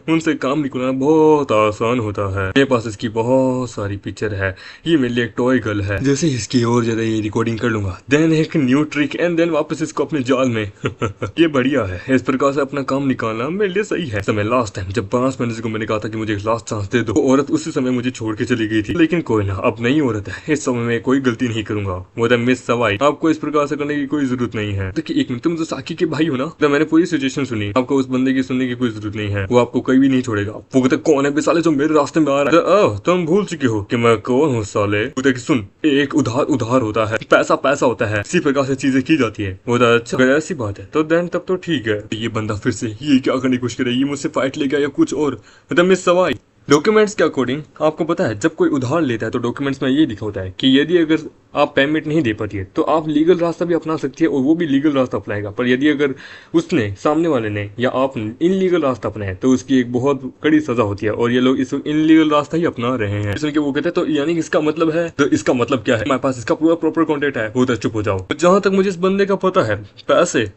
उनसे काम निकलना बहुत आसान होता है। मेरे पास इसकी बहुत सारी पिक्चर है, ये मेरे लिए एक टॉय गर्ल है। जैसे इसकी और ज्यादा ये रिकॉर्डिंग कर लूंगा, देन एक न्यू ट्रिक एंड देन वापस इसको अपने जाल में ये बढ़िया है। इस प्रकार से अपना काम निकालना मेरे लिए सही है। समय लास्ट टाइम जब 5 महीने को मैंने कहा था कि मुझे एक लास्ट चांस दे दो, औरत उसी समय मुझे छोड़ के चली गई थी। लेकिन कोई ना, अब नई औरत है, इस समय में कोई गलती नहीं करूंगा। वो था मिस सवाई, आपको इस प्रकार से करने की कोई जरूरत नहीं है। देखिए एक मिनट, तुम तो साकी के भाई हो ना? तो मैंने पूरी सिचुएशन सुनी, आपको उस बंदे की सुनने की कोई जरूरत नहीं है, वो आपको कभी भी नहीं छोड़ेगा। वो कहता कौन है बे साले जो मेरे रास्ते में आ रहा है? तुम भूल चुके हो कि मैं कौन हूँ साले। सुन, एक उधार होता है, पैसा होता है, इसी प्रकार से चीजें की जाती है। वो अच्छा अगर ऐसी बात है तो देन तब तो ठीक है। ये बंदा फिर से ये क्या करने की कोशिश करे, ये मुझसे फाइट लेगा या कुछ और। मतलब मिस सवाई डॉक्यूमेंट्स के अकॉर्डिंग आपको पता है जब कोई उधार लेता है तो डॉक्यूमेंट्स में ये लिखा होता है कि यदि अगर आप पेमेंट नहीं दे पाती है तो आप लीगल रास्ता भी अपना सकती है और वो भी लीगल रास्ता अपनाएगा। पर यदि अगर उसने सामने वाले ने या आपने इनलीगल रास्ता अपनाया तो उसकी एक बहुत कड़ी सजा होती है और ये लोग इस इनलीगल रास्ता ही अपना रहे हैं। इसलिए वो कहते हैं तो यानी इसका मतलब है, तो इसका मतलब क्या है? हमारे पास इसका पूरा प्रॉपर कॉन्टेक्ट है। वो तो चुप हो जाओ। जहां तक मुझे इस बंदे का पता है, पैसे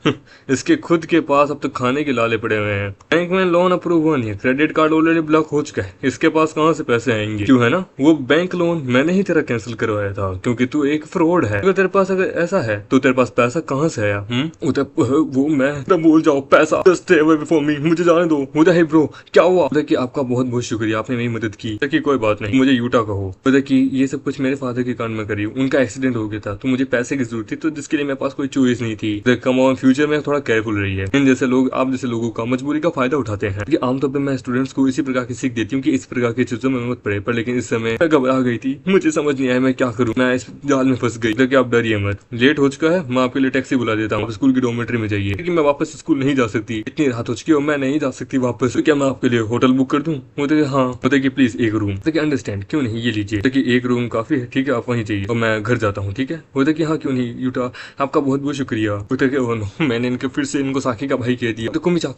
इसके खुद के पास अब तक खाने के लाले पड़े हुए हैं। बैंक में लोन अप्रूव हुआ नहीं है, क्रेडिट कार्ड ऑलरेडी ब्लॉक हो चुका है, इसके पास कहाँ से पैसे आएंगे? क्यों है ना, वो बैंक लोन मैंने ही तेरा कैंसिल करवाया था क्योंकि तू एक फ्रॉड है। अगर तेरे पास अगर ऐसा है तो तेरे पास पैसा कहाँ से आया? वो मैं भूल जाओ पैसा, just stay away from me, मुझे जाने दो। मुझे है ब्रो क्या हुआ? कि आपका बहुत बहुत शुक्रिया, आपने मेरी मदद की। कि कोई बात नहीं, मुझे यूटा कहो। कि ये सब कुछ मेरे फादर के कारण मैं करी हूँ, उनका एक्सीडेंट हो गया था तो मुझे पैसे की जरूरत थी, तो जिसके लिए मेरे पास कोई चॉइस नहीं थी। कम ऑन फ्यूचर में थोड़ा केयरफुल रही है। इन जैसे लोग, आप जैसे लोगों का मजबूरी का फायदा उठाते हैं। क्योंकि आमतौर पर मैं स्टूडेंट्स को इसी प्रकार की सीख देती हूँ कि इस प्रकार की चीजों में मत पड़े। पर लेकिन इस समय मैं घबरा गई थी, मुझे समझ नहीं आया मैं क्या करूँ, मैं इस जाल में फंस गई। कि आप डरिए मत, लेट हो चुका है, मैं आपके लिए टैक्सी बुला देता हूँ, स्कूल की डॉर्मेट्री में जाइए। लेकिन मैं वापस स्कूल नहीं जा सकती, इतनी रात हो चुकी है, मैं नहीं जा सकती वापस। तो क्या मैं आपके लिए होटल बुक कर दूं? बोलते हाँ। बोलते कि प्लीज एक रूम। तो अंडरस्टैंड, क्यों नहीं, ये लीजिए। कि एक रूम काफी है, ठीक है आप वहीं जाइए और मैं घर जाता हूँ, ठीक है। बोलते कि हाँ क्यों नहीं यूटा, आपका बहुत बहुत शुक्रिया। बोलते कि मैंने इनके फिर से इनको साकी का भाई कह दिया। तो कुमिचा।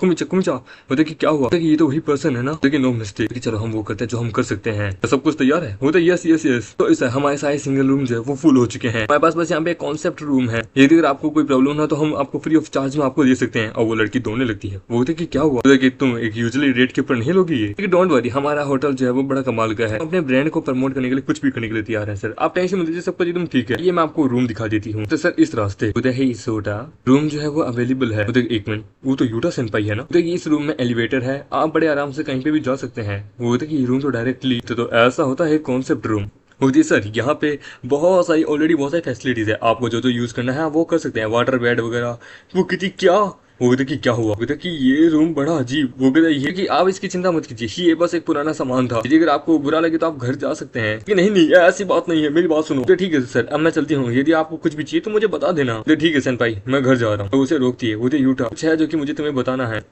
बोलते कि क्या हुआ? ये तो वही पर्सन है ना? लेकिन नो मिस्टेक, चलो हम वो करते हैं जो हम कर सकते हैं। तो सब कुछ तैयार है? बोलते यस। तो इस हमारे सारे सिंगल रूम जो है वो फुल हो चुके हैं, हमारे पास बस यहाँ पे कॉन्सेप्ट रूम है, यदि अगर आपको कोई प्रॉब्लम ना तो हम आपको फ्री ऑफ चार्ज में आपको दे सकते हैं। और वो लड़की दौड़ने लगती है। वो बोलते कि क्या हुआ? बोलते कि तुम एक यूजुअली रेट के ऊपर नहीं लोगी ये। डोंट वरी, हमारा होटल जो है वो बड़ा कमाल का है, अपने ब्रांड को प्रमोट करने के लिए कुछ भी करने के लिए तैयार है सर, आप टेंशन मत लीजिए, सब कुछ एकदम ठीक है। ये मैं आपको रूम दिखा देती हूँ। तो सर इस रास्ते सोटा रूम जो है वो अवेलेबल है। एक मिनट, वो तो यूटा सेनपाई है ना? देखिए इस रूम में एलिवेटर है, आप बड़े आराम से कहीं पे भी जा सकते हैं। वो देखिए रूम तो डायरेक्टली तो ऐसा होता है कॉन्सेप्ट रूम। जी सर, यहाँ पे ऑलरेडी बहुत सारी फैसिलिटीज है, आपको जो यूज करना है वो कर सकते हैं, वाटर बेड वगैरह। वो कितनी क्या? वो कहते कि क्या हुआ? कहते कि ये रूम बड़ा अजीब। वो कहते ये कि आप इसकी चिंता मत कीजिए, ये बस एक पुराना सामान था, यदि अगर आपको बुरा लगे तो आप घर जा सकते हैं। कि नहीं ऐसी बात नहीं है, मेरी बात सुनो। तो ठीक है सर, अब मैं चलती हूँ, यदि आपको कुछ भी चाहिए तो मुझे बता देना। तो ठीक है सेनपाई, मैं घर जा रहा हूँ। तो उसे रोकती है। वो यूटा कुछ है जो कि मुझे तुम्हें बताना है।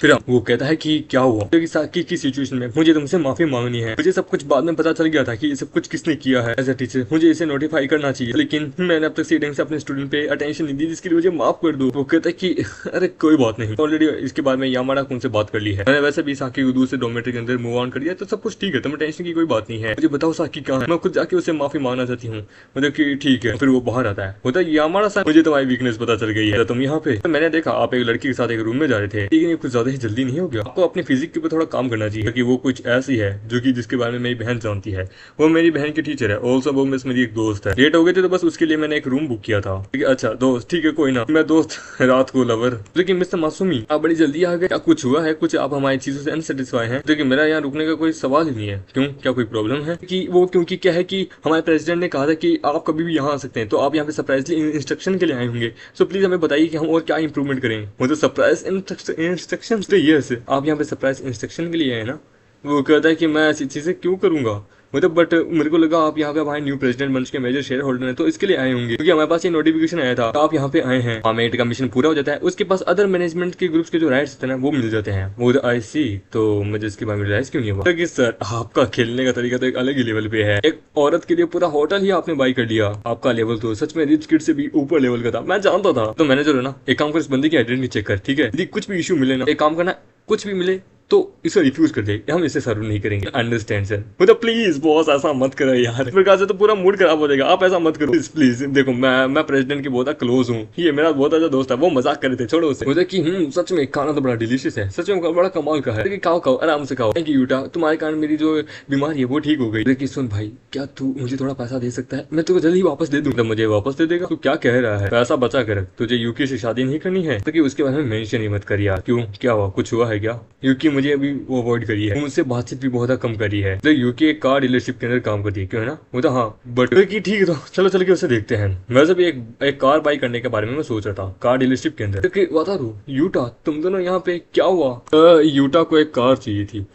फिर वो कहता है कि क्या हुआ? क्योंकि साकी की सिचुएशन में मुझे तुमसे माफी मांगनी है, मुझे सब कुछ बाद में पता चल गया था कि ये सब कुछ किसने किया है। एज अ टीचर मुझे इसे नोटिफाई करना चाहिए, लेकिन मैंने अब तक सही ढंग से अपने स्टूडेंट पे अटेंशन नहीं दी, जिसके लिए मुझे माफ कर दो। वो कहता है कि अरे कोई बात नहीं, ऑलरेडी इसके बाद में यामाडा कुन से बात कर ली है, मैंने वैसे भी साकी को दूसरे डॉर्मेट्री के अंदर मूव ऑन कर दिया, तो सब कुछ ठीक है, तुम्हें टेंशन की कोई बात नहीं है। मुझे बताओ साकी कहाँ है, मैं खुद जाके उससे माफी मांगना चाहती हूँ। मतलब कि ठीक है। फिर वो बाहर आता है, होता है यामाडा सा, मुझे तुम्हारी वीकनेस पता चल गई है, तुम यहाँ पे। मैंने देखा आप एक लड़की के साथ एक रूम में जा रहे थे, लेकिन ये कुछ ज्यादा ही जल्दी नहीं हो गया? आपको अपनी फिजिक के ऊपर थोड़ा काम करना चाहिए, क्योंकि वो कुछ ऐसी है जो कि जिसके बारे में मेरी बहन जानती है। वो मेरी बहन की टीचर है, ऑल्सो वो मिस मेरी एक दोस्त है। लेट हो गए थे तो बस उसके लिए मैंने एक रूम बुक किया था। अच्छा दोस्त, ठीक है कोई ना, मैं दोस्त रात को लवर। लेकिन मिस्टर मासूमी आप बड़ी जल्दी आ गए, क्या कुछ हुआ है? कुछ आप हमारी चीजों से अनसेटिस्फाई हैं? देखिए मेरा यहाँ रुकने का कोई सवाल ही नहीं है। क्यों, क्या कोई प्रॉब्लम है? कि वो क्योंकि क्या है कि हमारे प्रेसिडेंट ने कहा था कि आप कभी भी यहाँ आ सकते हैं, तो आप यहाँ पे सरप्राइजली इंस्ट्रक्शन के लिए आए होंगे। सो प्लीज हमें बताइए कि हम और क्या इंप्रूवमेंट करें। मतलब सरप्राइज इंस्ट्रक्शन, यस आप यहाँ पे सरप्राइज इंस्ट्रक्शन के लिए है ना? वो कहता है कि मैं ऐसी चीजें क्यों करूंगा, मतलब बट मेरे को लगा आप यहाँ पे हमारे न्यू प्रेसिडेंट बन के मेजर शेयर होल्डर हैं, तो इसके लिए आए होंगे, क्योंकि हमारे पास ये नोटिफिकेशन आया था आप यहाँ पे आए हैं। हमें का मिशन पूरा हो जाता है, उसके पास अदर मैनेजमेंट के ग्रुप्स के जो राइट्स होते हैं वो मिल जाते हैं। वो आई सी, तो मुझे इसके बारे में रियलाइज क्यों नहीं हुआ कि सर आपका खेलने का तरीका तो एक अलग ही लेवल पे है। एक औरत के लिए पूरा होटल ही आपने बाई कर लिया, आपका लेवल तो सच में रिच किड से भी ऊपर लेवल का था, मैं जानता था। तो मैनेजर है ना, एक काम कर, इस बंदे की आइडेंटिटी चेक कर, ठीक है? यदि कुछ भी इशू मिले ना, एक काम करना, कुछ भी मिले तो इसे रिफ्यूज कर दे, हम इसे सर्व नहीं करेंगे। Understand sir. मतलब प्लीज बॉस ऐसा मत करो यार, इस प्रकार से तो पूरा मूड खराब हो जाएगा, आप ऐसा मत करो प्लीज प्लीज। देखो मैं प्रेसिडेंट की बहुत क्लोज हूँ, ये मेरा बहुत अच्छा दोस्त है, वो मजाक कर रहे थे, छोड़ो उसे। मुझे कि सच में खाना तो बड़ा डिलीशियस है, सच में बड़ा कमाल का है, खाओ खाओ आराम से खाओ। थैंक यू यूटा, तुम्हारे कारण मेरी जो बीमारी है वो ठीक हो गई। देखिए सुन भाई, क्या तू मुझे थोड़ा पैसा दे सकता है, मैं तुझे जल्दी ही वापस दे दूँ। तो मुझे वापस दे देगा? तू क्या कह रहा है, पैसा बचा कर रख, तुझे यूकी से शादी नहीं करनी है तो उसके बारे में मेंशन ही मत कर यार। क्यों, क्या हुआ, कुछ हुआ है क्या? यूकी मुझे अभी वो अवॉइड करी है, मुझसे बातचीत भी बहुत कम करी है। तो यूकी एक कार डीलरशिप के अंदर काम करती है, क्यों है ना? वो तो हाँ, बट ठीक है, तो चलो चल के उसे देखते हैं। वैसे भी एक कार बाई करने के बारे में मैं सोच रहा था कार डीलरशिप के अंदर। बता रू यूटा, तुम दोनों यहाँ पे क्या हुआ? यूटा को एक कार चाहिए थी,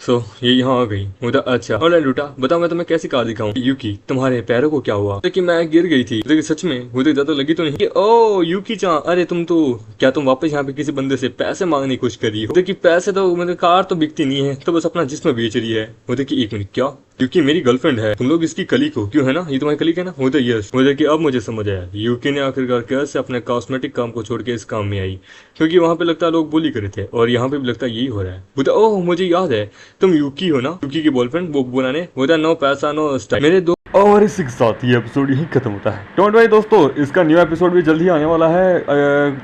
सो ये यहाँ आ गई। मुझे अच्छा और लूटा, बताओ मैं तुम्हें कैसी कार दिखाऊं? यूकी तुम्हारे पैरों को क्या हुआ? कि मैं गिर गई थी। लेकिन सच में मुझे ज्यादा लगी तो नहीं। ओ यूकी चां, अरे तुम तो क्या तुम वापस यहाँ पे किसी बंदे से पैसे मांगने की कोशिश कर रही हो? देखिए पैसे तो मतलब कार तो बिकती नहीं है, तो बस अपना जिस्म बेच रही है। वो देखिए एक मिनट, क्या? यूकी मेरी गर्लफ्रेंड है, तुम लोग इसकी कलीग हो, क्यों है ना? ये तुम्हारी कलीग है ना? वो तो यस। वो देखिए अब मुझे समझ आया, यूकी ने आखिरकार कैसे अपने कॉस्मेटिक काम को छोड़ के इस काम में आई, क्योंकि वहां पे लगता है लोग बुली करे थे और यहाँ पे भी लगता है यही हो रहा है। बोला ओह मुझे याद है, तुम यूकी हो ना, यूकी की बॉयफ्रेंड। वो बनाने बोला नो पैसा नो स्टाइल मेरे दो। और इसी के साथ ये एपिसोड यही खत्म होता है। डोंट वरी दोस्तों, इसका न्यू एपिसोड भी जल्दी आने वाला है,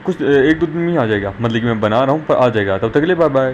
कुछ एक दो दिन में ही आ जाएगा, मतलब कि मैं बना रहा हूँ पर आ जाएगा। तब तक के लिए बाय बाय।